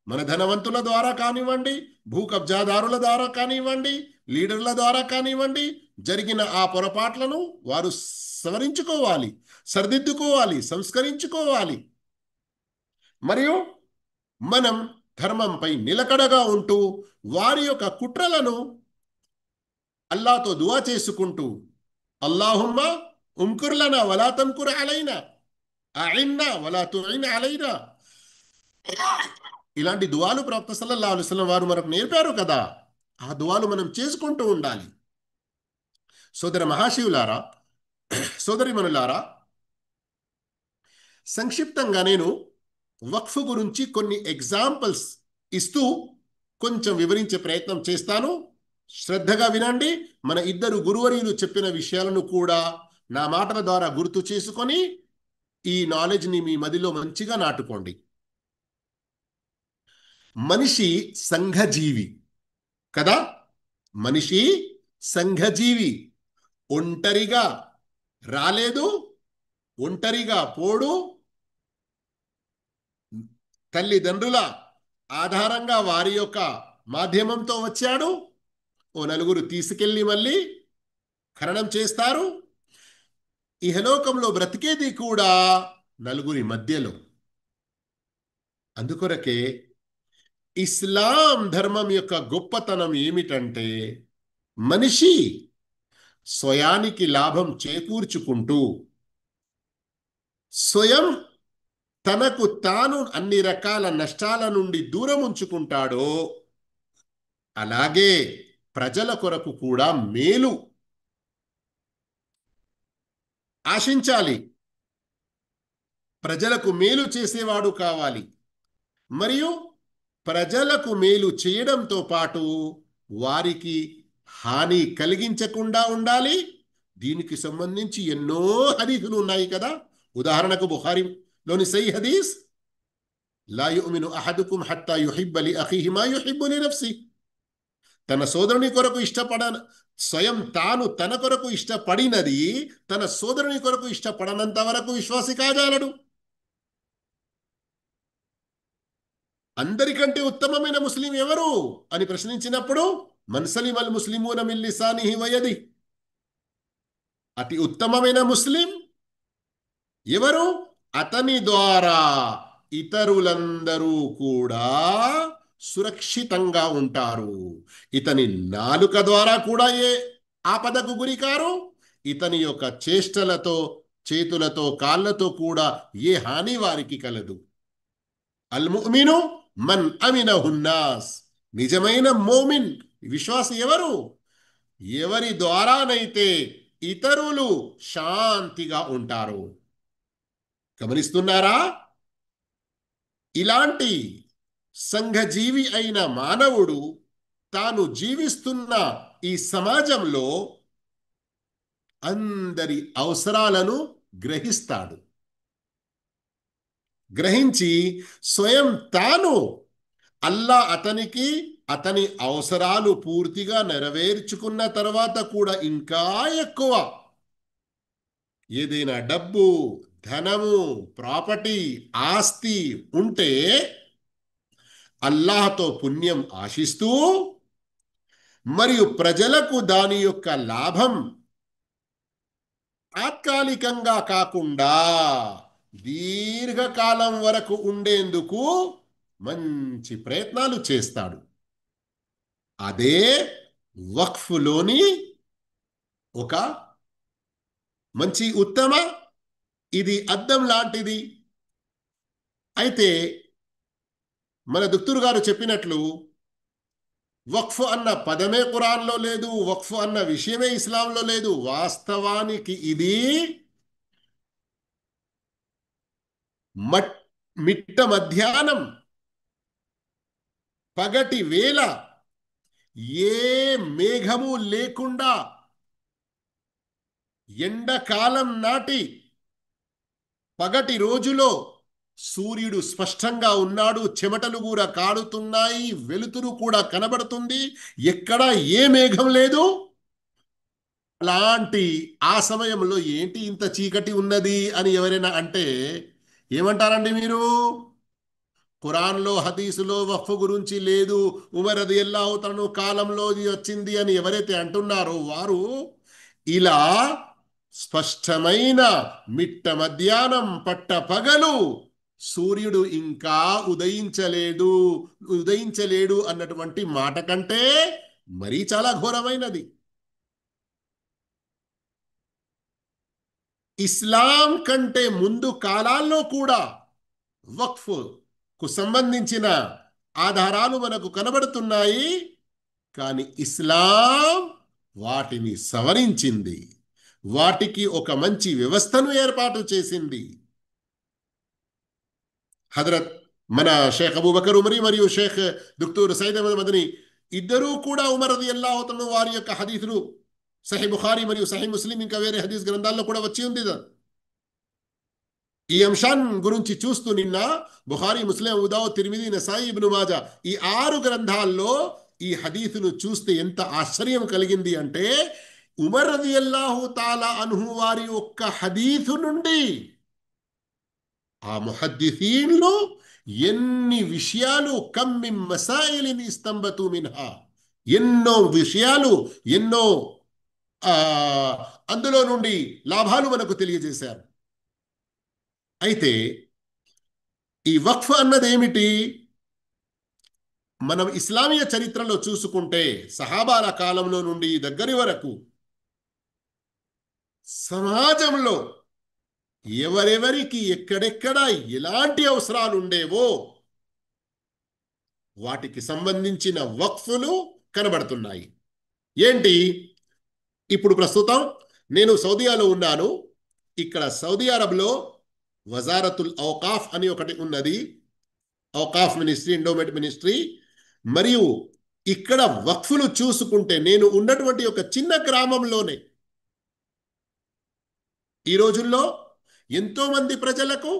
మన ధనవంతుల ద్వారా కానివ్వండి, భూ కబ్జాదారుల ద్వారా కానివ్వండి, లీడర్ల ద్వారా కానివ్వండి, జరిగిన ఆ పొరపాట్లను వారు సవరించుకోవాలి, సరిదిద్దుకోవాలి, సంస్కరించుకోవాలి. మరియు మనం ధర్మంపై నిలకడగా ఉంటూ వారి యొక్క కుట్రలను అల్లాతో దువా చేసుకుంటూ అల్లాహుమ్మా ఉంకుర్ లనా వలా తంకుర్ అలైనా, అఇన్నా వలా తుఇన్ అలైనా, ఇలాంటి దువాలు ప్రవక్త సల్లల్లాహు అలైహి వసల్లం వారు మనకు నేర్పారు కదా. ఆ దువాలు మనం చేసుకుంటూ ఉండాలి. సోదర మహాశివులారా, సోదరిమణులారా, సంక్షిప్తంగా నేను వక్ఫ్ గురించి కొన్ని ఎగ్జాంపుల్స్ ఇస్తూ కొంచెం వివరించే ప్రయత్నం చేస్తాను. శ్రద్ధగా వినండి. మన ఇద్దరు గురువర్యులు చెప్పిన విషయాలను కూడా నా మాటల ద్వారా గుర్తు చేసుకొని ఈ నాలెడ్జ్ని మీ మదిలో మంచిగా నాటుకోండి. మనిషి సంఘజీవి కదా, మనిషి సంఘజీవి. ఒంటరిగా రాలేదు, ఒంటరిగా పోడు, తల్లిదండ్రుల ఆధారంగా వారి యొక్క మాధ్యమంతో వచ్చాడు. ఓ నలుగురు తీసుకెళ్ళి మళ్ళీ ఖననం చేస్తారు. ఇహలోకంలో బ్రతికేది కూడా నలుగురి మధ్యలో. అందుకొరకే ఇస్లాం ధర్మం యొక్క గొప్పతనం ఏమిటంటే మనిషి స్వయానికి లాభం చేకూర్చుకుంటూ స్వయం తనకు తాను అన్ని రకాల నష్టాల నుండి దూరం ఉంచుకుంటాడో అలాగే ప్రజల కొరకు కూడా మేలు ఆశించాలి. ప్రజలకు మేలు చేసేవాడు కావాలి. మరియు ప్రజలకు మేలు చేయడంతో పాటు వారికి హాని కలిగించకుండా ఉండాలి. దీనికి సంబంధించి ఎన్నో హదీసులు ఉన్నాయి కదా. ఉదాహరణకు బుఖారీలోని సహీహ్ హదీస్, లా యుమిను అహదుకుం హత్తా యుహిబ్బ లి అఖీహి మా యుహిబ్బు లి నఫ్సిహి, తన సోదరుని కొరకు స్వయం తాను తన కొరకు ఇష్టపడినది తన సోదరుని కొరకు ఇష్టపడనంత వరకు విశ్వాసి కాజాలడు. అందరికంటే ఉత్తమమైన ముస్లిం ఎవరు అని ప్రశ్నించినప్పుడు మన్ సలిమల్ ముస్లిమూన మిన్ లిసానిహి వ యదిహి, అతి ఉత్తమమైన ముస్లిం ఎవరు? అతని ద్వారా ఇతరులందరూ కూడా సురక్షితంగా ఉంటారు. ఇతని నాలుక ద్వారా కూడా ఏ ఆపదకు గురికారు. ఇతని యొక్క చేష్టలతో, చేతులతో, కాళ్ళతో కూడా ఏ హాని వారికి కలదు. అల్ ముమిను మన్ అమినహున్నాస్, నిజమైన మోమిన్ విశ్వాసి ఎవరు? ఎవరి ద్వారానైతే ఇతరులు శాంతిగా ఉంటారు. గమనిస్తున్నారా? ఇలాంటి సంఘజీవి అయిన మానవుడు తాను జీవిస్తున్న ఈ సమాజంలో అందరి అవసరాలను గ్రహిస్తాడు. గ్రహించి స్వయం తాను అల్లా అతనికి అతని అవసరాలు పూర్తిగా నెరవేర్చుకున్న తర్వాత కూడా ఇంకా ఎక్కువ ఏదైనా డబ్బు, ధనము, ప్రాపర్టీ, ఆస్తి ఉంటే అల్లాహతో పుణ్యం ఆశిస్తూ మరియు ప్రజలకు దాని యొక్క లాభం తాత్కాలికంగా కాకుండా దీర్ఘకాలం వరకు ఉండేందుకు మంచి ప్రయత్నాలు చేస్తాడు. అదే వక్ఫ్లోని ఒక మంచి ఉత్తమ, ఇది అద్దం లాంటిది. అయితే మన దుక్తూరు గారు చెప్పినట్లు వక్ఫ్ అన్న పదమే ఖురాన్లో లేదు, వక్ఫ్ అన్న విషయమే ఇస్లాంలో లేదు. వాస్తవానికి ఇది మిట్ట మధ్యాహ్నం పగటి వేళ ఏ మేఘము లేకుండా ఎండకాలం నాటి పగటి రోజులో సూర్యుడు స్పష్టంగా ఉన్నాడు, చెమటలు కూడా కాడుతున్నాయి, వెలుతురు కూడా కనబడుతుంది, ఎక్కడ ఏ మేఘం లేదు. అలాంటి ఆ సమయంలో ఏంటి ఇంత చీకటి ఉన్నది అని ఎవరైనా అంటే ఏమంటారండి మీరు? ఖురాన్లో హదీసులో వక్ఫ్ గురించి లేదు, ఉమర్ రదియల్లాహు తను కాలంలో వచ్చింది అని ఎవరైతే అంటున్నారో వారు ఇలా స్పష్టమైన మిట్ట మధ్యాహ్నం పట్ట పగలు సూర్యుడు ఇంకా ఉదయించలేడు అన్నటువంటి మాట కంటే మరీ చాలా ఘోరమైనది. ఇస్లాం కంటే ముందు కాలాల్లో కూడా వక్ఫ్ కు సంబంధించిన ఆధారాలు మనకు కనబడుతున్నాయి. కానీ ఇస్లాం వాటిని సవరించింది, వాటికి ఒక మంచి వ్యవస్థను ఏర్పాటు చేసింది. హజరత్ మన షేఖ్ అబూబకర్ ఉమరీ మరియు షేఖ్ దుక్తూర్ సయ్యద్ అహ్మద్ మదనీ ఇద్దరూ కూడా ఉమర్ రదియల్లాహు తఆలా వారి యొక్క హదీసులు సహీ బుఖారీ మరియు సహీ ముస్లిం ఇంకా వేరే హదీస్ గ్రంథాల్లో కూడా వచ్చి ఉంది. ఈ అంశాన్ గురించి చూస్తూ నిన్న బుఖారీ, ముస్లిం, అబూ దావూద్, తిర్మిదీ, నసాయి, ఇబ్ను మాజా ఈ 6 గ్రంథాల్లో ఈ హదీసును చూస్తే ఎంత ఆశ్చర్యం కలిగింది అంటే ఉమర్ రదియల్లాహు తాలా అన్హు వారి ఒక్క హదీసు నుండి ఆ ముహద్దిసీన్లు ఎన్ని విషయాలు కమ్ మిన్ మసాయిలిన్ ఇస్తంబతు మిన్హా, ఎన్నో విషయాలు, ఎన్నో అందులో నుండి లాభాలు మనకు తెలియజేశారు. అయితే ఈ వక్ఫ్ అన్నది ఏమిటి? మనం ఇస్లామీయ చరిత్రలో చూసుకుంటే సహాబాల కాలంలో నుండి దగ్గరి వరకు సమాజంలో ఎవరెవరికి ఎక్కడెక్కడ ఎలాంటి అవసరాలు ఉండేవో వాటికి సంబంధించిన వక్ఫులు కనబడుతున్నాయి. ఏంటి? ఇప్పుడు ప్రస్తుతం నేను సౌదీయాలో ఉన్నాను. ఇక్కడ సౌదీ అరబ్లో వజారతుల్ ఔకాఫ్ అని ఒకటి ఉన్నది, ఔకాఫ్ మినిస్ట్రీ, ఎండోమెంట్ మినిస్ట్రీ. మరియు ఇక్కడ వక్ఫులు చూసుకుంటే నేను ఉన్నటువంటి ఒక చిన్న గ్రామంలోనే ఈ రోజుల్లో ఎంతో మంది ప్రజలకు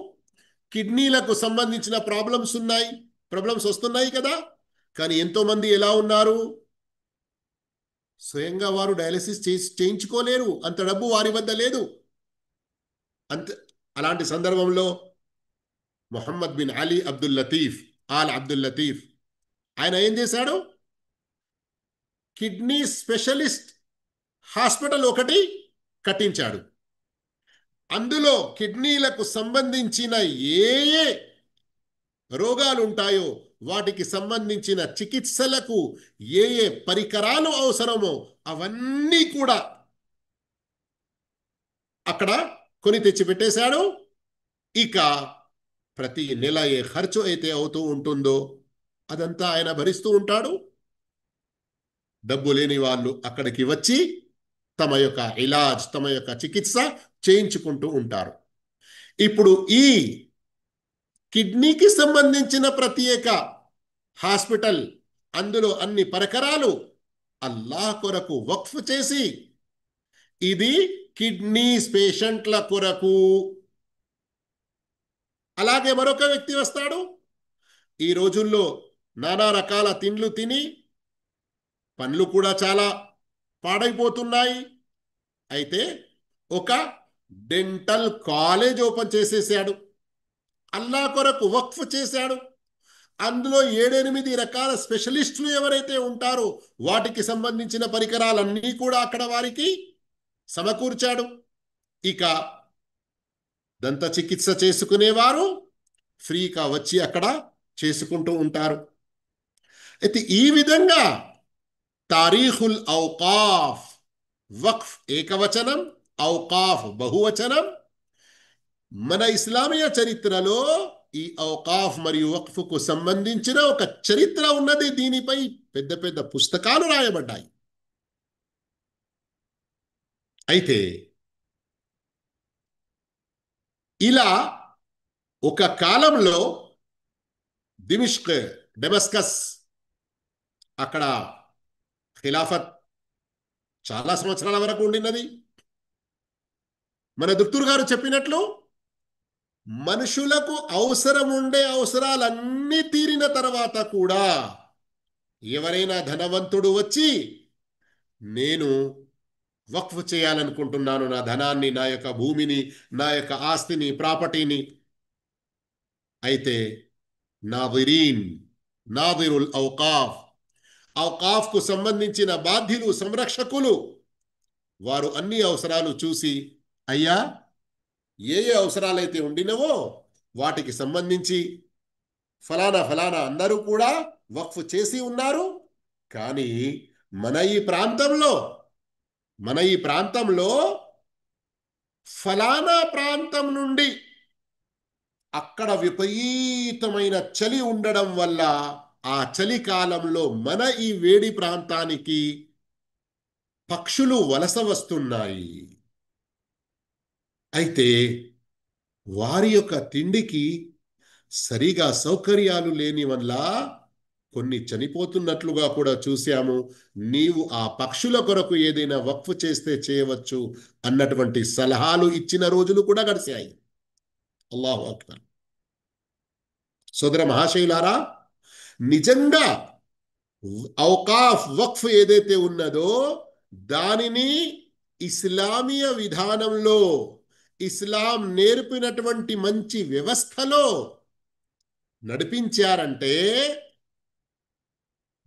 కిడ్నీలకు సంబంధించిన ప్రాబ్లమ్స్ వస్తున్నాయి కదా. కానీ ఎంతో మంది ఎలా ఉన్నారు? స్వయంగా వారు డయాలసిస్ చేయించుకోలేరు, అంత డబ్బు వారి వద్ద లేదు. అలాంటి సందర్భంలో మొహమ్మద్ బిన్ అలీ అబ్దుల్ లతీఫ్ ఆయన ఏం చేశాడు? కిడ్నీ స్పెషలిస్ట్ హాస్పిటల్ ఒకటి కట్టించాడు. అందులో కిడ్నీలకు సంబంధించిన ఏ రోగాలు ఉంటాయో వాటికి సంబంధించిన చికిత్సలకు ఏ పరికరాలు అవసరమో అవన్నీ కూడా అక్కడ కొని తెచ్చి పెట్టేశాడు. ఇక ప్రతి నెల ఏ ఖర్చు అయితే అవుతూ ఉంటుందో అదంతా ఆయన భరిస్తూ ఉంటాడు. డబ్బు లేని వాళ్ళు అక్కడికి వచ్చి తమ యొక్క ఇలాజ్, తమ యొక్క చికిత్స చేయించుకుంటూ ఉంటారు. ఇప్పుడు ఈ కిడ్నీకి సంబంధించిన ప్రత్యేక హాస్పిటల్, అందులో అన్ని పరికరాలు అల్లాహ్ కొరకు వక్ఫ్ చేసి ఇది కిడ్నీ పేషెంట్ల కొరకు, అలాగే అలాగే మరొక వ్యక్తి వస్తాడు, ఈ రోజుల్లో నానా రకాల తిండ్లు తిని పనులు కూడా చాలా పాడైపోతున్నాయి. అయితే ఒక డెంటల్ కాలేజ్ ఓపెన్ చేసేసాడు, అల్లా కొరకు వక్ఫ్ చేశాడు. అందులో 7-8 రకాల స్పెషలిస్టులు ఎవరైతే ఉంటారో వాటికి సంబంధించిన పరికరాలన్నీ కూడా అక్కడ వారికి సమకూర్చాడు. ఇక దంత చికిత్స చేసుకునేవారు ఫ్రీగా వచ్చి అక్కడ చేసుకుంటూ ఉంటారు. అయితే ఈ విధంగా తారీఖుల్ ఔకాఫ్, వక్ఫ్ ఏకవచనం, ఔకాఫ్ బహువచనం, మన ఇస్లామీయ చరిత్రలో ఈ ఔకాఫ్ మరియు వక్ఫ్కు సంబంధించిన ఒక చరిత్ర ఉన్నది. దీనిపై పెద్ద పెద్ద పుస్తకాలు రాయబడ్డాయి. అయితే ఇలా ఒక కాలంలో డెమస్కస్ అక్కడ ఖిలాఫత్ చాలా సంవత్సరాల వరకు ఉండినది. మన దుక్తూర్ గారు చెప్పినట్లు మనుషులకు అవసరం ఉండే అవసరాలన్నీ తీరిన తర్వాత కూడా ఎవరైనా ధనవంతుడు వచ్చి నేను వక్ఫ్ చేయాలనుకుంటున్నాను, నా ధనాన్ని, నా యొక్క భూమిని, నా యొక్క ఆస్తిని, ప్రాపర్టీని, అయితే నాదిరుల్ ఔకాఫ్, ఔకాఫ్కు సంబంధించిన బాధ్యులు, సంరక్షకులు, వారు అన్ని అవసరాలు చూసి అయ్యా ఏ ఏ అవసరాలైతే ఉండినవో వాటికి సంబంధించి ఫలానా ఫలానా అందరూ కూడా వక్ఫ్ చేసి ఉన్నారు. కానీ మన ఈ ప్రాంతంలో ఫలానా ప్రాంతం నుండి అక్కడ విపరీతమైన చలి ఉండడం వల్ల ఆ చలికాలంలో మన ఈ వేడి ప్రాంతానికి పక్షులు వలస వస్తున్నాయి. అయితే వారి యొక్క తిండికి సరిగా సౌకర్యాలు లేని వల్ల కొన్ని చనిపోతున్నట్లుగా కూడా చూశాము. నీవు ఆ పక్షుల కొరకు ఏదైనా వక్ఫ్ చేస్తే చేయవచ్చు అన్నటువంటి సలహాలు ఇచ్చిన రోజులు కూడా గడిచాయి. అల్లాహు అక్బర్. సోదర మహాశయులారా, నిజంగా ఔకాఫ్ వక్ఫ్ ఏదైతే ఉన్నదో దానిని ఇస్లామీయ విధానంలో, ఇస్లాం నేర్పినటువంటి మంచి వ్యవస్థలో నడిపించారంటే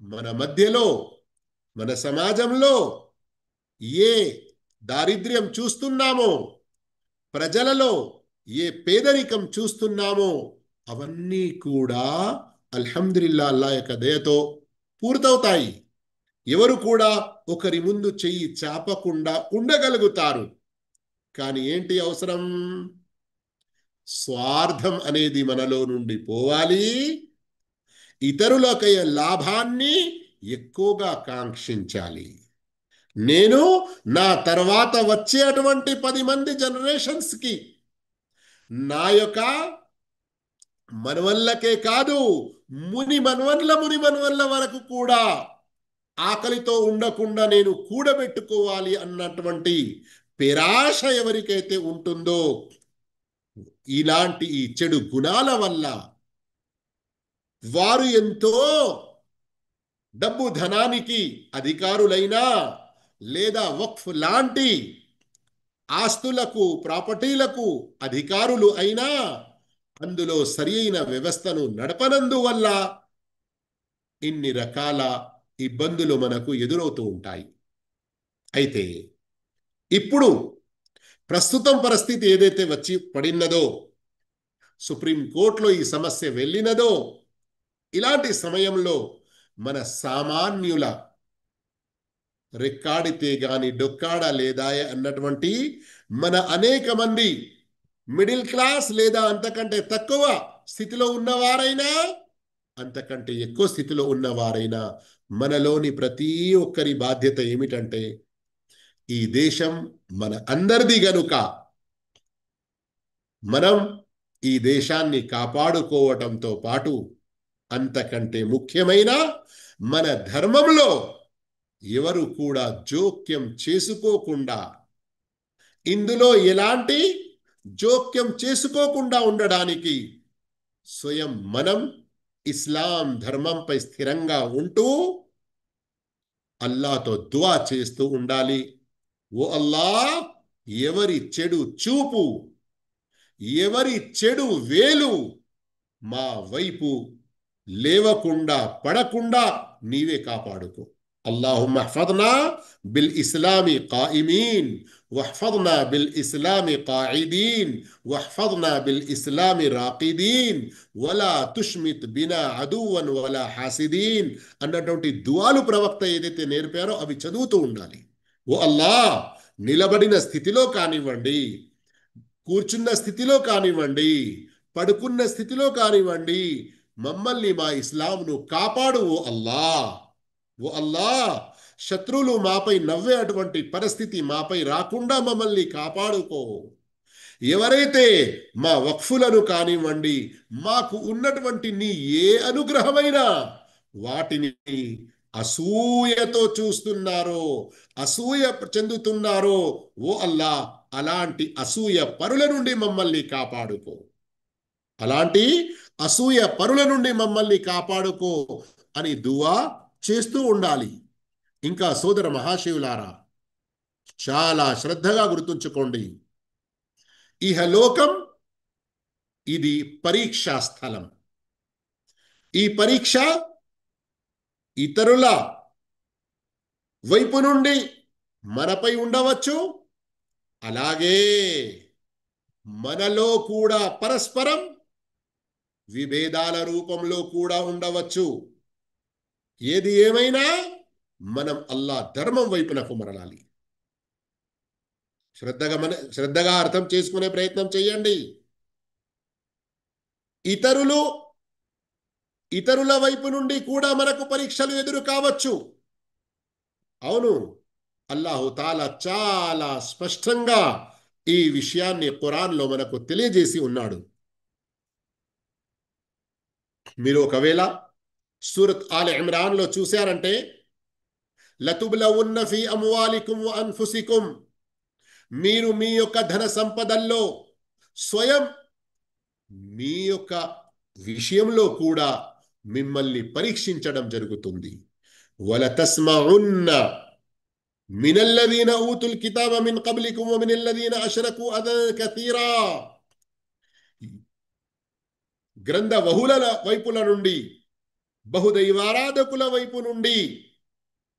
మన మధ్యలో, మన సమాజంలో ఏ దారిద్ర్యం చూస్తున్నామో, ప్రజలలో ఏ పేదరికం చూస్తున్నామో అవన్నీ కూడా అల్హమ్దులిల్లా అల్లా యొక్క దయతో పూర్తవుతాయి. ఎవరు కూడా ఒకరి ముందు చెయ్యి చాపకుండా ఉండగలుగుతారు. కానీ ఏంటి అవసరం? స్వార్థం అనేది మనలో నుండి పోవాలి. ఇతరులకయ్యే లాభాన్ని ఎక్కువగా కాంక్షించాలి. నేను నా తర్వాత వచ్చేటువంటి 10 మంది జనరేషన్స్కి నా యొక్క మనవల్లకే కాదు, ముని మనవల్ల వరకు కూడా ఆకలితో ఉండకుండా నేను కూడబెట్టుకోవాలి అన్నటువంటి పేరాశ ఎవరికైతే ఉంటుందో, ఇలాంటి ఈ చెడు గుణాల వల్ల వారు ఎంతో డబ్బు ధనానికి అధికారులైనా లేదా వక్ఫ్ లాంటి ఆస్తులకు, ప్రాపర్టీలకు అధికారులు అయినా అందులో సరియైన వ్యవస్థను నడపనందువల్ల ఇన్ని రకాల ఇబ్బందులు మనకు ఎదురవుతూ ఉంటాయి. అయితే ఇప్పుడు ప్రస్తుతం పరిస్థితి ఏదైతే వచ్చి పడినదో, సుప్రీంకోర్టులో ఈ సమస్య వెళ్ళినదో, ఇలాంటి సమయంలో మన సామాన్యుల రెక్కాడితే గాని డొక్కాడ లేదాయ అన్నటువంటి మన అనేక మంది మిడిల్ క్లాస్ లేదా అంతకంటే తక్కువ స్థితిలో ఉన్నవారైనా, అంతకంటే ఎక్కువ స్థితిలో ఉన్నవారైనా మనలోని ప్రతి ఒక్కరి బాధ్యత ఏమిటంటే, ఈ దేశం మన అందరిది గనుక మనం ఈ దేశాన్ని కాపాడుకోవటంతో పాటు అంతకంటే ముఖ్యమైన మన ధర్మంలో ఎవరు కూడా జోక్యం చేసుకోకుండా, ఇందులో ఎలాంటి జోక్యం చేసుకోకుండా ఉండడానికి స్వయం మనం ఇస్లాం ధర్మంపై స్థిరంగా ఉంటూ అల్లాతో దువా చేస్తూ ఉండాలి. ఓ అల్లా, ఎవరి చెడు చూపు, ఎవరి చెడు వేలు మా వైపు లేవకుండా పడకుండా నీవే కాపాడుకో. అల్లాహుమ్మ హఫద్నా బిల్ ఇస్లామి ఖాయిమీన్ వహఫద్నా బిల్ ఇస్లామి ఖాయిదీన్ వహఫద్నా బిల్ ఇస్లామి రాకిదీన్ వలా తుష్మిత్ బినా అదువన్ వలా హాసిదీన్ అన్నటువంటి దువాలు ప్రవక్త ఏదైతే నేర్పారో అవి చదువుతూ ఉండాలి. ఓ అల్లా, నిలబడిన స్థితిలో కానివ్వండి, కూర్చున్న స్థితిలో కానివ్వండి, పడుకున్న స్థితిలో కానివ్వండి, మమ్మల్ని మా ఇస్లాంను కాపాడు ఓ అల్లా. ఓ అల్లా, శత్రువులు మాపై నవ్వే అటువంటి పరిస్థితి మాపై రాకుండా మమ్మల్ని కాపాడుకో. ఎవరైతే మా వక్ఫులను కానివ్వండి, మాకు ఉన్నటువంటి నీ ఏ అనుగ్రహమైనా వాటిని అసూయతో చూస్తున్నారో, అసూయ చెందుతున్నారో, ఓ అల్లా, అలాంటి అసూయ పరుల నుండి మమ్మల్ని కాపాడుకో. అలాంటి అసూయ పరుల నుండి మమ్మల్ని కాపాడుకో అని దువా చేస్తూ ఉండాలి. ఇంకా సోదర మహాశివులారా, చాలా శ్రద్ధగా గుర్తుంచుకోండి, ఇహలోకం ఇది పరీక్షా స్థలం. ఈ పరీక్ష ఇతరుల వైపు నుండి మనపై ఉండవచ్చు, అలాగే మనలో కూడా పరస్పరం విభేదాల రూపంలో కూడా ఉండవచ్చు. ఏది ఏమైనా మనం అల్లా ధర్మం వైపునకు మరలాలి. శ్రద్ధగా అర్థం చేసుకునే ప్రయత్నం చేయండి. ఇతరుల వైపు నుండి కూడా మనకు పరీక్షలు ఎదురు కావచ్చు. అవును, అల్లాహు తాలా చాలా స్పష్టంగా ఈ విషయాన్ని ఖురాన్లో మనకు తెలియజేసి ఉన్నాడు. మీరు ఒకవేళ సూరత్ ఆల్ ఇమ్రాన్లో చూశారంటే, లతుబ్లవున్న ఫీ అమ్వాలికుం వ అన్ఫుసికుం, మీరు మీ యొక్క ధన సంపదల్లో స్వయం మీ యొక్క విషయంలో కూడా మిమ్మల్ని పరీక్షించడం జరుగుతుంది. వలతస్మఉన్న మినల్లదీన ఊతుల్ కితాబ మిన్ కబ్లికుం వ మినల్లదీన అష్రకు అదన్ కతీరా, గ్రంథ బహుళల వైపుల నుండి, బహుదైవారాధకుల వైపు నుండి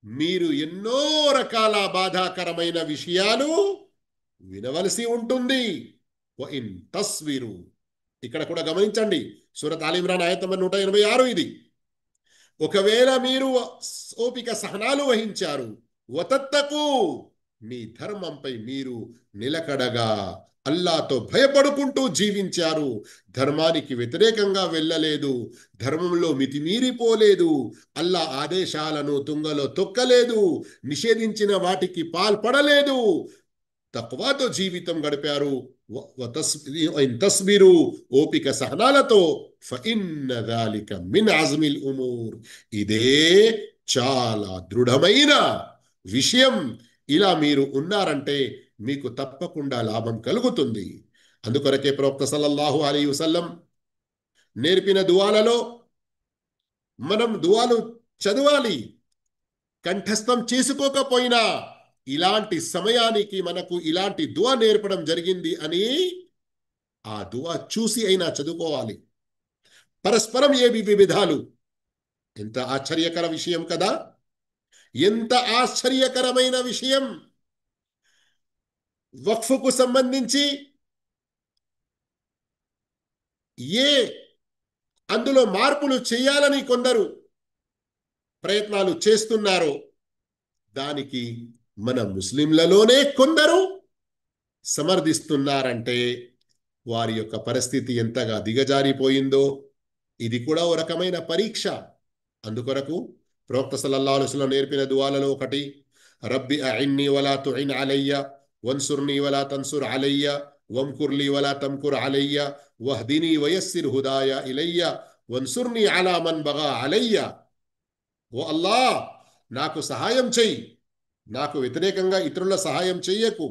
మీరు ఎన్నో రకాల బాధాకరమైన విషయాలు వినవలసి ఉంటుంది. వఇన్ తస్విరు, ఇక్కడ కూడా గమనించండి, సూరత్ ఆల్ ఇమ్రాన్ ఆయత్ నంబర్ 186 ఇది. ఒకవేళ మీరు ఓపిక సహనాలు వహించారు, వతత్తకు, మీ ధర్మంపై మీరు నిలకడగా అల్లాతో భయపడుకుంటూ జీవించారు, ధర్మానికి వ్యతిరేకంగా వెళ్ళలేదు, ధర్మంలో మితిమీరిపోలేదు, అల్లా ఆదేశాలను తుంగలో తొక్కలేదు, నిషేధించిన వాటికి పాల్పడలేదు, తక్వాతో జీవితం గడిపారు. తస్బిరు, ఓపిక సహనాలతో, ఫఇన్న దాలిక మిన్ అజ్మిల్ ఉమూర్, ఇదే చాలా దృఢమైన విషయం. ఇలా మీరు ఉన్నారంటే మీకు తప్పకుండా లాభం కలుగుతుంది. అందుకొరకే ప్రవక్త సల్లల్లాహు అలైహి వసల్లం నేర్పిన దువాలలో మనం దువాలు చదవాలి. కంఠస్థం చేసుకోకపోయినా ఇలాంటి సమయానికి మనకు ఇలాంటి దువా నేర్పడం జరిగింది అని ఆ దువా చూసి అయినా చదువుకోవాలి. పరస్పరం ఏవి వివిధాలు, ఎంత ఆశ్చర్యకర విషయం కదా, ఎంత ఆశ్చర్యకరమైన విషయం. వక్ఫుకు సంబంధించి అందులో మార్పులు చేయాలని కొందరు ప్రయత్నాలు చేస్తున్నారో, దానికి మన ముస్లింలలోనే కొందరు సమర్థిస్తున్నారంటే వారి యొక్క పరిస్థితి ఎంతగా దిగజారిపోయిందో ఇది కూడా ఓ రకమైన పరీక్ష. అందుకొరకు ప్రవక్త సల్లల్లాహు అలైహి వసల్లం నేర్పిన దువాలలో ఒకటి, రబ్బి అఇన్ని వలా తుఇన్ అలయ్య వన్సుర్ని వలా తన్సుర్ అలయ్య వంకుర్లి వలా తమ్కుర్ అలయ్య వహ్దిని వయస్సిర్ హుదాయ ఇలయ్య వన్సుర్ని అలా మన్ బగా అలయ్య. ఓ అల్లా, నాకు సహాయం చెయ్యి, నాకు వ్యతిరేకంగా ఇతరుల సహాయం చెయ్యకు.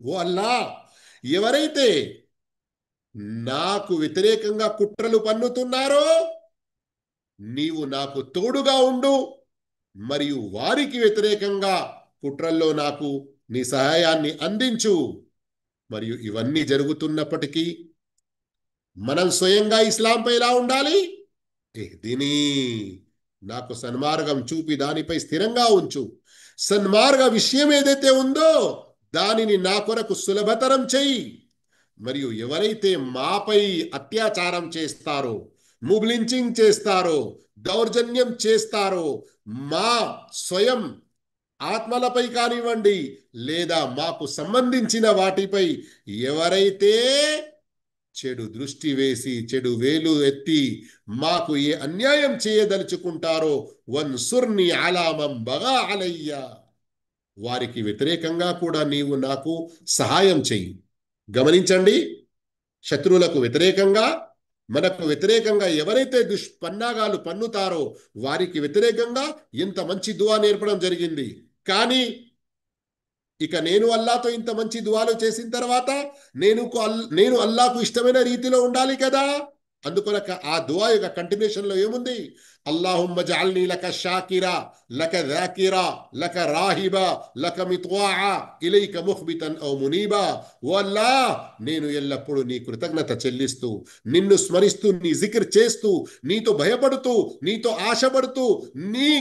ఓ అల్లా, ఎవరైతే నాకు వ్యతిరేకంగా కుట్రలు పన్నుతున్నారో నీవు నాకు తోడుగా ఉండు, మరియు వారికి వ్యతిరేకంగా కుట్రల్లో నాకు నీ సహాయాన్ని అందించు. మరియు ఇవన్నీ జరుగుతున్నప్పటికీ మనం స్వయంగా ఇస్లాంపై ఎలా ఉండాలి? ఇహ్దినీ, నాకు సన్మార్గం చూపి దానిపై స్థిరంగా ఉంచు. సన్మార్గ విషయం ఏదైతే ఉందో దానిని నా కొరకు సులభతరం చెయ్యి. మరియు ఎవరైతే మాపై అత్యాచారం చేస్తారో, ముబ్లించింగ్ చేస్తారో, దౌర్జన్యం చేస్తారో, మా స్వయం ఆత్మలపై కానివ్వండి లేదా మాకు సంబంధించిన వాటిపై ఎవరైతే చెడు దృష్టి వేసి చెడు వేలు ఎత్తి మాకు ఏ అన్యాయం చేయదలుచుకుంటారో వన్సుర్ని అలా మన్ బగా అలయ్య, వారికి వ్యతిరేకంగా కూడా నీవు నాకు సహాయం చెయ్యి. గమనించండి, శత్రువులకు వ్యతిరేకంగా మనకు వ్యతిరేకంగా ఎవరైతే దుష్పన్నాగాలు పన్నుతారో వారికి వ్యతిరేకంగా ఎంత మంచి దువా నేర్పడం జరిగింది. కానీ ఇక నేను అల్లాతో ఇంత మంచి దువాలు చేసిన తర్వాత నేను అల్లాకు ఇష్టమైన రీతిలో ఉండాలి కదా. అందుకొనక ఆ దువా యొక్క కంటిన్యూషన్ లో ఏముంది? అల్లాహుమ్మ జఅల్నీ లక షాకిరా లక జాకిరా లక రాహిబా లక మిత్వాఆ ఇలైక ముఖ్బితన్ ఔ మునీబా. ఓ అల్లాహ్, నేను ఎల్లప్పుడూ నీ కృతజ్ఞత చెల్లిస్తూ, నిన్ను స్మరిస్తూ, నీ జిక్ర్ చేస్తూ, నీతో భయపడుతూ, నీతో ఆశపడుతూ, నీ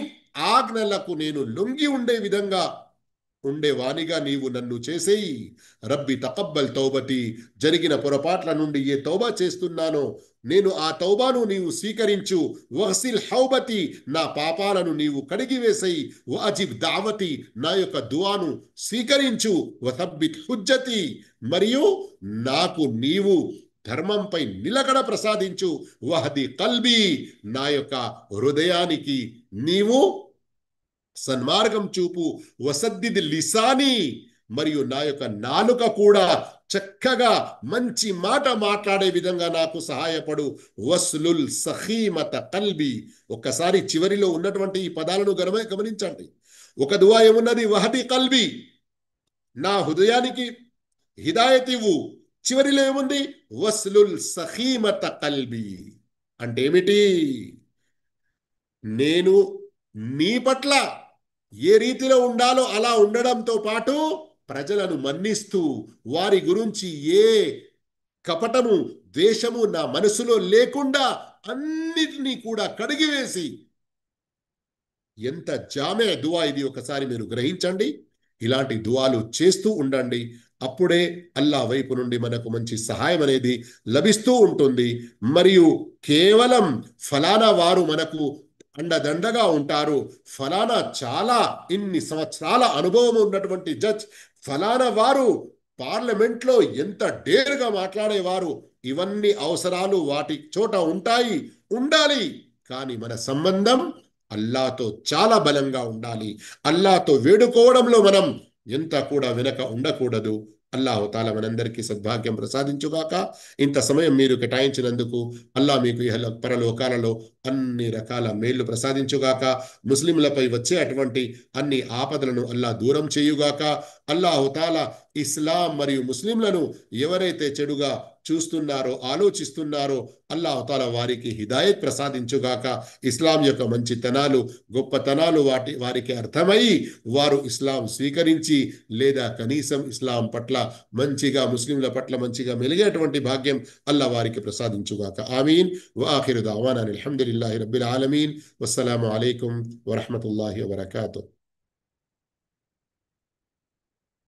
ఆజ్ఞలకు నేను లొంగి ఉండే విధంగా ఉండేవానిగా నీవు నన్ను చేసేయి. రబ్బి తకబ్బల్ తౌబతి, జరిగిన పొరపాట్ల నుండి ఏ తౌబా చేస్తున్నానో నేను ఆ తౌబాను నీవు స్వీకరించు. వగ్సిల్ హౌబతి, నా పాపాలను నీవు కడిగివేసేయి. వఅజిబ్ దావతి, నా యొక్క దువాను స్వీకరించు. వథబ్బిత్ హుజ్జతి, మరియు నాకు నీవు ధర్మంపై నిలకడ ప్రసాదించు. వహది కల్బీ, నా యొక్క హృదయానికి నీవు సన్మార్గం చూపు. వసద్దిద్ లిసాని, మరియు నా యొక్క నాలుక కూడా చక్కగా మంచి మాట మాట్లాడే విధంగా నాకు సహాయపడు. వస్లుల్ సఖీమత కల్బి. ఒక్కసారి చివరిలో ఉన్నటువంటి ఈ పదాలను గమనించండి. ఒక దువా ఏమున్నది? వహది కల్బి, నా హృదయానికి హిదాయత్ ఇవ్వు. చివరిలో ఏముంది? వస్లుల్ సఖీమత కల్బి అంటే ఏమిటి? నేను నీ పట్ల ఏ రీతిలో ఉండాలో అలా ఉండడంతో పాటు ప్రజలను మన్నిస్తూ వారి గురించి ఏ కపటము ద్వేషము నా మనసులో లేకుండా అన్నిటినీ కూడా కడిగివేసి, ఎంత జామే దువా ఇది! ఒకసారి మీరు గ్రహించండి. ఇలాంటి దువాలు చేస్తూ ఉండండి. అప్పుడే అల్లా వైపు నుండి మనకు మంచి సహాయం అనేది లభిస్తూ ఉంటుంది. మరియు కేవలం ఫలానా వారు మనకు అండదండగా ఉంటారు, ఫలానా చాలా ఇన్ని సంవత్సరాల అనుభవం ఉన్నటువంటి జడ్జ్, ఫలానా వారు పార్లమెంట్లో ఎంత డేరుగా మాట్లాడేవారు, ఇవన్నీ అవసరాలు వాటి చోట ఉంటాయి, ఉండాలి. కానీ మన సంబంధం అల్లాతో చాలా బలంగా ఉండాలి. అల్లాతో వేడుకోవడంలో మనం ఎంత కూడా వెనక ఉండకూడదు. అల్లాహు తాలా మనందరికీ సద్భాగ్యం ప్రసాదించుగాక. ఇంత సమయం మీరు కేటాయించినందుకు అల్లా మీకు ఇహ పరలోకాలలో అన్ని రకాల మేళ్లు ప్రసాదించుగాక. ముస్లింలపై వచ్చే అటువంటి అన్ని ఆపదలను అల్లా దూరం చేయుగాక. అల్లాహు తాలా ఇస్లాం మరియు ముస్లింలను ఎవరైతే చెడుగా చూస్తున్నారో, ఆలోచిస్తున్నారో, అల్లాహు తాలా వారికి హిదాయత్ ప్రసాదించుగాక. ఇస్లాం యొక్క మంచితనాలు, గొప్పతనాలు వారికి అర్థమై వారు ఇస్లాం స్వీకరించి లేదా కనీసం ఇస్లాం పట్ల మంచిగా, ముస్లింల పట్ల మంచిగా మెలిగేటువంటి భాగ్యం అల్లా వారికి ప్రసాదించుగాక. ఆమీన్. వఆఖిరు దఅవానా అల్హమ్దులిల్లాహి రబ్బిల్ ఆలమీన్. వస్సలాము అలైకుం వరహ్మతుల్లాహి వబరకాతుహు.